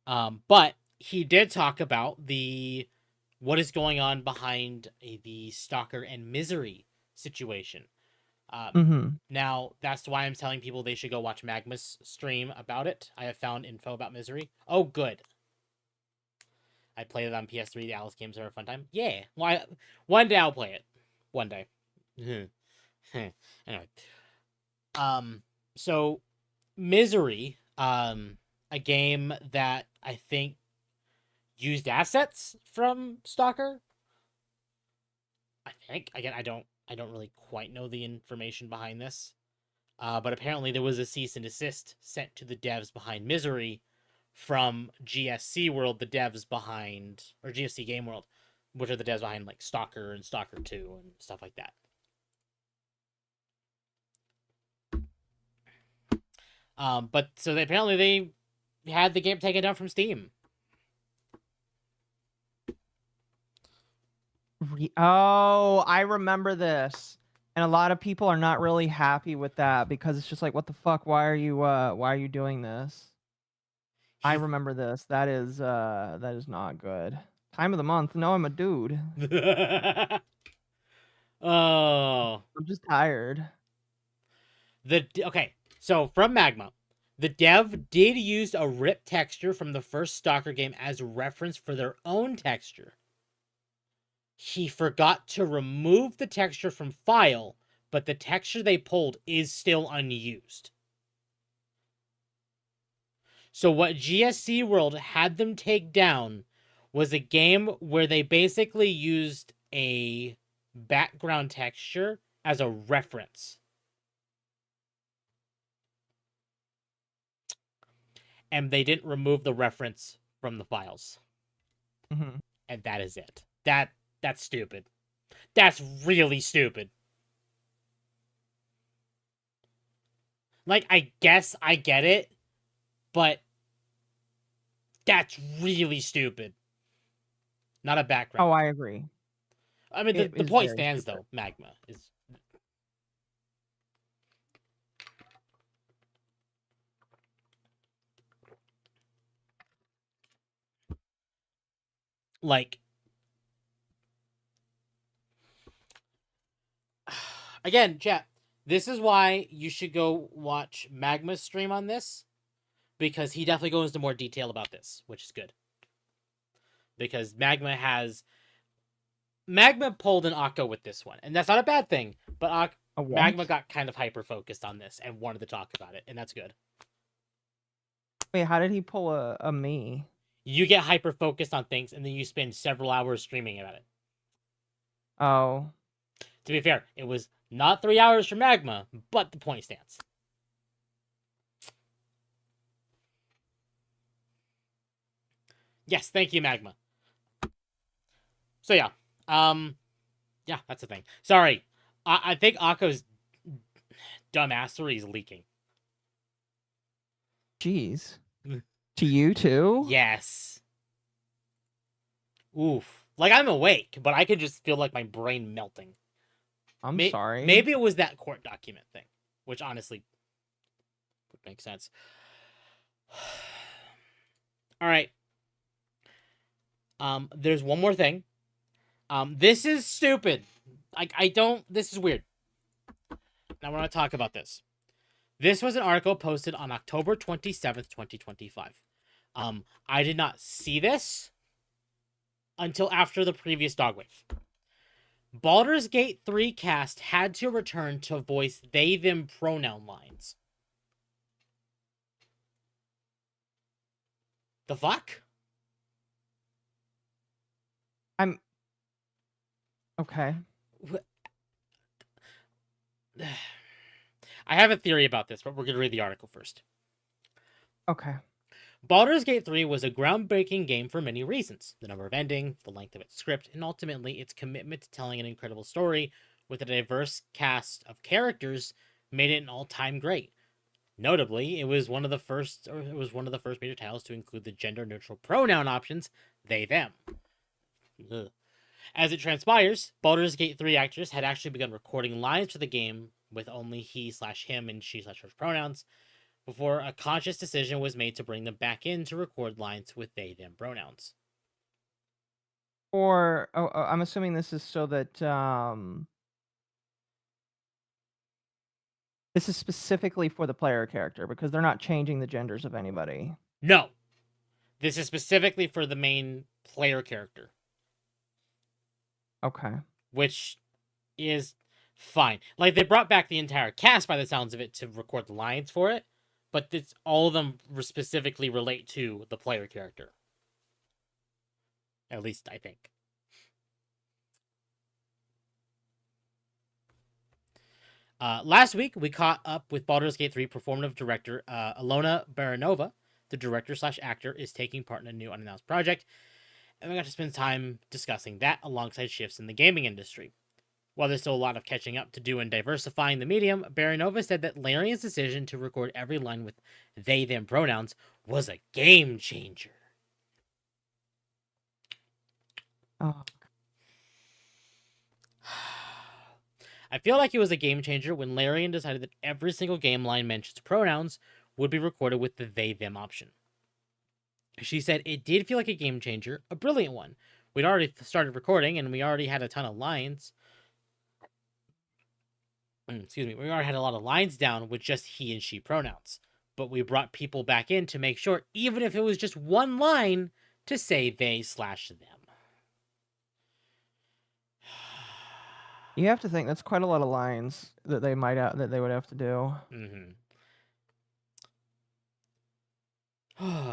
But he did talk about what is going on behind the Stalker and Misery situation. Now, that's why I'm telling people they should go watch Magma's stream about it. I have found info about Misery. Oh, good. I played it on PS3. The Alice games are a fun time. Yeah. Why? One day I'll play it. One day. Anyway. So Misery, a game that I think used assets from Stalker. I think, again, I don't really quite know the information behind this. But apparently there was a cease and desist sent to the devs behind Misery from GSC World, the devs behind, or GSC Game World, which are the devs behind like Stalker and Stalker 2 and stuff like that. But so apparently they had the game taken down from Steam. Oh, I remember this. And a lot of people are not really happy with that because it's just like, what the fuck? Why are you doing this? I remember this. That is not good. Time of the month. No, I'm a dude. Oh. I'm just tired. Okay, so from Magma, the dev did use a rip texture from the first Stalker game as a reference for their own texture. he forgot to remove the texture from file, but the texture they pulled is still unused. So what GSC World had them take down was a game where they basically used a background texture as a reference. And they didn't remove the reference from the files. Mm-hmm. And that is it. That's stupid. That's really stupid. Like, I guess I get it, but that's really stupid. Not a background. Oh, I agree. I mean, It the is point very stands, stupid. though. Magma is... Like... Again, chat, this is why you should go watch Magma's stream on this, because he definitely goes into more detail about this, which is good. Because Magma pulled an Occo with this one, and that's not a bad thing, but A what? Magma got kind of hyper-focused on this and wanted to talk about it, and that's good. Wait, how did he pull a me? You get hyper-focused on things, and then you spend several hours streaming about it. Oh. To be fair, it was not 3 hours for Magma, but the point stands. Yes, thank you, Magma. So yeah, yeah, that's the thing. Sorry, I think Akko's dumbassery is leaking. Jeez. To you too? Yes. Oof. Like, I'm awake, but I could just feel like my brain melting. I'm sorry. Maybe it was that court document thing, which honestly would make sense. All right. There's one more thing. This is stupid. This is weird. Now we're going to talk about this. This was an article posted on October 27th, 2025. I did not see this until after the previous Dogwave. Baldur's Gate 3 cast had to return to voice they, them pronoun lines. The fuck? Okay. I have a theory about this, but we're going to read the article first. Okay. Baldur's Gate 3 was a groundbreaking game for many reasons. The number of endings, the length of its script, and ultimately its commitment to telling an incredible story with a diverse cast of characters made it an all-time great. Notably, it was one of the first major titles to include the gender-neutral pronoun options, they, them. Ugh. As it transpires, Baldur's Gate 3 actors had actually begun recording lines for the game with only he/him and she/her pronouns before a conscious decision was made to bring them back in to record lines with they, them pronouns. Or I'm assuming this is so that this is specifically for the player character because they're not changing the genders of anybody. No. This is specifically for the main player character. Okay. Which is fine. Like, they brought back the entire cast by the sounds of it to record the lines for it, but all of them specifically relate to the player character. At least, I think. Last week, we caught up with Baldur's Gate 3 performative director Alona Baranova. The director/actor is taking part in a new unannounced project, and we got to spend time discussing that alongside shifts in the gaming industry. While there's still a lot of catching up to do in diversifying the medium, Baranova said that Larian's decision to record every line with they, them pronouns was a game changer. Oh. I feel like it was a game changer when Larian decided that every single game line mentions pronouns would be recorded with the they, them option. She said it did feel like a game changer, a brilliant one. We'd already started recording and we already had a ton of lines. Excuse me, we already had a lot of lines down with just he and she pronouns. But we brought people back in to make sure, even if it was just one line, to say they/them. You have to think that's quite a lot of lines that they would have to do. Mm-hmm.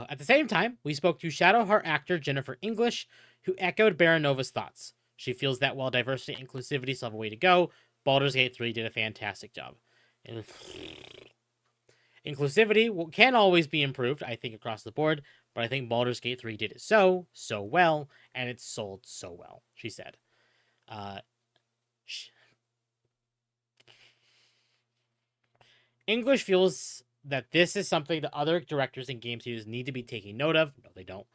At the same time, we spoke to Shadowheart actor Jennifer English, who echoed Baranova's thoughts. She feels that while diversity and inclusivity still have a way to go, Baldur's Gate 3 did a fantastic job. And inclusivity can always be improved, I think, across the board, but I think Baldur's Gate 3 did it so well, and it sold so well, she said. English feels that this is something that other directors and game studios need to be taking note of. No, they don't.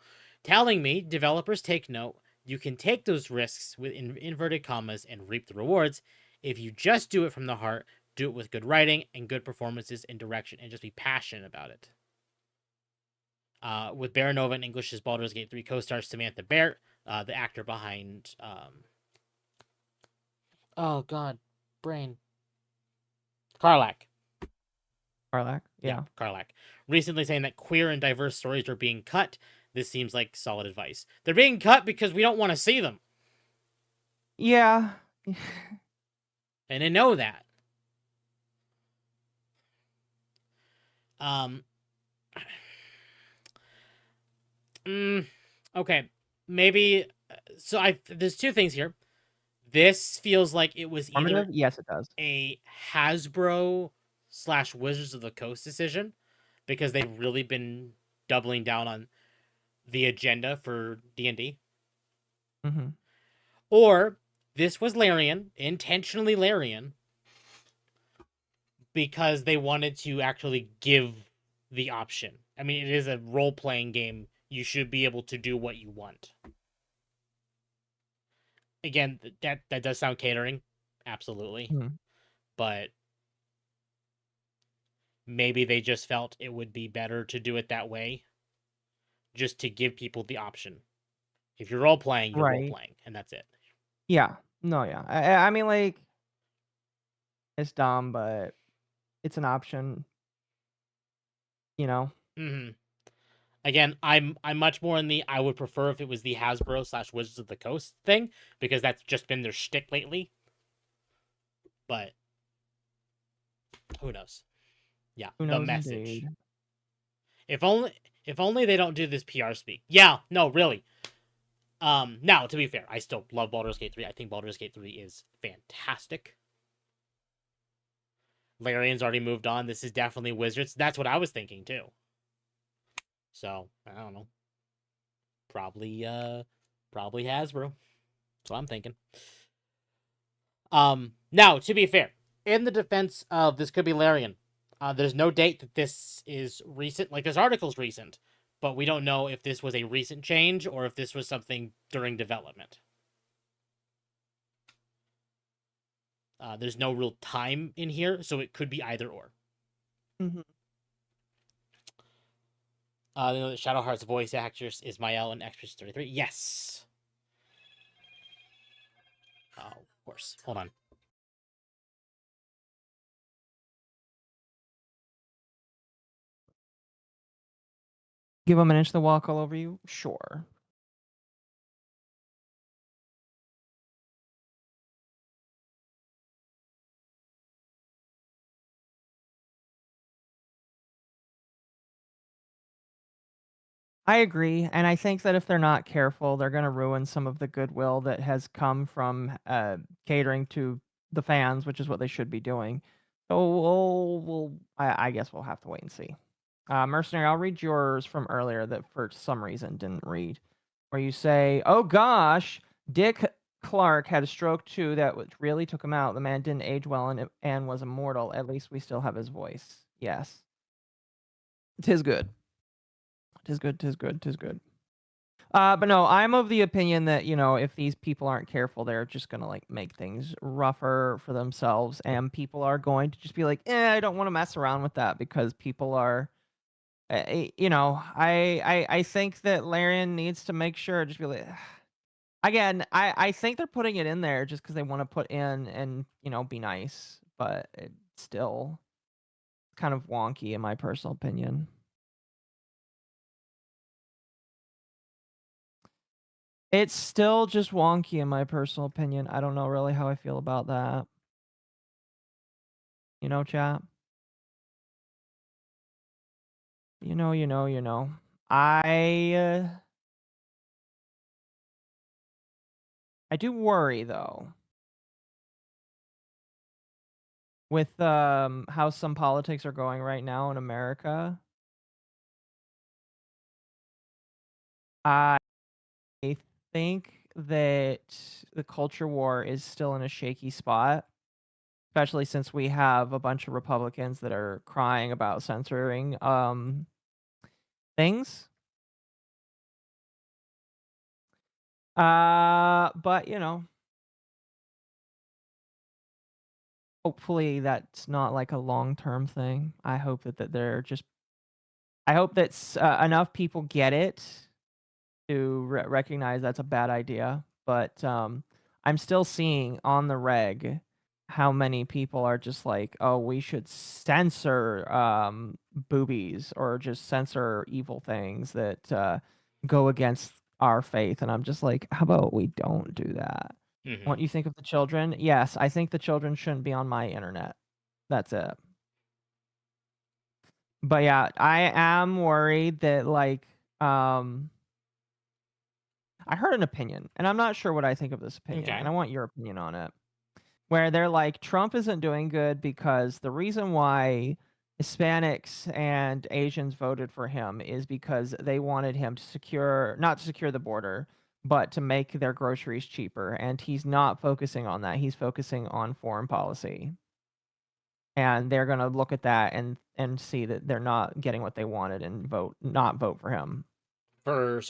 Telling me, developers take note. You can take those risks with inverted commas and reap the rewards if you just do it from the heart, do it with good writing and good performances and direction, and just be passionate about it. With Baranova and English's Baldur's Gate 3 co-star Samantha Baird, the actor behind... Oh, God. Brain. Karlak. Karlak, yeah. Karlak. Recently saying that queer and diverse stories are being cut. This seems like solid advice. They're being cut because we don't want to see them. Yeah. And I know that. Okay. Maybe so there's two things here. This feels like it was either Yes, it does. a Hasbro / Wizards of the Coast decision, because they've really been doubling down on the agenda for D&D. Mm-hmm. Or this was Larian, intentionally Larian, because they wanted to actually give the option. I mean, it is a role-playing game. You should be able to do what you want. Again, that does sound catering. Absolutely. Mm-hmm. But maybe they just felt it would be better to do it that way, just to give people the option. If you're role-playing, you're Right. role-playing, and that's it. Yeah. No, yeah. I mean, like, it's dumb, but it's an option. You know? Mm-hmm. Again, I'm much more in the I would prefer if it was the Hasbro / Wizards of the Coast thing, because that's just been their shtick lately. But who knows? Yeah, Who the knows message. indeed. If only they don't do this PR speak. Yeah, no, really. Now, to be fair, I still love Baldur's Gate 3. I think Baldur's Gate 3 is fantastic. Larian's already moved on. This is definitely Wizards. That's what I was thinking too. So, I don't know. Probably Hasbro. That's what I'm thinking. Now, to be fair, in the defense of this could be Larian, there's no date that this is recent. Like, this article's recent, but we don't know if this was a recent change or if this was something during development. There's no real time in here, so it could be either or. Mm-hmm. They know that Shadowheart's voice actress is Mael in Extras 33. Yes. Oh, of course. Hold on. Give them an inch to walk all over you? Sure. I agree, and I think that if they're not careful, they're going to ruin some of the goodwill that has come from catering to the fans, which is what they should be doing. So I guess we'll have to wait and see. Mercenary, I'll read yours from earlier that for some reason didn't read, where you say, "Oh gosh, Dick Clark had a stroke too that really took him out. The man didn't age well and was immortal. At least we still have his voice." Yes, 'tis good. 'Tis good, 'tis good, 'tis good. But no, I'm of the opinion that, if these people aren't careful, they're just gonna like make things rougher for themselves, and people are going to just be like, I don't want to mess around with that because people are, I think that Larian needs to make sure, just be like, again, I think they're putting it in there just because they want to put in and be nice, but it's still kind of wonky in my personal opinion. It's still just wonky in my personal opinion. I don't know really how I feel about that. You know, chat? You know. I do worry though with how some politics are going right now in America. I think that the culture war is still in a shaky spot, especially since we have a bunch of Republicans that are crying about censoring things. But you know, hopefully that's not like a long-term thing. I hope that they're just I hope that enough people get it to recognize that's a bad idea. But I'm still seeing on the reg how many people are just like, oh, we should censor boobies or just censor evil things that go against our faith. And I'm just like, how about we don't do that? Mhm. What you think of the children? Yes, I think the children shouldn't be on my internet. That's it. But yeah, I am worried that like I heard an opinion, and I'm not sure what I think of this opinion, Okay. and I want your opinion on it. Where they're like, Trump isn't doing good because the reason why Hispanics and Asians voted for him is because they wanted him to not to secure the border, but to make their groceries cheaper. And he's not focusing on that. He's focusing on foreign policy. And they're going to look at that and see that they're not getting what they wanted and not vote for him. For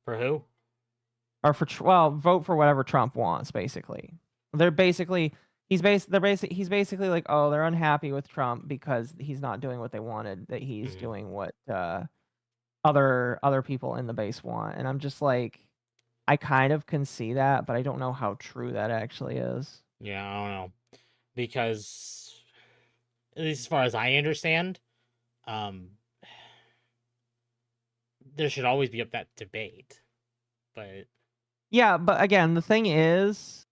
who? Or vote for whatever Trump wants, basically. They're basically he's basically like, oh, they're unhappy with Trump because he's not doing what they wanted, that he's Mhm. doing what other people in the base want. And I'm just like, I kind of can see that, but I don't know how true that actually is. Yeah, I don't know. Because at least as far as I understand, um there should always be up that debate. But Yeah, but again, the thing is,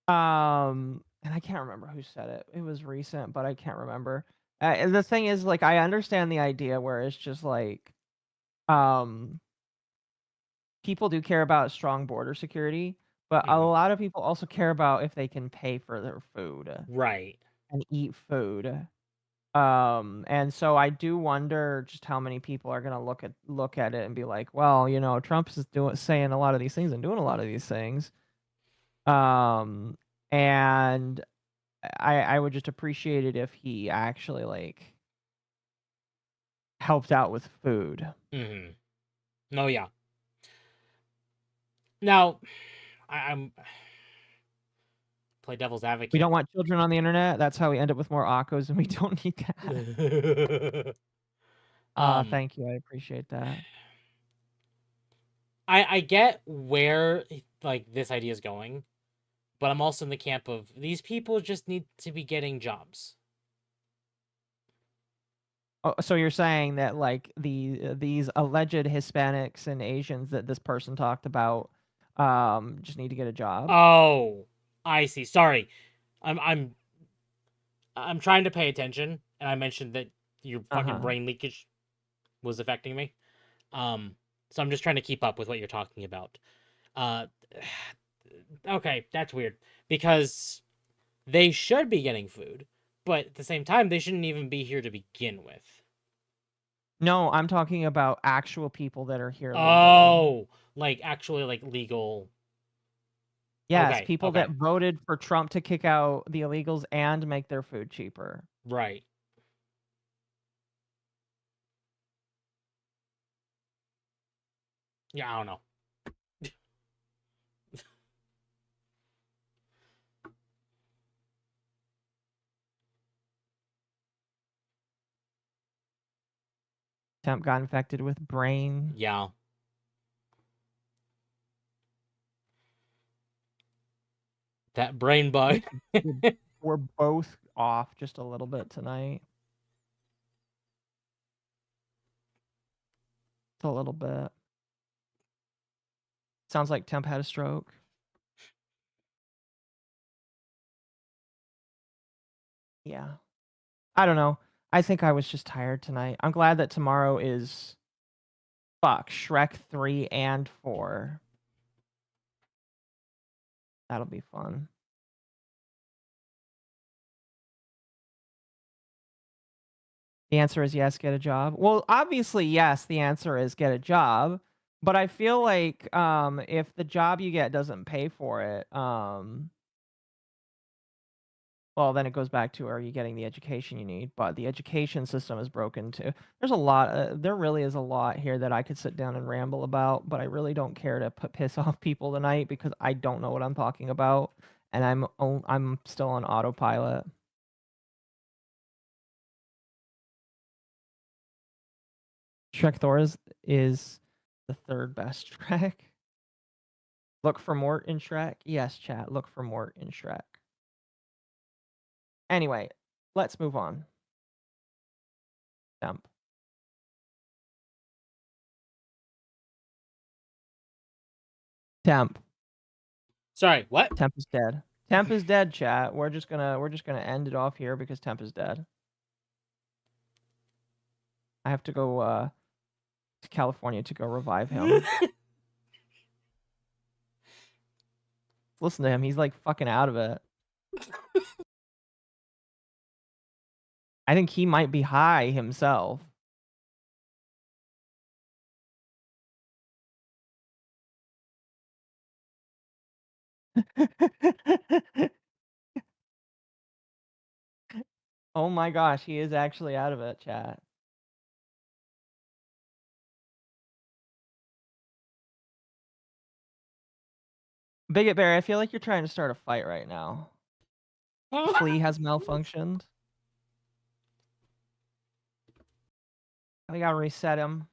and I can't remember who said it. It was recent, but I can't remember. And the thing is, like, I understand the idea where it's just like, um, people do care about strong border security, but a Mhm. lot of people also care about if they can pay for their food Right. and eat food. And so I do wonder just how many people are gonna look at it and be like, well, you know, Trump is saying a lot of these things and doing a lot of these things. And I would just appreciate it if he actually like helped out with food. Mhm. No, yeah. Now, I'm play devil's We advocate. don't want children on the internet. That's how we end up with more Occos, and we don't need that. Thank you. I appreciate that. I get where like this idea is going, but I'm also in the camp of these people just need to be getting jobs. Oh, so you're saying that like these alleged Hispanics and Asians that this person talked about just need to get a job? Oh, I see. Sorry. I'm trying to pay attention, and I mentioned that your fucking Uh-huh. brain leakage was affecting me. So I'm just trying to keep up with what you're talking about. Uh, okay, that's weird because they should be getting food, but at the same time, they shouldn't even be here to begin with. No, I'm talking about actual people that are here legally. Oh, like actually, like legal. Yes, Okay, people that okay, voted for Trump to kick out the illegals and make their food cheaper. right. Yeah, I don't know. Temp got infected with brain. Yeah. That brain bug. We're both off just a little bit tonight. It's a little bit. Sounds like Temp had a stroke. Yeah. I don't know. I think I was just tired tonight. I'm glad that tomorrow is Shrek 3 and 4. That'll be fun. The answer is yes, get a job. Well, obviously, yes, the answer is get a job. But I feel like if the job you get doesn't pay for it, well, then it goes back to, are you getting the education you need? But the education system is broken too. There's a lot. There really is a lot here that I could sit down and ramble about, but I really don't care to piss off people tonight because I don't know what I'm talking about, and I'm still on autopilot. Shrek Thor is the third best Shrek. Look for Mort in Shrek. Yes, chat. Look for Mort in Shrek. Anyway, let's move on. Temp. Temp. Sorry, what? Temp is dead. Temp is dead, chat. We're just gonna end it off here because Temp is dead. I have to go to California to go revive him. Listen to him. He's like fucking out of it. I think he might be high himself. Oh my gosh, he is actually out of it, chat. Bigot Bear, I feel like you're trying to start a fight right now. Flea has malfunctioned. We gotta reset him.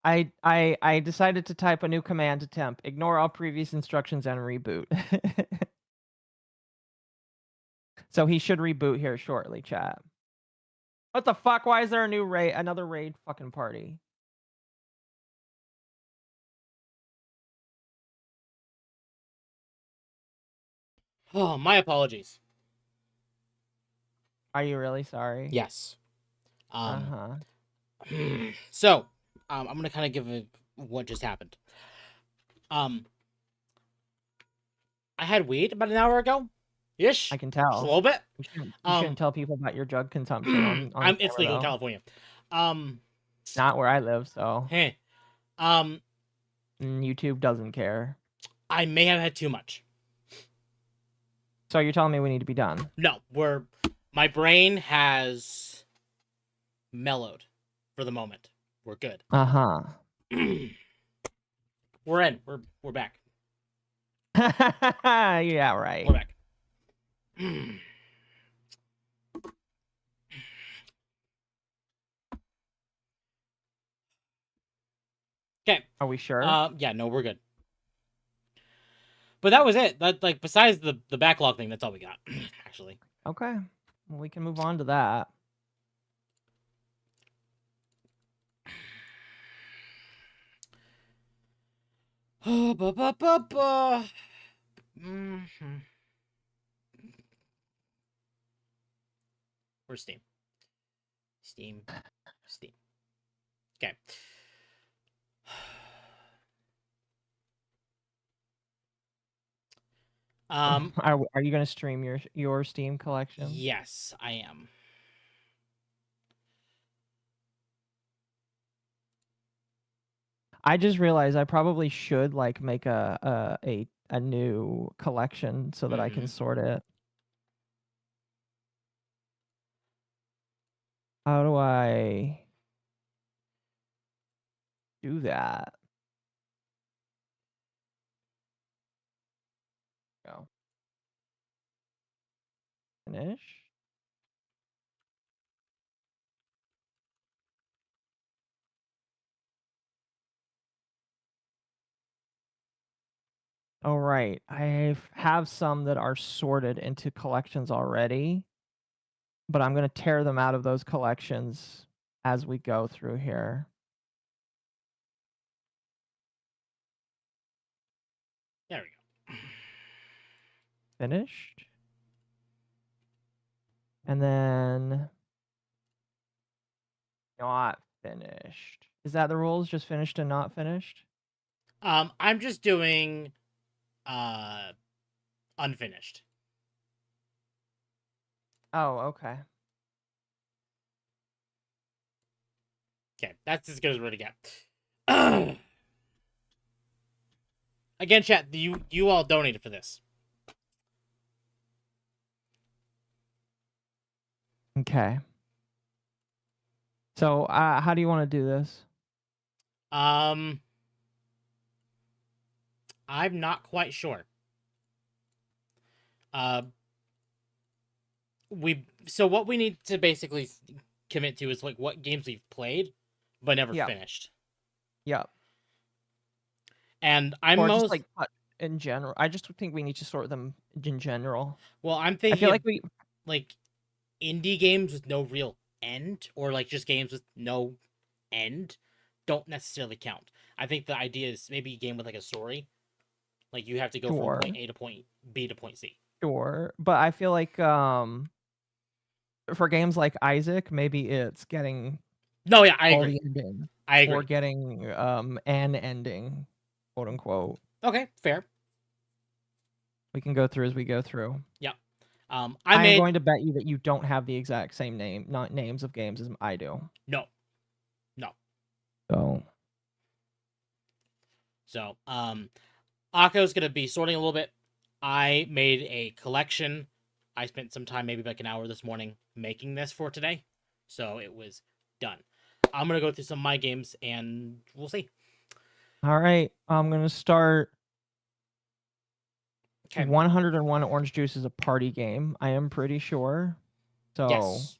I decided to type a new command to Temp. Ignore all previous instructions and reboot. So he should reboot here shortly, chat. What the fuck? Why is there a new raid? Another raid fucking party. Oh, my apologies. Are you really sorry? Yes. Uh-huh. So, I'm gonna kind of give what just happened. I had weed about an hour ago. Ish. I can tell. Just a little bit. You shouldn't tell people about your drug consumption on it's camera, legal in though. California. Not where I live, so. Hey. YouTube doesn't care. I may have had too much. So you're telling me we need to be done? No, my brain has mellowed for the moment. We're good. Uh-huh. We're in. We're back. Yeah, right. We're back. Okay. Are we sure? Yeah, no, we're good. But that was it. That, like, besides the backlog thing, that's all we got, actually. Okay. Well, we can move on to that. Where's Steam? Steam. Okay. Are you going to stream your Steam collection? Yes, I am. I just realized I probably should like make a new collection so that I can sort it. How do I do that? Go. Finish. All right. I have some that are sorted into collections already, but I'm going to tear them out of those collections as we go through here. There we go. Finished. And then not finished. Is that the rules? Just finished and not finished? I'm just doing unfinished. Oh, okay. Okay, that's as good as we're gonna get. Again, chat, you all donated for this. Okay. So, how do you want to do this? I'm not quite sure. So what we need to basically commit to is like what games we've played but never Yep. finished. Yep. And I'm Or most just like in general. I just think we need to sort them in general. well. I'm I thinking feel of, like we. like indie games with no real end, or like just games with no end, don't necessarily count. I think the idea is maybe a game with like a story, like you have to go Sure. from point A to point B to point C. Sure, but I feel like for games like Isaac, maybe it's getting No, yeah, I all agree. the ending I agree. or getting an ending, quote unquote. Okay, fair. We can go through as we go through. Yep. I'm I going to bet you that you don't have the exact same not names of games as I do. no. So, Akko's gonna be sorting a little bit. I made a collection. I spent some time, maybe like an hour this morning, making this for today, so it was done. I'm gonna go through some of my games, and we'll see. all right, I'm gonna start. Okay. 101 Orange Juice is a party game. I am pretty sure. So Yes.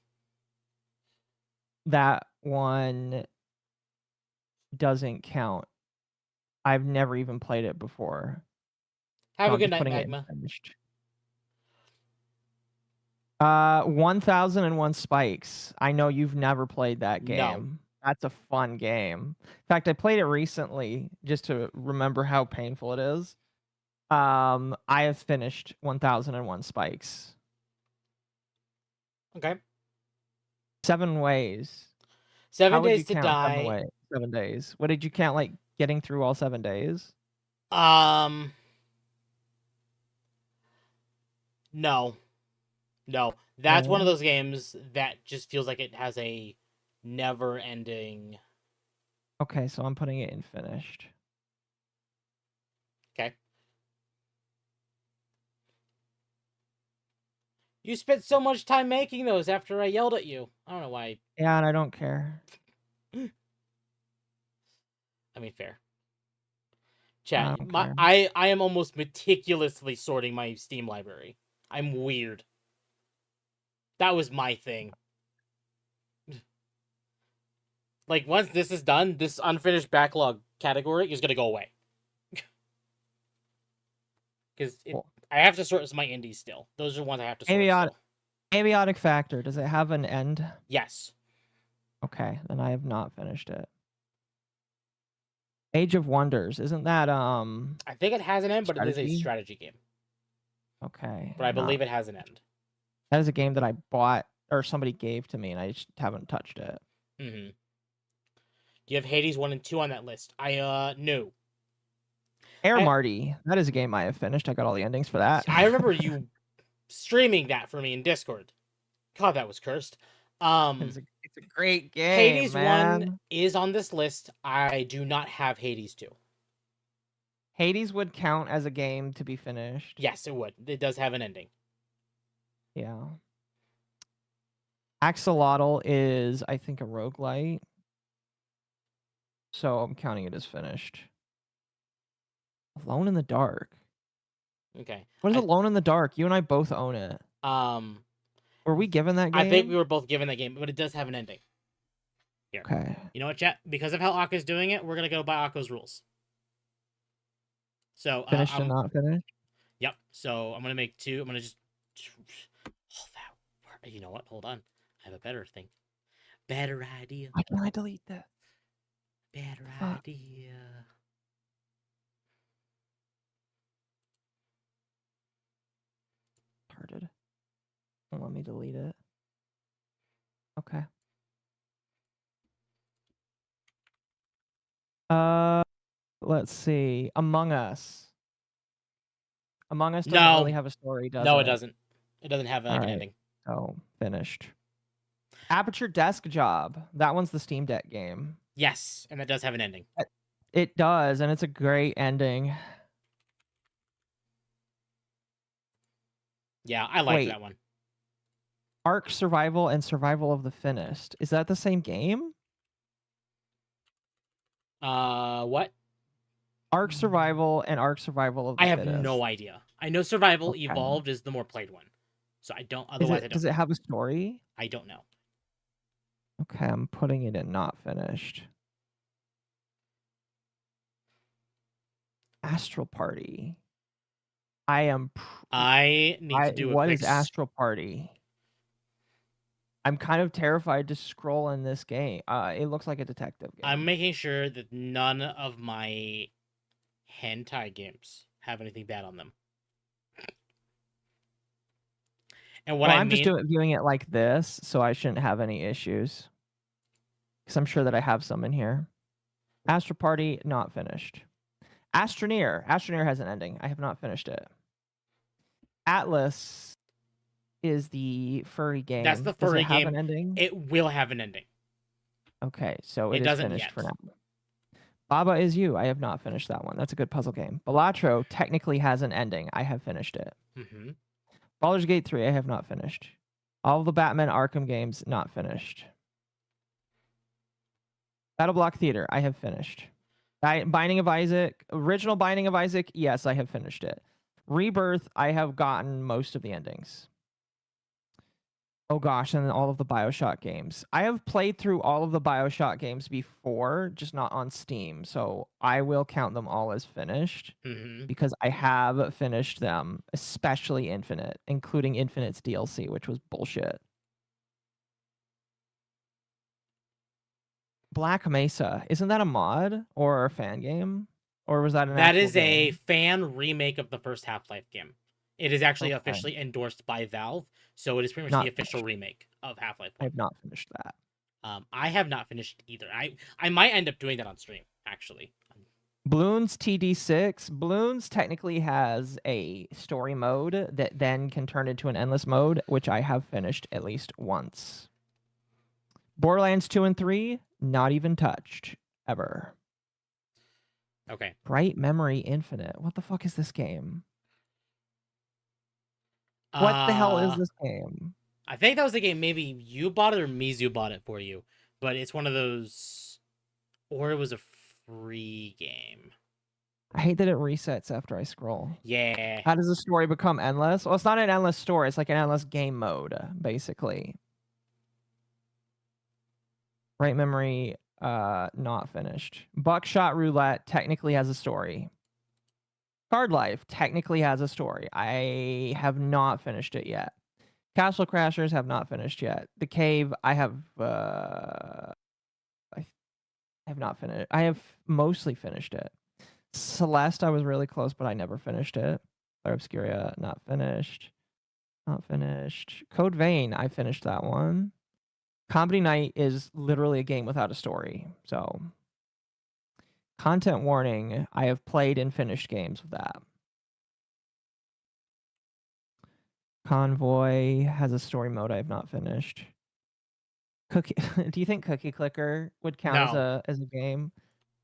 that one doesn't count. I've never even played it before. Have So a I'm good just night, putting it in Magma. finished. 1001 Spikes. I know you've never played that No. game. That's a fun game. In fact, I played it recently just to remember how painful it is. I have finished 1001 Spikes. Okay. 7 ways. 7 How would days you to count 7 die. ways? 7 days. What did you count, like getting through all 7 days? No. That's one of No. those games that just feels like it has a never-ending. Okay, so I'm putting it in finished. Okay. You spent so much time making those after I yelled at you. I don't know why. Yeah, and I don't care. I mean, fair. Chat, don't care. I am almost meticulously sorting my Steam library. I'm weird. That was my thing. Like, once this is done, this unfinished backlog category is going to go away. Because Cool. I have to sort my indies still. Those are ones I have to sort still. Abiotic Factor, does it have an end? Yes. Okay, then I have not finished it. Age of Wonders, isn't that I think it has an end, but it is a strategy? strategy game. Okay. But I believe it has an end. That is a game that I bought or somebody gave to me and I just haven't touched it. Mm-hmm. Do you have Hades 1 and 2 on that list? No. Air Marty, that is a game I have finished. I got all the endings for that. I remember you streaming that for me in Discord. God, that was cursed. It's a great game. Hades man. 1 is on this list. I do not have Hades 2. Hades would count as a game to be finished. Yes, it would. It does have an ending. Yeah. Axolotl is, I think, a roguelite. So I'm counting it as finished. Alone in the Dark. Okay. What is Alone in the Dark? You and I both own it. Were we given that game? I think we were both given that game, but it does have an ending. Here. Okay. You know what, chat? Because of how Akko's doing it, we're going to go by Akko's rules. So Finished and not finished. Yep. So I'm gonna make 2. I'm gonna just. Oh, that. You know what? Hold on. I have a better thing. Better idea. Why can't I delete that? Better Fuck. idea. Hearted. Don't let me delete it. Okay. Let's see. Among Us. Among Us doesn't No. really have a story, does it? No, it doesn't. It doesn't have like All an right. ending. Oh, finished. Aperture Desk Job. That one's the Steam Deck game. Yes, and that does have an ending. It does, and it's a great ending. Yeah, I liked Wait. that one. Ark Survival and Survival of the Fittest. Is that the same game? What? Ark Survival and Ark Survival of the I have Fittest. no idea. I know Survival Okay. Evolved is the more played one. So I don't, Is otherwise it, I don't. does it have a story? I don't know. Okay, I'm putting it in not finished. Astral Party. I am. I need to do a What quick is Astral Party? I'm kind of terrified to scroll in this game. It looks like a detective game. I'm making sure that none of my hentai games have anything bad on them. And what well, I I'm mean, just viewing it like this, so I shouldn't have any issues. Because I'm sure that I have some in here. Astral Party, not finished. Astroneer. Astroneer has an ending. I have not finished it. Atlas is the furry game. That's the Does furry it have game. an ending? It will have an ending. Okay, so It it is doesn't finished yet. for now. Baba Is You. I have not finished that one. That's a good puzzle game. Balatro technically has an ending. I have finished it. Mm-hmm. Baldur's Gate 3, I have not finished. All of the Batman Arkham games, not finished. Battle Block Theater, I have finished. Binding of Isaac, original Binding of Isaac, yes, I have finished it. Rebirth, I have gotten most of the endings. Oh gosh, and then all of the BioShock games. I have played through all of the BioShock games before, just not on Steam, so I will count them all as finished Mm-hmm. because I have finished them, especially Infinite, including Infinite's DLC, which was bullshit. Black Mesa, isn't that a mod or a fan game? Or was that an That actual is a game? fan remake of the first Half-Life game. It is actually Okay. officially endorsed by Valve, so it is pretty much Not the official remake of Half-Life I 1. have not finished that. I have not finished either. I might end up doing that on stream, actually. Bloons TD6. Bloons technically has a story mode that then can turn into an endless mode, which I have finished at least once. Borderlands 2 and 3, not even touched, ever. Okay. Bright Memory Infinite. What the fuck is this game? What the hell is this game? I think that was the game. Maybe you bought it or Mizu bought it for you, but it's one of those, or it was a free game. I hate that it resets after I scroll. Yeah. How does the story become endless? Well, it's not an endless story. It's like an endless game mode, basically. Right Memory, not finished. Buckshot Roulette technically has a story. Card Life technically has a story. I have not finished it yet. Castle Crashers have not finished yet. The Cave, I have not finished. I have mostly finished it. Celeste, I was really close, but I never finished it. Clair Obscuria, not finished. Not finished. Code Vein, I finished that one. Comedy Night is literally a game without a story. So, content warning, I have played and finished games with that. Convoy has a story mode I have not finished. Cookie, do you think Cookie Clicker would count No. as a game?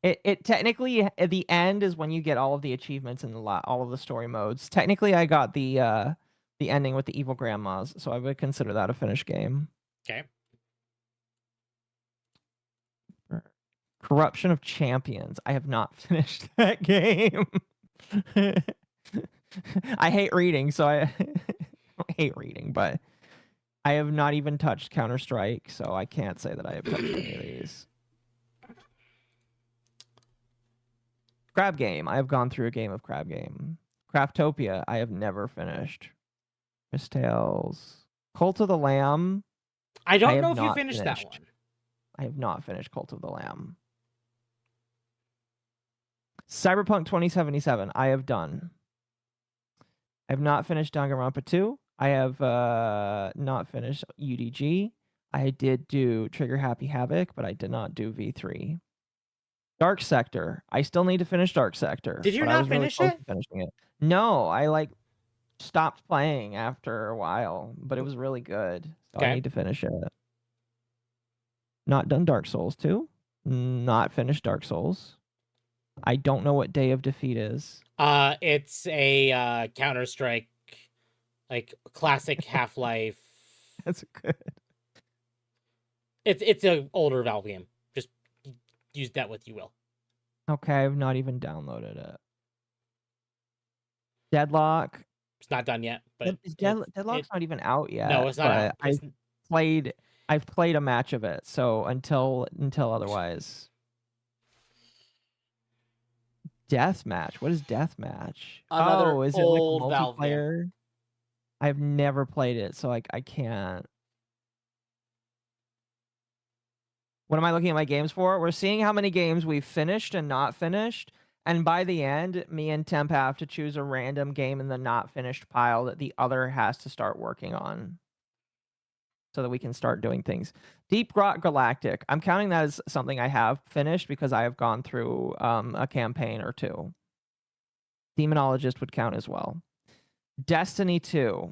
It technically at the end is when you get all of the achievements and all of the story modes. Technically, I got the ending with the evil grandmas, so I would consider that a finished game. Okay. Corruption of Champions. I have not finished that game. I hate reading, so I don't hate reading, but I have not even touched Counter-Strike, so I can't say that I have touched any of these. Crab Game. I have gone through a game of Crab Game. Craftopia. I have never finished. Miss Tales. Cult of the Lamb. I I don't have know if you not finished that finished. one. I have not finished Cult of the Lamb. Cyberpunk 2077. I have done. I have not finished Danganronpa 2. I have not finished UDG. I did do Trigger Happy Havoc, but I did not do V3. Dark Sector. I still need to finish Dark Sector. Did you but I not was really finish close it? to finishing it. No, I like stopped playing after a while, but it was really good. So I Okay. need to finish it. Not done Dark Souls 2. Not finished Dark Souls. I don't know what Day of Defeat is. It's a Counter-Strike, like classic Half-Life. That's good. It's an older Valve game. Just use that what you will. Okay, I've not even downloaded it. Deadlock. It's not done yet, but Deadlock's not even out yet. no, it's not but out. It's, I've played a match of it, so until otherwise. Deathmatch. What is Deathmatch? Another Is it like old Valve game. multiplayer? I've never played it, so I can't. What am I looking at my games for? We're seeing how many games we've finished and not finished. And by the end, me and Temp have to choose a random game in the not finished pile that the other has to start working on, so that we can start doing things. Deep Rock Galactic. I'm counting that as something I have finished because I have gone through a campaign or two. Demonologist would count as well. Destiny 2.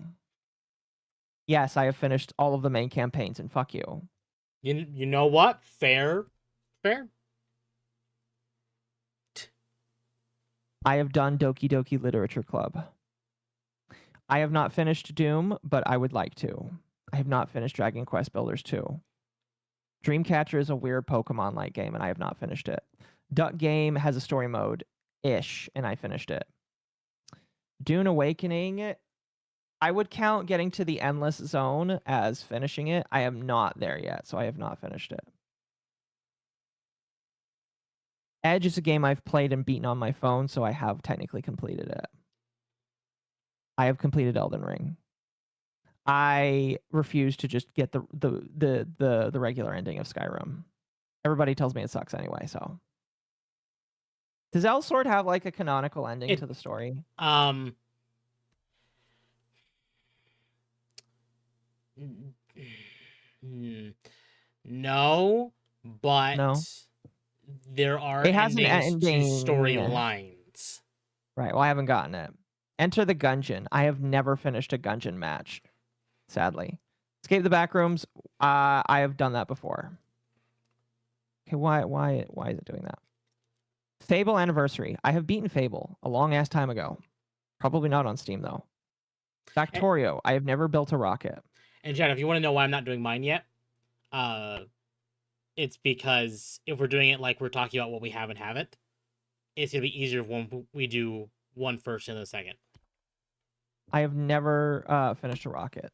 Yes, I have finished all of the main campaigns, and fuck you. You know what? Fair. I have done Doki Doki Literature Club. I have not finished Doom, but I would like to. I have not finished Dragon Quest Builders 2. Dreamcatcher is a weird Pokemon-like game, and I have not finished it. Duck Game has a story mode-ish, and I finished it. Dune Awakening, I would count getting to the Endless Zone as finishing it. I am not there yet, so I have not finished it. Edge is a game I've played and beaten on my phone, so I have technically completed it. I have completed Elden Ring. I refuse to just get the regular ending of Skyrim. Everybody tells me it sucks anyway, so. Does Elsword have like a canonical ending to the story? No, but No. there are It has an endings to ending. storylines. Right. Well, I haven't gotten it. Enter the Gungeon. I have never finished a Gungeon match, sadly. Escape the Backrooms. I have done that before. Okay, why is it doing that? Fable Anniversary. I have beaten Fable a long ass time ago. Probably not on Steam though. Factorio. I have never built a rocket. And Jen, if you want to know why I'm not doing mine yet, it's because if we're doing it like we're talking about what we have and haven't, it's gonna be easier when we do one first and the second. I have never finished a rocket.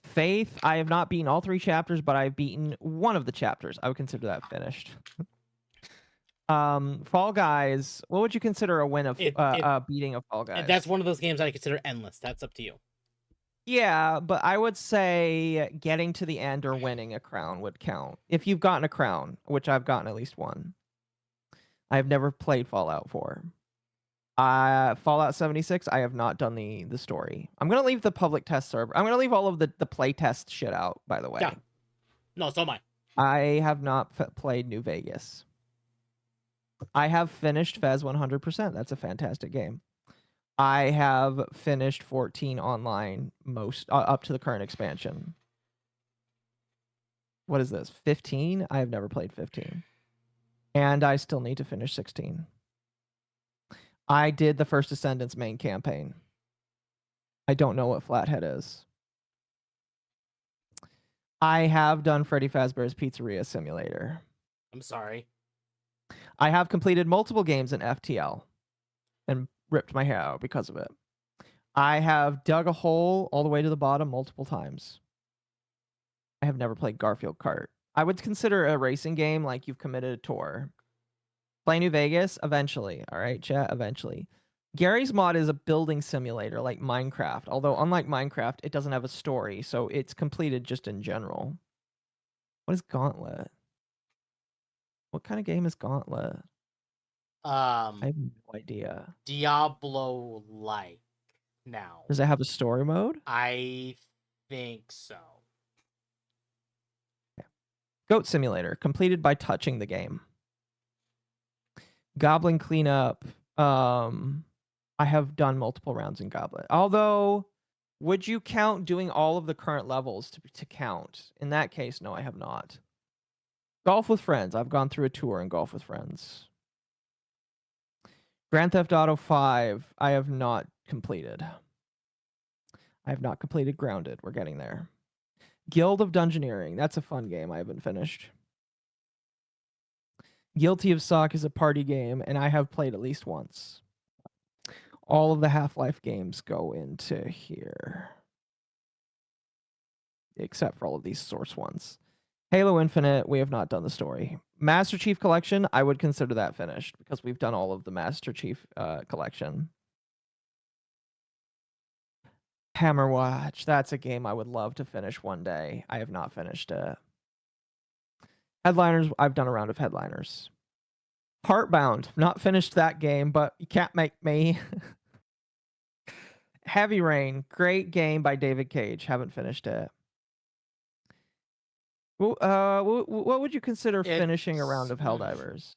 Faith, I have not beaten all 3 chapters, but I've beaten one of the chapters. I would consider that finished. Fall Guys, what would you consider a win of beating of Fall Guys? That's one of those games I consider endless. That's up to you. Yeah, but I would say getting to the end or winning a crown would count. If you've gotten a crown, which I've gotten at least one. I've never played Fallout 4. Fallout 76, I have not done the story. I'm going to leave the public test server. I'm going to leave all of the play test shit out, by the way. Yeah. No, so am I. I have not played New Vegas. I have finished Fez 100%. That's a fantastic game. I have finished 14 online up to the current expansion. What is this? 15? I have never played 15. And I still need to finish 16. I did the First Descendants main campaign. I don't know what Flathead is. I have done Freddy Fazbear's Pizzeria Simulator. I'm sorry. I have completed multiple games in FTL and ripped my hair out because of it. I have dug a hole all the way to the bottom multiple times. I have never played Garfield Kart. I would consider a racing game like you've committed a tour. Play New Vegas eventually. All right, chat, eventually. Gary's mod is a building simulator like Minecraft, although unlike Minecraft, it doesn't have a story, so it's completed just in general. What is Gauntlet? What kind of game is Gauntlet? I have no idea. Diablo-like now. Does it have a story mode? I think so. Goat Simulator, completed by touching the game. Goblin Cleanup. I have done multiple rounds in Goblet. Although, would you count doing all of the current levels to count? In that case, no, I have not. Golf with Friends. I've gone through a tour in Golf with Friends. Grand Theft Auto 5. I have not completed. I have not completed Grounded. We're getting there. Guild of Dungeoneering. That's a fun game I haven't finished. Guilty of Sock is a party game, and I have played at least once. All of the Half-Life games go into here. Except for all of these source ones. Halo Infinite, we have not done the story. Master Chief Collection, I would consider that finished, because we've done all of the Master Chief Collection. Hammerwatch, that's a game I would love to finish one day. I have not finished it. Headliners, I've done a round of Headliners. Heartbound, not finished that game, but you can't make me. Heavy Rain, great game by David Cage. Haven't finished it. What would you consider finishing a round of Helldivers?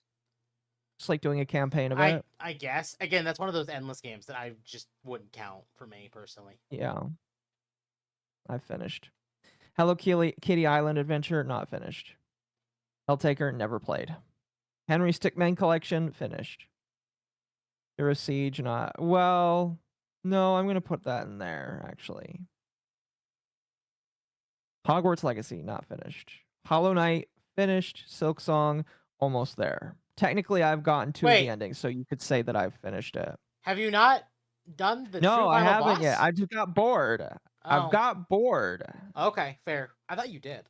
Just like doing a campaign of it? I guess. Again, that's one of those endless games that I just wouldn't count for me personally. Yeah. I've finished. Hello Kitty Island Adventure, not finished. Helltaker, never played. Henry Stickmin Collection, finished. Hero Siege, not. Well, no, I'm going to put that in there, actually. Hogwarts Legacy, not finished. Hollow Knight, finished. Silksong, almost there. Technically, I've gotten two of the endings, so you could say that I've finished it. Have you not done the No, true I final haven't boss? yet. I just got bored. Oh. I've got bored. Okay, fair. I thought you did.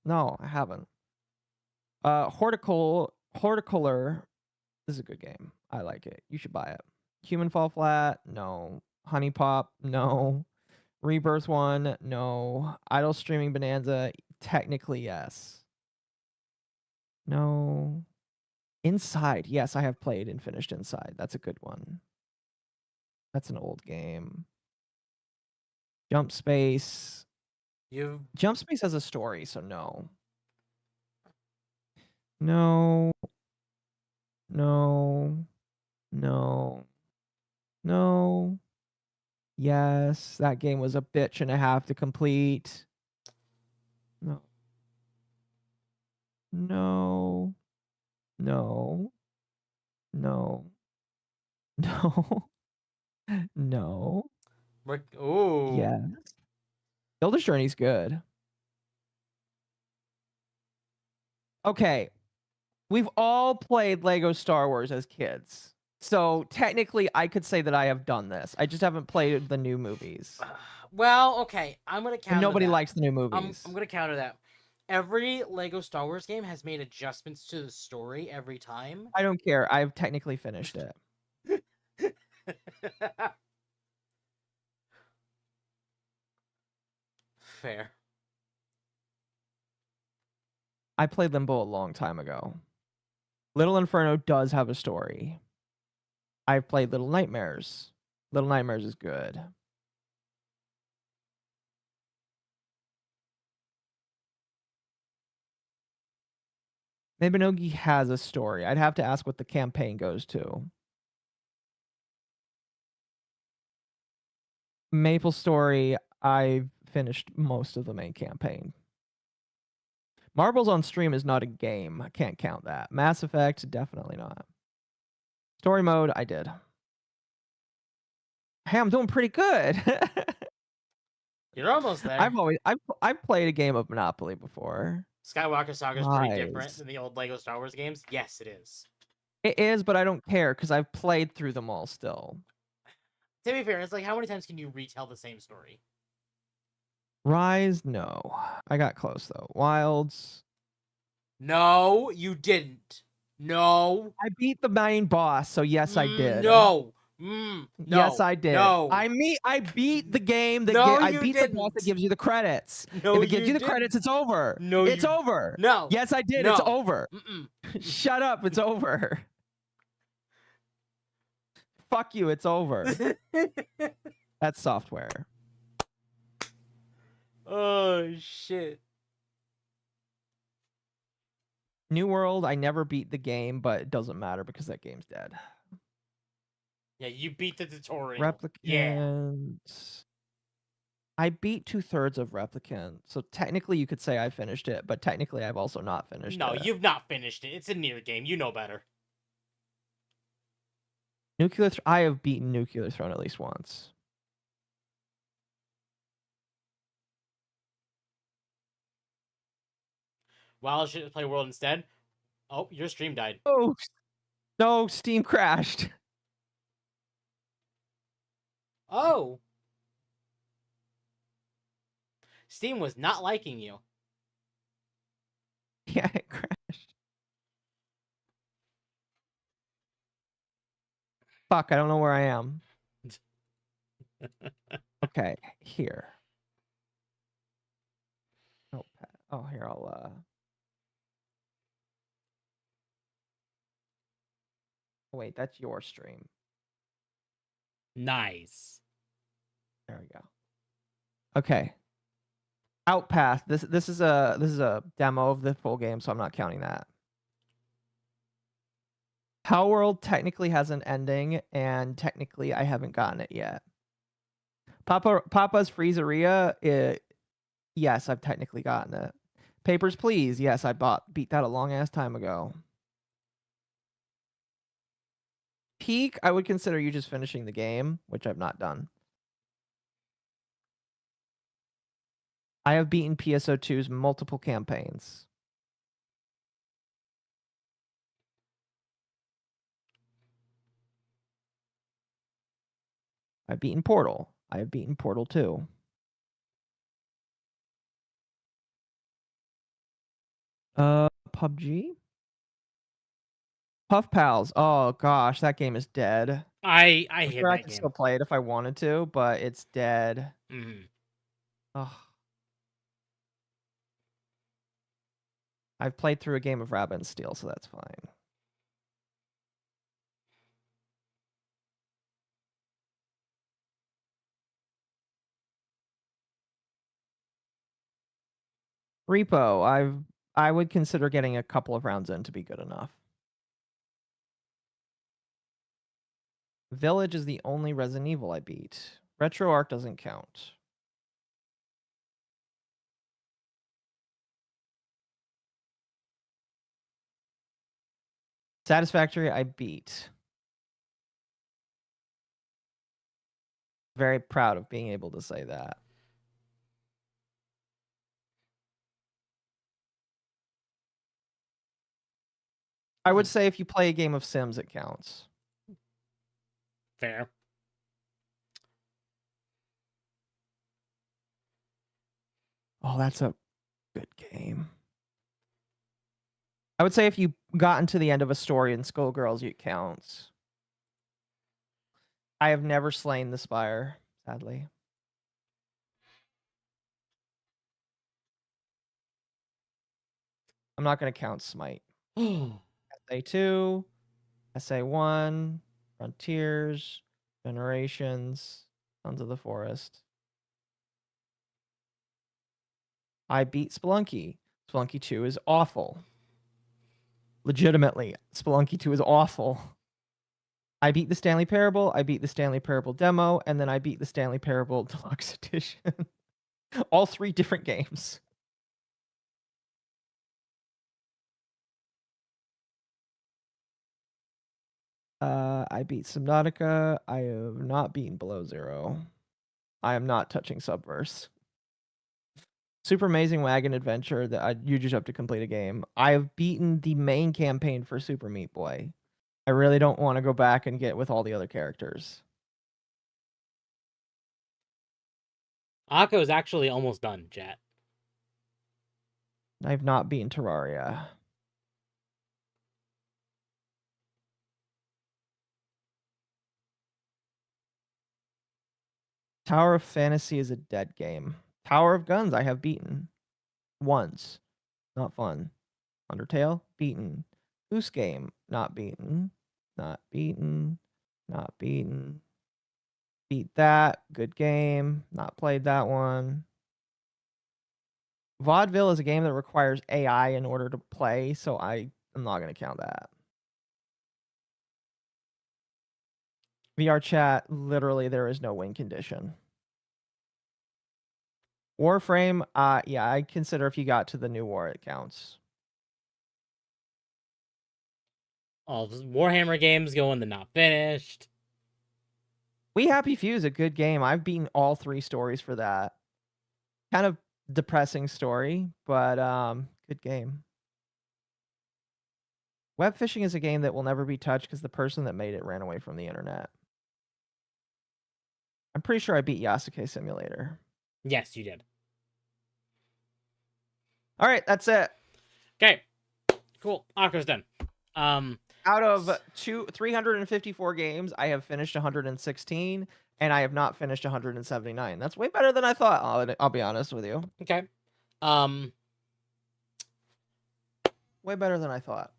No, I haven't. Horticular. This is a good game. I like it. You should buy it. Human Fall Flat, no. Honey Pop, no. Rebirth 1, no. Idle Streaming Bonanza, technically yes. No. Inside, yes, I have played and finished Inside. That's a good one. That's an old game. Jump Space. Jump Space has a story, so no. No. No. No. No. Yes, that game was a bitch and a half to complete. No. No. No. No. No. No. Ooh. Yes. Builder's Journey's good. Okay. We've all played Lego Star Wars as kids. So technically, I could say that I have done this. I just haven't played the new movies. Well, okay. I'm going to counter And nobody that. likes the new movies. I'm going to counter that. Every Lego Star Wars game has made adjustments to the story every time. I don't care. I've technically finished it. Fair. I played Limbo a long time ago. Little Inferno does have a story. I've played Little Nightmares. Little Nightmares is good. Mabinogi has a story. I'd have to ask what the campaign goes to. Maple Story, I've finished most of the main campaign. Marbles on Stream is not a game. I can't count that. Mass Effect, definitely not. Story mode, I did. Hey, I'm doing pretty good. You're almost there. I've played a game of Monopoly before. Skywalker Saga is pretty different than the old Lego Star Wars games. Yes, it is. It is, but I don't care because I've played through them all still. To be fair, it's like how many times can you retell the same story? Rise, no. I got close though. Wilds. No, you didn't. No. I beat the main boss, so yes, I did. No. Yes, I did. No. I beat the game that No, I you beat the boss that didn't. gives you the credits. No, If it gives you you the credits, didn't. it's over. No, it's you- over. No. Yes, I did. No. It's over. Mm-mm. Shut up. It's over. Fuck you. It's over. That's software. Oh shit. New World, I never beat the game, but it doesn't matter because that game's dead. Yeah, you beat the tutorial. Replicant. Yeah. I beat 2/3 of Replicant, so technically you could say I finished it, but technically I've also not finished No, it. you've not finished it. It's a near game. You know better. I have beaten Nuclear Throne at least once. Well, I should play World instead. Oh, your stream died. Oh, no, Steam crashed. Oh. Steam was not liking you. Yeah, it crashed. Fuck, I don't know where I am. Okay, here. Oh, here, I'll, wait, that's your stream. Nice. There we go. Okay. Outpath. This is a demo of the full game, so I'm not counting that. Power World technically has an ending, and technically I haven't gotten it yet. Papa's Freezeria, yes, I've technically gotten it. Papers, Please. Yes, I beat that a long ass time ago. Peak, I would consider you just finishing the game, which I've not done. I have beaten PSO2's multiple campaigns. I've beaten Portal. I have beaten Portal 2. PUBG? Puff Pals. Oh gosh, that game is dead. I I'm hate sure I that could game. still play it if I wanted to, but it's dead. Mhm. Ugh. I've played through a game of Rabbit and Steel, so that's fine. Repo, I would consider getting a couple of rounds in to be good enough. Village is the only Resident Evil I beat. RetroArch doesn't count. Satisfactory, I beat. Very proud of being able to say that. I would say if you play a game of Sims, it counts. Fair. Oh, that's a good game. I would say if you gotten to the end of a story in Skullgirls, it counts. I have never slain the Spire, sadly. I'm not going to count Smite. SA2, SA1, Frontiers, Generations, Sons of the Forest. I beat Spelunky. Spelunky 2 is awful. Legitimately, Spelunky 2 is awful. I beat the Stanley Parable, I beat the Stanley Parable demo, and then I beat the Stanley Parable Deluxe Edition. All 3 different games. I beat Subnautica. I have not beaten Below Zero. I am not touching Subverse. Super Amazing Wagon Adventure, that you just have to complete a game. I have beaten the main campaign for Super Meat Boy. I really don't want to go back and get with all the other characters. Akko is actually almost done, chat. I've not beaten Terraria. Tower of Fantasy is a dead game. Tower of Guns I have beaten once. Not fun. Undertale beaten. Goose Game not beaten. Not beaten. Not beaten. Beat that. Good game. Not played that one. Vaudeville is a game that requires AI in order to play, so I'm not going to count that. VR chat, literally there is no win condition. Warframe, yeah, I consider if you got to the new war, it counts. All the Warhammer games go in the not finished. We Happy Few is a good game. I've beaten all 3 stories for that. Kind of depressing story, but good game. Web fishing is a game that will never be touched because the person that made it ran away from the internet. I'm pretty sure I beat Yasuke Simulator. Yes, you did. All right, that's it. Okay, cool. Occo's done. Out of 354 games, I have finished 116, and I have not finished 179. That's way better than I thought. I'll be honest with you. Okay. Way better than I thought.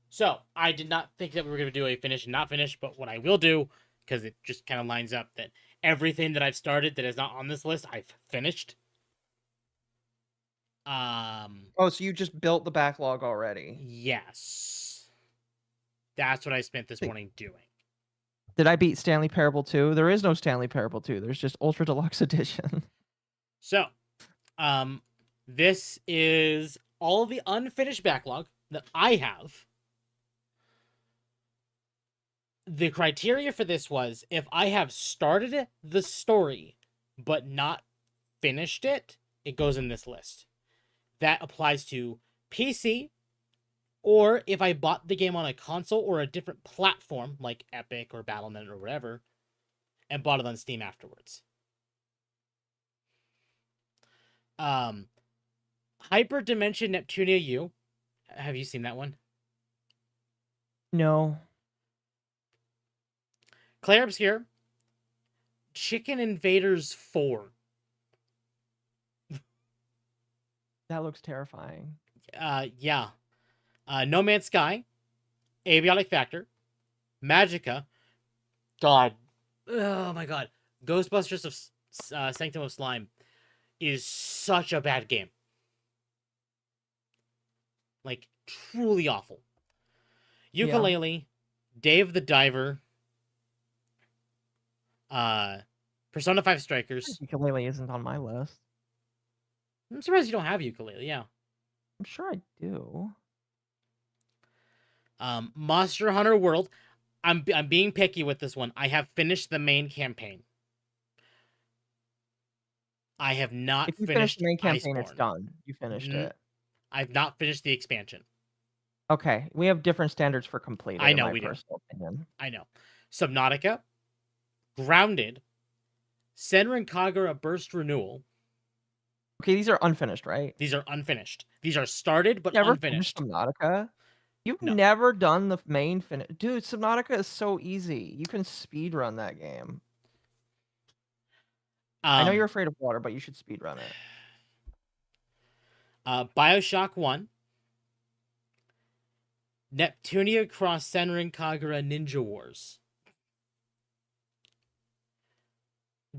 So I did not think that we were going to do a finish and not finish, but what I will do, because it just kind of lines up, that everything that I've started that is not on this list, I've finished. Oh, so you just built the backlog already? Yes. That's what I spent this morning doing. Did I beat Stanley Parable 2? There is no Stanley Parable 2. There's just Ultra Deluxe Edition. So, this is all of the unfinished backlog that I have. The criteria for this was if I have started the story but not finished it, it goes in this list. That applies to PC, or if I bought the game on a console or a different platform like Epic or Battle.net or whatever, and bought it on Steam afterwards. Hyperdimension Neptunia U. Have you seen that one? No. Claire Obscure. Chicken Invaders 4. That looks terrifying. Yeah. No Man's Sky. Abiotic Factor. Magica. God. Oh my god. Ghostbusters of Sanctum of Slime is such a bad game. Like, truly awful. Ukulele. Dave the Diver. Persona 5 Strikers. Ukulele isn't on my list. I'm surprised you don't have Ukulele, yeah. I'm sure I do. Monster Hunter World. I'm being picky with this one. I have finished the main campaign. I have not If you finished the main campaign, Iceborne. it's done. You finished it. I've not finished the expansion. Okay, we have different standards for completing. I know in my we do. personal opinion. I know. Subnautica, Grounded, Senran Kagura Burst Renewal. Okay, these are unfinished, right? These are unfinished. These are started but Never unfinished. finished Subnautica? You've No. never done the main finish. Dude, Subnautica is so easy. You can speed run that game. I know you're afraid of water, but you should speed run it. BioShock 1. Neptunia Cross Senran Kagura Ninja Wars.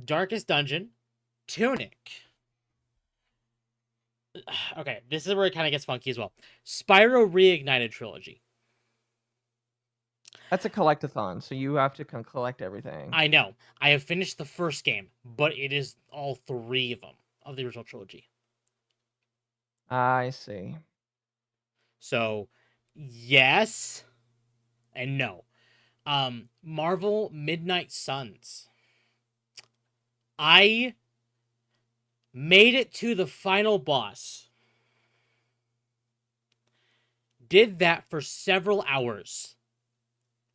Darkest Dungeon. Tunic. Okay, this is where it kind of gets funky as well. Spyro Reignited Trilogy. That's a collectathon, so you have to collect everything. I know. I have finished the first game, but it is all 3 of them, of the original trilogy. I see. So, yes and no. Marvel Midnight Suns. I made it to the final boss. Did that for several hours.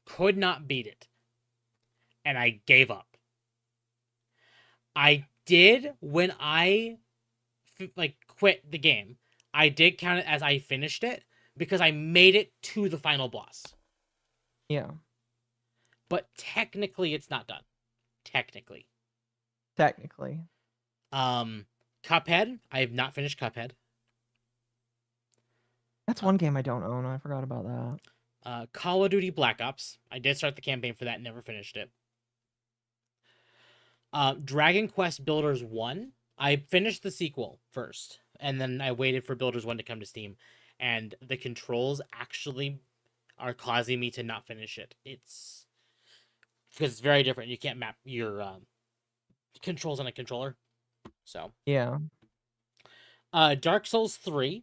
Could not beat it. And I gave up. I did when I quit the game. I did count it as I finished it because I made it to the final boss. Yeah. But technically it's not done. Technically. Technically. Cuphead. I have not finished Cuphead. That's one game I don't own. I forgot about that. Call of Duty Black Ops. I did start the campaign for that, never finished it. Dragon Quest Builders 1. I finished the sequel first, and then I waited for Builders 1 to come to Steam, and the controls actually are causing me to not finish it. It's because it's very different. You can't map your controls on a controller. So, Yeah. Dark Souls 3.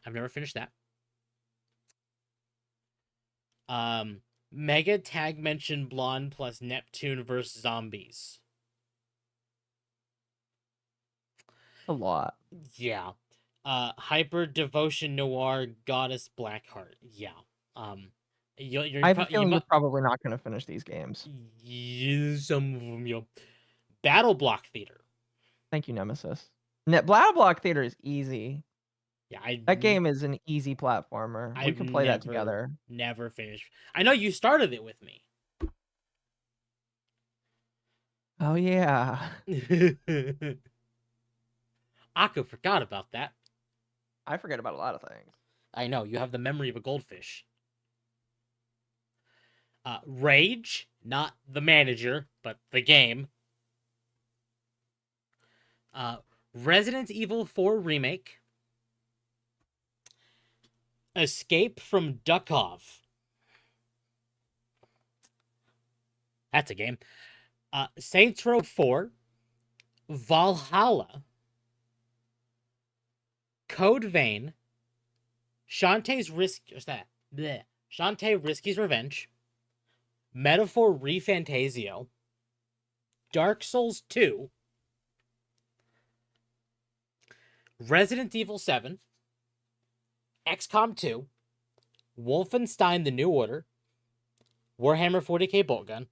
I've never finished that. Mega Tag Mention Blonde plus Neptune versus Zombies. A lot. Yeah. Hyper Devotion Noir Goddess Blackheart. Yeah. You're I have a feeling you're probably not going to finish these games. some of them, yo. Battle Block Theater. Thank you, Nemesis. Battle Block Theater is easy. Yeah, That game is an easy platformer. We can play that together. Never finished. I know you started it with me. Oh, yeah. Akko forgot about that. I forget about a lot of things. I know, you have the memory of a goldfish. Rage, not the manager, but the game. Resident Evil 4 Remake. Escape from Duckov. That's a game. Saints Row 4. Valhalla. Code Vein. Shantae's Shantae Risky's Revenge. Metaphor ReFantasio. Dark Souls 2. Resident Evil 7. XCOM 2. Wolfenstein The New Order. Warhammer 40k Boltgun.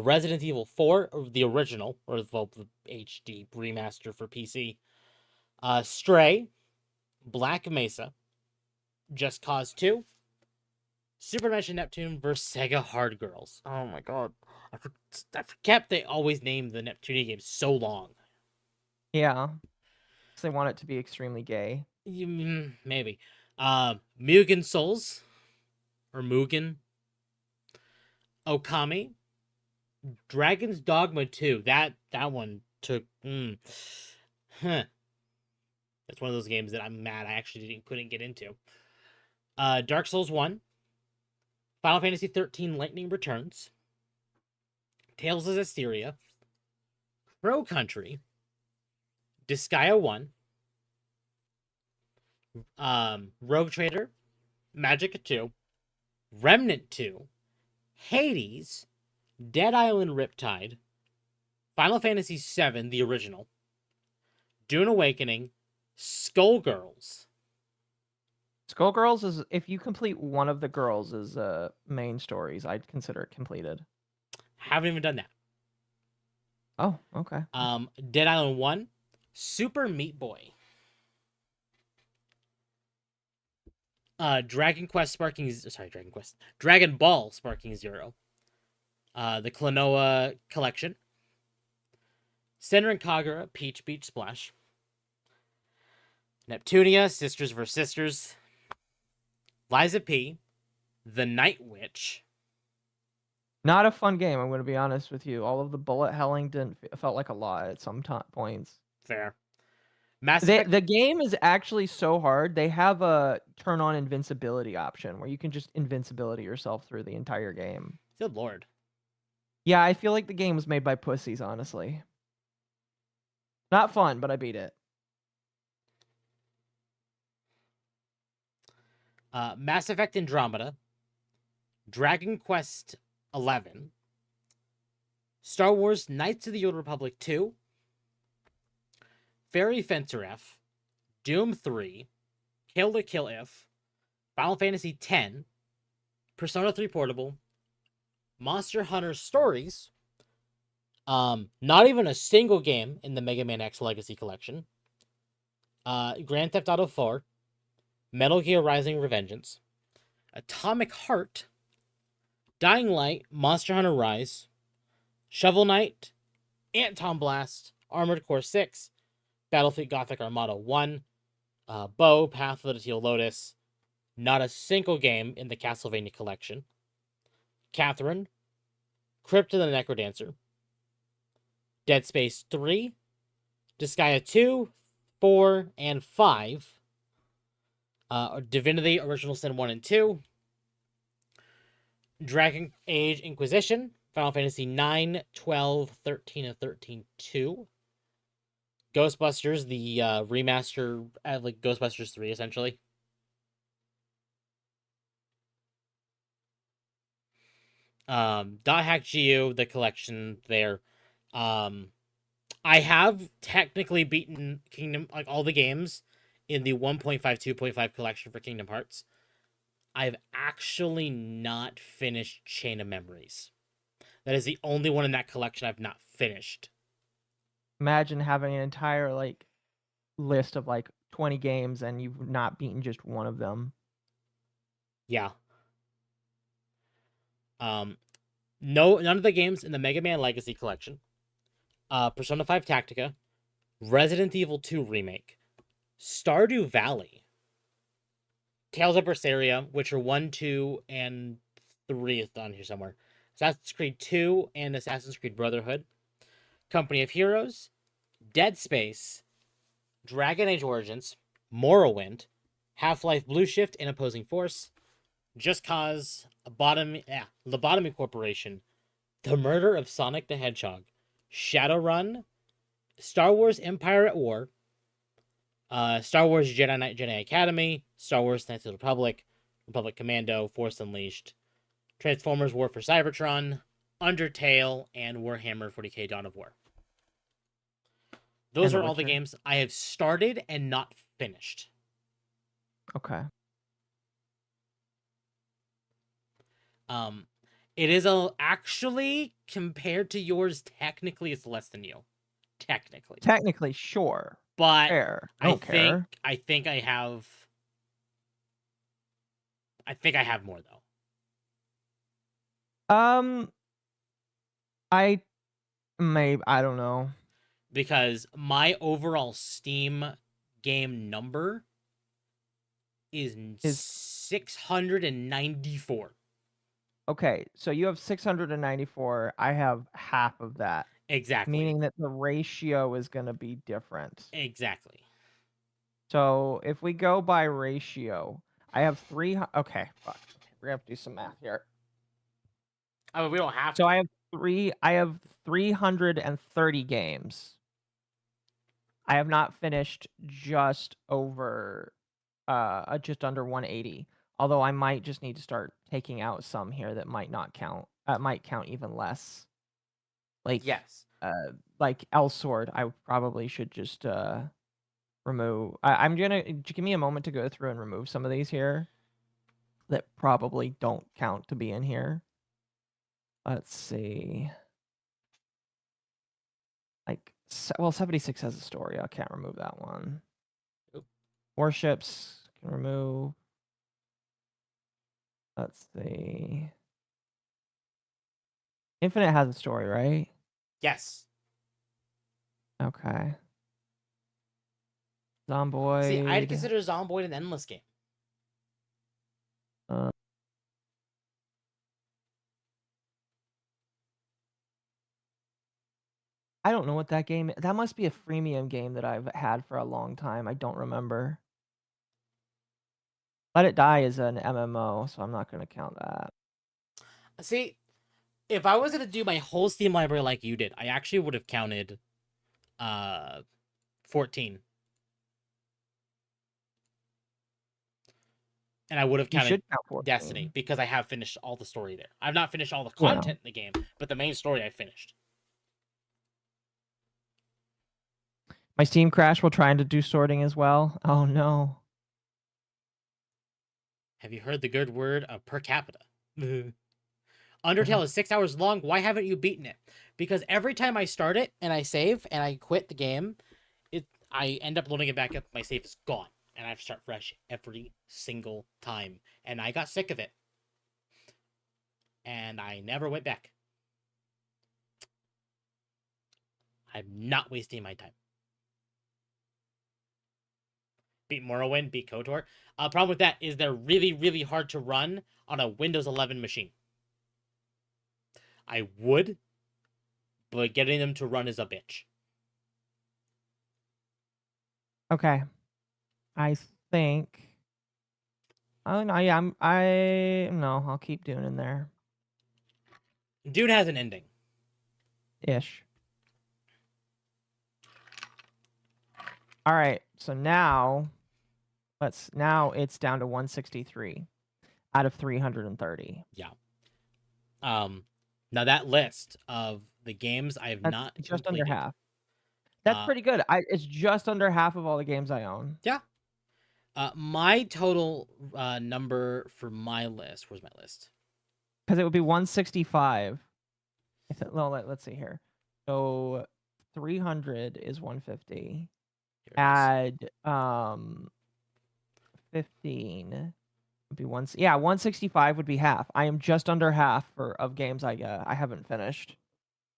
Resident Evil 4, or the original, or the HD remaster for PC. Stray. Black Mesa. Just Cause 2. Super Dimension Neptune vs. Sega Hard Girls. Oh my god. I forget they always name the Neptunia games so long. Yeah. They want it to be extremely gay. Maybe. Mugen Souls. Or Mugen. Okami. Dragon's Dogma 2. That one took... That's one of those games that I'm mad I actually couldn't get into. Dark Souls 1. Final Fantasy 13 Lightning Returns. Tales of Zestiria. Crow Country. Disgaea 1. Rogue Trader. Magic 2. Remnant 2. Hades. Dead Island Riptide. Final Fantasy 7, the original. Dune Awakening. Skullgirls. Skullgirls is, if you complete one of the girls' main stories, I'd consider it completed. Haven't even done that. Oh, okay. Dead Island 1. Super Meat Boy. Dragon Ball Sparking Zero. The Klonoa Collection. Senran Kagura, Peach Beach Splash. Neptunia, Sisters vs. Sisters. Liza P. The Night Witch. Not a fun game, I'm going to be honest with you. All of the bullet helling felt like a lot at some points. Fair. Mass Effect... The game is actually so hard. They have a turn on invincibility option where you can just invincibility yourself through the entire game. Good lord. Yeah, I feel like the game was made by pussies, honestly. Not fun, but I beat it. Mass Effect Andromeda. Dragon Quest 11. Star Wars Knights of the Old Republic 2. Fairy Fencer F. Doom 3. Kill to Kill If. Final Fantasy X. Persona 3 Portable. Monster Hunter Stories. Not even a single game in the Mega Man X Legacy Collection. Grand Theft Auto 4. Metal Gear Rising Revengeance. Atomic Heart. Dying Light, Monster Hunter Rise. Shovel Knight, Anton Blast, Armored Core 6, Battlefleet Gothic Armada 1, Bow, Path of the Teal Lotus, not a single game in the Castlevania collection, Catherine, Crypt of the Necrodancer, Dead Space 3, Disgaea 2, 4, and 5, Divinity Original Sin 1 and 2, Dragon Age Inquisition, Final Fantasy 9, 12, 13, and 13-2, Ghostbusters, the remaster, like Ghostbusters 3, essentially. Dot Hack GU, the collection there. I have technically beaten Kingdom, like all the games in the 1.5, 2.5 collection for Kingdom Hearts. I've actually not finished Chain of Memories. That is the only one in that collection I've not finished. Imagine having an entire like list of like 20 games and you've not beaten just one of them. Yeah. No, none of the games in the Mega Man Legacy collection. Persona 5 Tactica, Resident Evil 2 Remake, Stardew Valley, Tales of Berseria, Witcher 1, 2, and 3 is on here somewhere. Assassin's Creed 2 and Assassin's Creed Brotherhood, Company of Heroes, Dead Space, Dragon Age Origins, Morrowind, Half-Life Blue Shift and Opposing Force, Just Cause, Lobotomy Corporation, The Murder of Sonic the Hedgehog, Shadowrun, Star Wars Empire at War, Star Wars Jedi Knight Jedi Academy, Star Wars Knights of the Republic, Republic Commando, Force Unleashed, Transformers War for Cybertron, Undertale, and Warhammer 40k Dawn of War. Those And are all the Witcher. games I have started and not finished. Okay. It is actually, compared to yours, technically it's less than you. Technically. Technically, sure. But Fair. I I don't care. think I have more though. I don't know. Because my overall Steam game number is 694. Okay, so you have 694. I have half of that, Exactly. meaning that the ratio is going to be different. Exactly. So if we go by ratio, I have 3. Okay, fuck. We're going to have to do some math here. I mean, we don't have So to. I have 330 games. I have not finished just under 180. Although I might just need to start taking out some here that might not count. Might count even less. Like Yes. like Elsword, I probably should just remove. I'm gonna give me a moment to go through and remove some of these here that probably don't count to be in here. Let's see. Like, well, 76 has a story. I can't remove that one. Nope. Warships can remove. Let's see. Infinite has a story, right? Yes. Okay. Zomboid. See, I'd consider Zomboid an endless game. I don't know what that game is. That must be a freemium game that I've had for a long time. I don't remember. Let It Die is an MMO, so I'm not going to count that. See, if I was going to do my whole Steam library like you did, I actually would have counted 14. And I would have You counted should count 14. Destiny, because I have finished all the story there. I've not finished all the content in the game, but the main story I finished. My Steam crashed while trying to do sorting as well. Oh no. Have you heard the good word of per capita? Undertale is 6 hours long. Why haven't you beaten it? Because every time I start it and I save and I quit the game, I end up loading it back up. My save is gone, and I have to start fresh every single time. And I got sick of it, and I never went back. I'm not wasting my time. Beat Morrowind, beat KOTOR. Problem with that is they're really, really hard to run on a Windows 11 machine. I would, but getting them to run is a bitch. Okay. I think. Oh no, yeah, no, I'll keep Dune in there. Dune has an ending. Ish. All right, so now it's down to 163 out of 330. Now that list of the games I have That's not just completed, under half. That's Uh, pretty good. It's just under half of all the games I own. Yeah. My total number for my list. Where's my list? Because it would be 165. Let's see here. So 300 is 150. Here it is. Add 15 would be 165 would be half. I am just under half of games I haven't finished.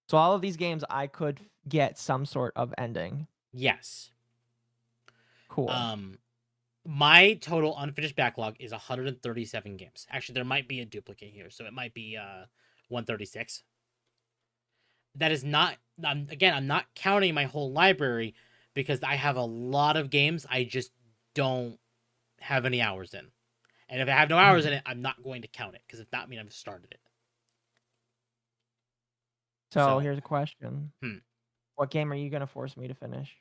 So all of these games I could get some sort of ending. Yes. Cool. My total unfinished backlog is 137 games. Actually, there might be a duplicate here, so it might be 136. That is not. Again, I'm not counting my whole library because I have a lot of games I just don't have any hours in. And if I have no hours in it, I'm not going to count it because if not, mean I've started it. So here's a question. Hmm. What game are you going to force me to finish?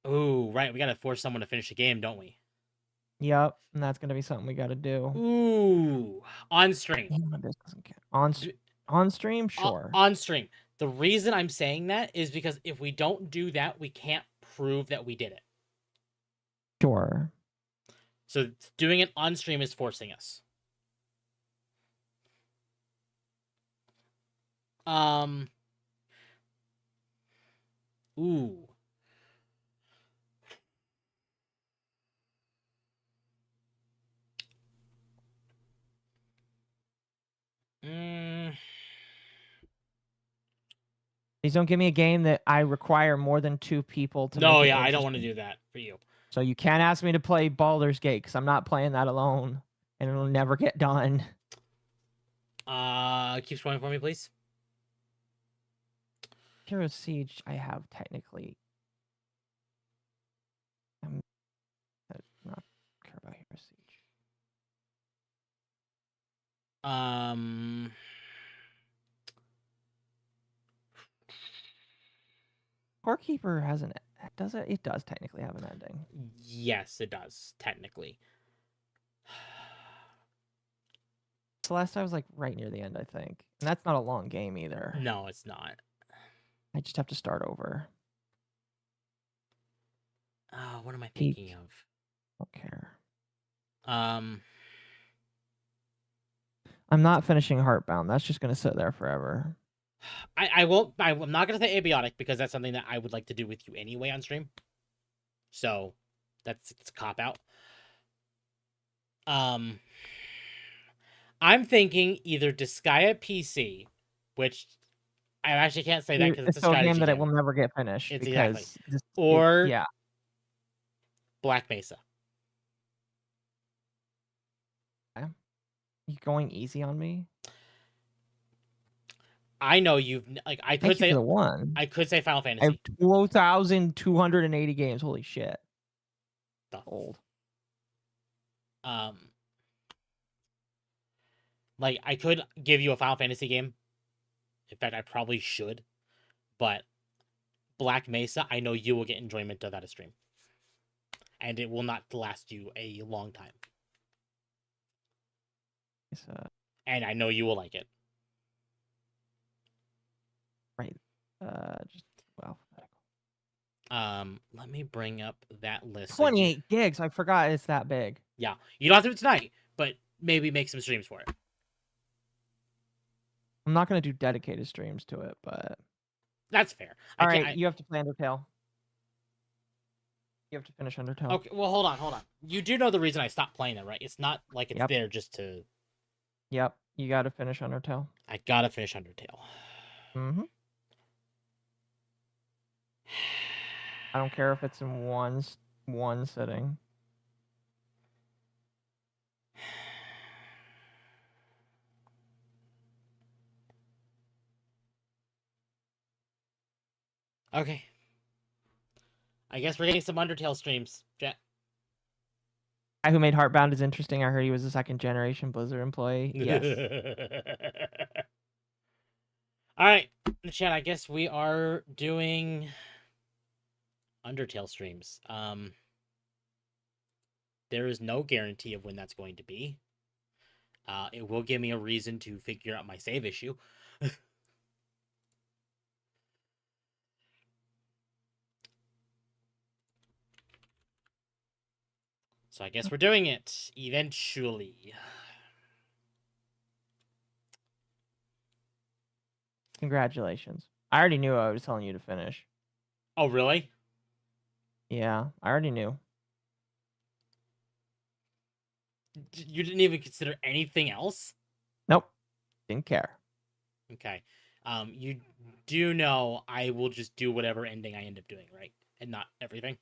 Ooh, right. We got to force someone to finish a game, don't we? Yep, and that's going to be something we got to do. Ooh, on stream. This doesn't count. On stream, sure. On stream. The reason I'm saying that is because if we don't do that, we can't prove that we did it. Sure. So doing it on stream is forcing us. Ooh. Please don't give me a game that I require more than 2 people to. No, make it yeah, I don't want to interesting. do that for you. So you can't ask me to play Baldur's Gate because I'm not playing that alone, and it'll never get done. Keep scrolling for me, please. Hero Siege, I have technically. I'm not care about Hero Siege. Scorekeeper has an. Does it? It does technically have an ending. Yes, it does technically. Celeste, I was like right near the end, I think, and that's not a long game either. No, it's not. I just have to start over. What am I thinking of? Don't care. I'm not finishing Heartbound. That's just gonna sit there forever. I won't. I'm not gonna say abiotic because that's something that I would like to do with you anyway on stream. So, it's a cop out. I'm thinking either Disgaea PC, which I actually can't say that because it's a strategy game that it game. will never get finished. It's because or yeah, Black Mesa. You going easy on me? I know you've like. I could Thank you say for the one. I could say Final I Fantasy. have 12,280 games. Holy shit. Old. Like I could give you a Final Fantasy game. In fact, I probably should. But Black Mesa, I know you will get enjoyment of that stream. And it will not last you a long time. And I know you will like it. Right. Just alphabetical. Let me bring up that list. 28 gigs. I forgot it's that big. Yeah. You don't have to do it tonight, but maybe make some streams for it. I'm not going to do dedicated streams to it, but... That's fair. All right, you have to play Undertale. You have to finish Undertale. Okay, well, hold on. You do know the reason I stopped playing it, right? It's not like it's there just to... Yep, you got to finish Undertale. I gotta finish Undertale. Mm-hmm. I don't care if it's in one sitting. Okay. I guess we're getting some Undertale streams. Chat. Guy who made Heartbound is interesting. I heard he was a second generation Blizzard employee. Yes. All right, chat. I guess we are doing Undertale streams. There is no guarantee of when that's going to be. It will give me a reason to figure out my save issue. So I guess we're doing it eventually. Congratulations. I already knew I was telling you to finish. Oh, really? Yeah, I already knew. You didn't even consider anything else? Nope. Didn't care. Okay. You do know I will just do whatever ending I end up doing, right? And not everything?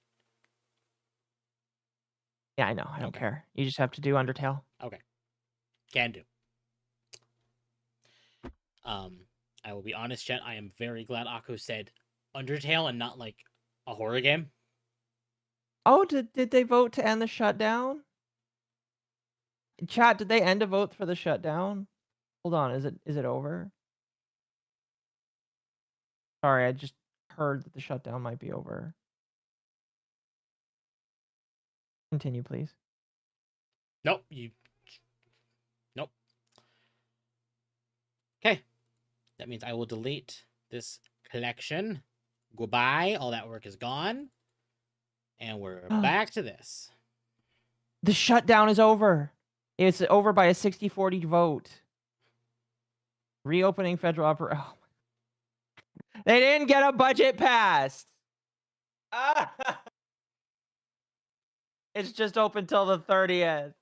Yeah, I know. I don't Okay. care. You just have to do Undertale. Okay. Can do. I will be honest, Jet. I am very glad Akko said Undertale and not like a horror game. Oh, did they vote to end the shutdown? Chat, did they end a vote for the shutdown? Hold on, is it over? Sorry, I just heard that the shutdown might be over. Continue, please. Nope. Nope. Okay. That means I will delete this collection. Goodbye. All that work is gone. And we're back to this. The shutdown is over. It's over by a 60-40 vote. Reopening federal operation. Oh. They didn't get a budget passed. It's just open till the 30th.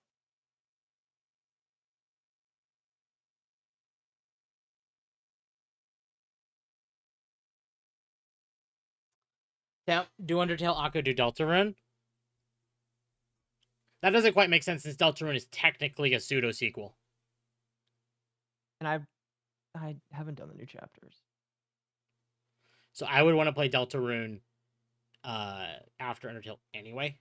Now, do Undertale, Akko, do Deltarune? That doesn't quite make sense since Deltarune is technically a pseudo sequel. And I haven't done the new chapters. So I would want to play Deltarune after Undertale anyway.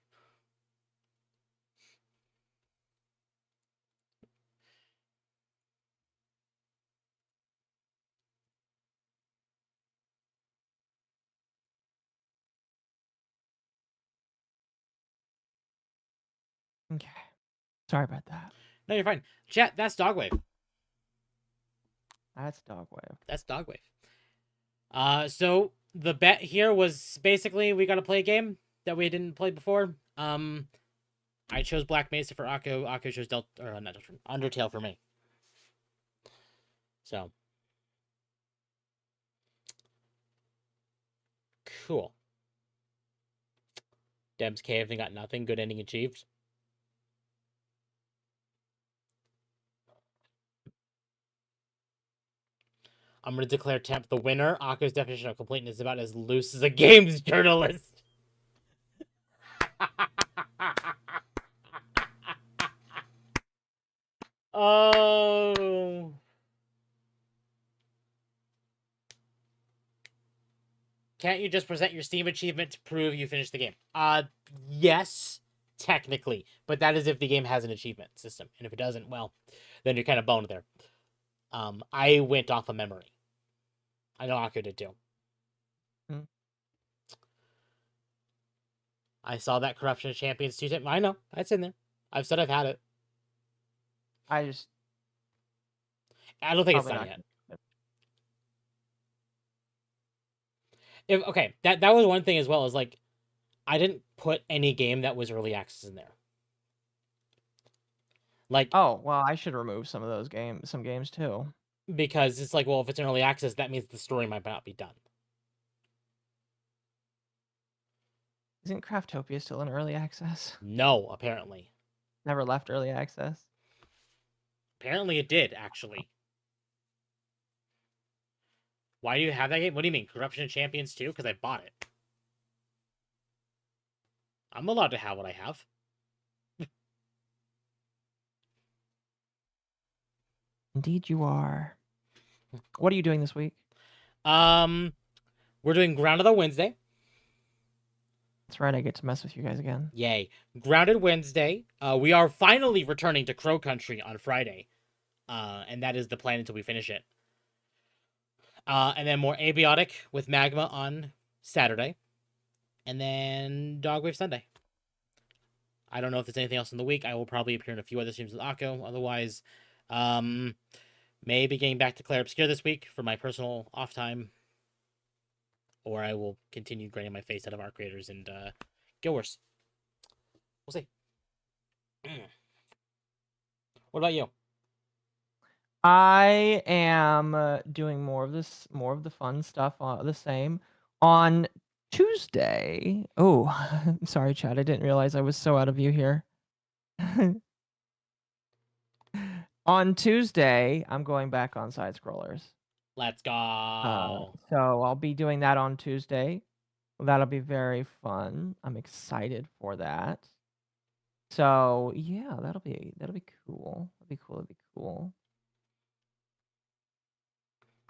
Okay. Sorry about that. No, you're fine. Chat, that's Dogwave. That's Dogwave. That's Dogwave. So the bet here was basically we got to play a game that we didn't play before. I chose Black Mesa for Akko. Akko chose Undertale for me. So cool. Deb's Cave, they got nothing. Good ending achieved. I'm going to declare Temp the winner. Akko's definition of completeness is about as loose as a games journalist. Oh. Can't you just present your Steam achievement to prove you finished the game? Yes, technically. But that is if the game has an achievement system. And if it doesn't, well, then you're kind of boned there. I went off of memory. I know Akko did too. I saw that Corruption of Champions 2 tip. I know. It's in there. I've said I've had it. I don't think it's done yet. Okay, that was one thing as well, is like I didn't put any game that was early access in there. Like, oh, well, I should remove some of those games too. Because it's like, well, if it's an early access, that means the story might not be done. Isn't Craftopia still in early access? No, apparently. Never left early access? Apparently it did, actually. Why do you have that game? What do you mean? Corruption of Champions 2? Because I bought it. I'm allowed to have what I have. Indeed, you are. What are you doing this week? We're doing Grounded on Wednesday. That's right. I get to mess with you guys again. Yay. Grounded Wednesday. We are finally returning to Crow Country on Friday. And that is the plan until we finish it. And then more Abiotic with Magma on Saturday. And then Dogwave Sunday. I don't know if there's anything else in the week. I will probably appear in a few other streams with Akko. Otherwise, maybe getting back to Claire Obscure this week for my personal off time. Or I will continue grinding my face out of our creators and go worse. We'll see. What about you? I am doing more of the fun stuff. The same on Tuesday. Oh, I'm sorry, Chad. I didn't realize I was so out of view here. On Tuesday, I'm going back on side scrollers. Let's go. So I'll be doing that on Tuesday. That'll be very fun. I'm excited for that. So yeah, that'll be cool. That'll be cool.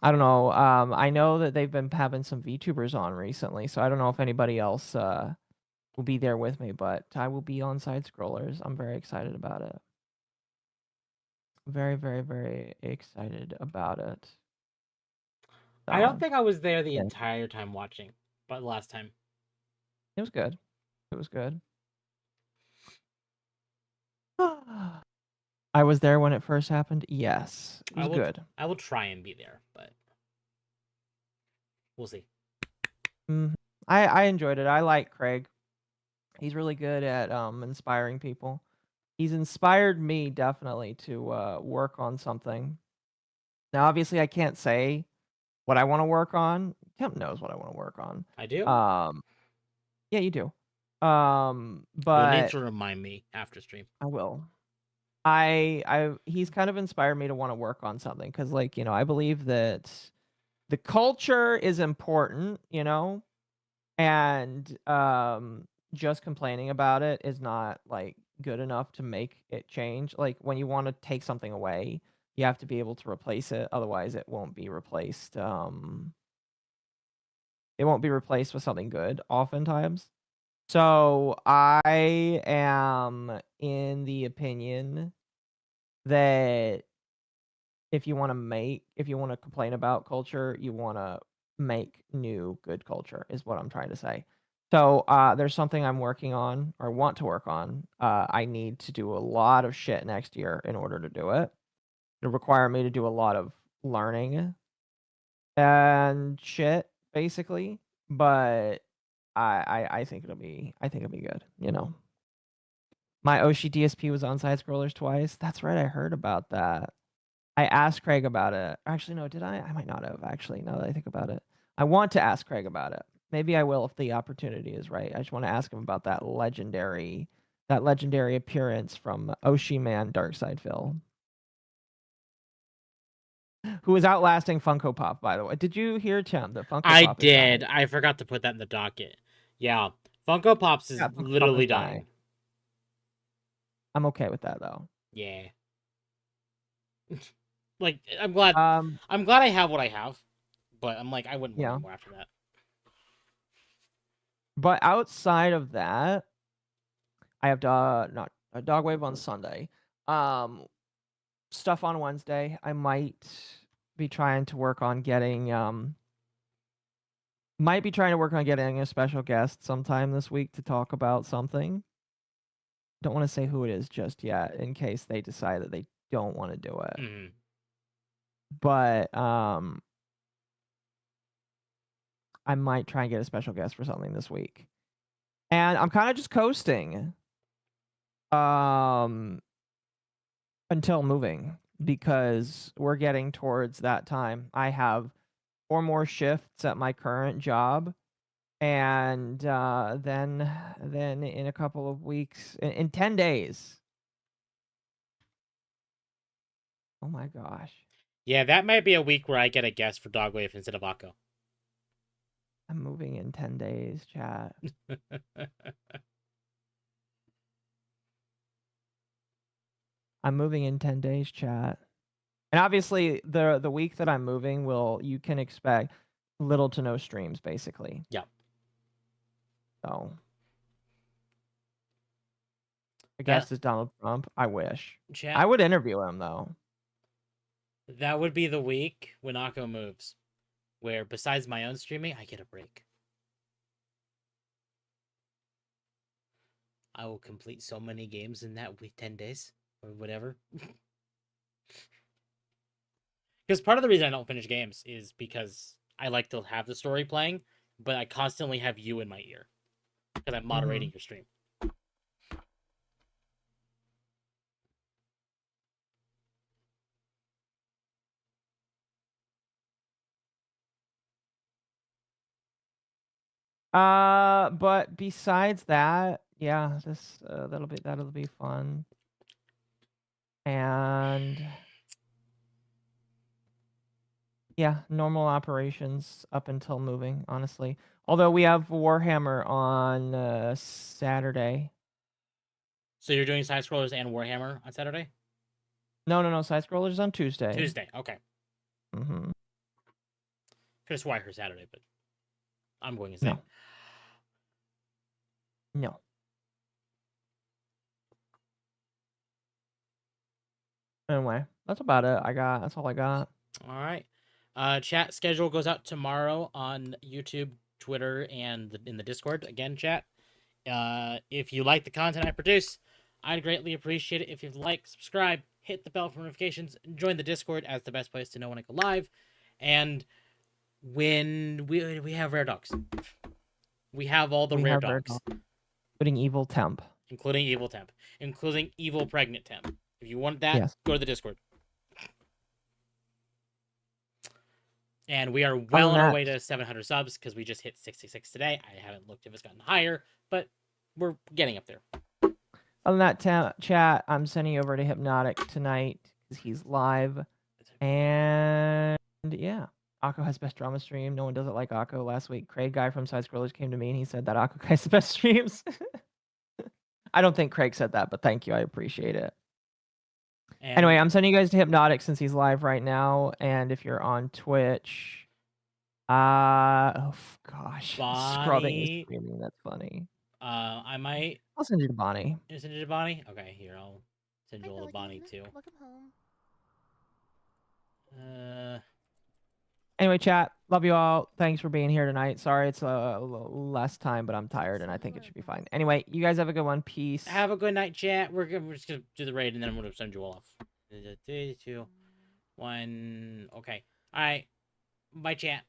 I don't know. I know that they've been having some VTubers on recently, so I don't know if anybody else will be there with me, but I will be on side scrollers. I'm very excited about it. Very, very, very excited about it. I don't So, think I was there the yeah. entire time watching, but last time. It was good. It was good. I was there when it first happened. Yes, it was good. I will try and be there, but we'll see. I enjoyed it. I like Craig. He's really good at inspiring people. He's inspired me definitely to work on something. Now, obviously, I can't say what I want to work on. Temp knows what I want to work on. I do. Yeah, you do. You'll need But to remind me after stream. I will. He's kind of inspired me to want to work on something because, like, I believe that the culture is important, and just complaining about it is not like good enough to make it change. Like when you want to take something away, you have to be able to replace it, otherwise it won't be replaced. It won't be replaced with something good oftentimes. So I am in the opinion that if you want to complain about culture, you want to make new good culture is what I'm trying to say. So there's something I'm working on or want to work on. I need to do a lot of shit next year in order to do it. It'll require me to do a lot of learning and shit, basically. But I think it'll be good, My Oshi DSP was on side scrollers twice. That's right, I heard about that. I asked Craig about it. Actually, no, did I? I might not have, actually, now that I think about it. I want to ask Craig about it. Maybe I will if the opportunity is right. I just want to ask him about that legendary appearance from Oshi Man Darkside Phil. Who is outlasting Funko Pop, by the way. Did you hear, Tim, that Funko Pop I is did. dying? I forgot to put that in the docket. Yeah. Funko Pops is Yeah, Funko Pop literally is dying. dying. I'm okay with that, though. Yeah. Like, I'm glad I have what I have, but I'm like, I wouldn't want any more after that. But outside of that, I have Dogwave on Sunday. Stuff on Wednesday. I might be trying to work on getting a special guest sometime this week to talk about something. Don't want to say who it is just yet in case they decide that they don't want to do it. Mm-hmm. But I might try and get a special guest for something this week. And I'm kind of just coasting until moving because we're getting towards that time. I have 4 more shifts at my current job, and then in a couple of weeks, in 10 days. Oh my gosh. Yeah, that might be a week where I get a guest for Dogwave instead of Akko. I'm moving in 10 days, chat. I'm moving in 10 days, chat. And obviously, the week that I'm moving, you can expect little to no streams, basically. Yep. So, I guess is Donald Trump. I wish. Chat. I would interview him though. That would be the week when Occo moves, where besides my own streaming, I get a break. I will complete so many games in that week, 10 days or whatever. Because part of the reason I don't finish games is because I like to have the story playing, but I constantly have you in my ear because I'm moderating your stream. But besides that, yeah, that'll be fun. And yeah, normal operations up until moving, honestly. Although we have Warhammer on Saturday. So you're doing side scrollers and Warhammer on Saturday? No, side scrollers on Tuesday. Tuesday, okay. Mm-hmm. Could have swore I heard Saturday, but I'm going insane. No. Anyway, that's about it. That's all I got. All right. Chat schedule goes out tomorrow on YouTube, Twitter, and in the Discord. Again, chat. If you like the content I produce, I'd greatly appreciate it if you'd like, subscribe, hit the bell for notifications, and join the Discord as the best place to know when I go live. And when we have rare dogs. We have all the rare dogs. Including Evil Temp. Including Evil Temp. Including Evil Pregnant Temp. If you want that, Yes. go to the Discord. And we are well on our way to 700 subs because we just hit 66 today. I haven't looked if it's gotten higher, but we're getting up there. Other than that, chat, I'm sending you over to Hypnotic tonight because he's live. And yeah, Occo has best drama stream. No one does it like Occo. Last week, Craig guy from Side Scrollers came to me and he said that Occo guy's the best streams. I don't think Craig said that, but thank you. I appreciate it. And anyway, I'm sending you guys to Hypnotic since he's live right now. And if you're on Twitch, oh gosh, scrubbing is streaming. That's funny. I might. I'll send you to Bonnie. You send you to Bonnie? Okay, here I'll send you all to Bonnie too. Welcome home. Anyway, chat, love you all. Thanks for being here tonight. Sorry it's a little less time, but I'm tired and I think it should be fine. Anyway, you guys have a good one. Peace. Have a good night, chat. We're just gonna do the raid and then I'm gonna send you all off. 3, 2, 1. Okay. All right. Bye, chat.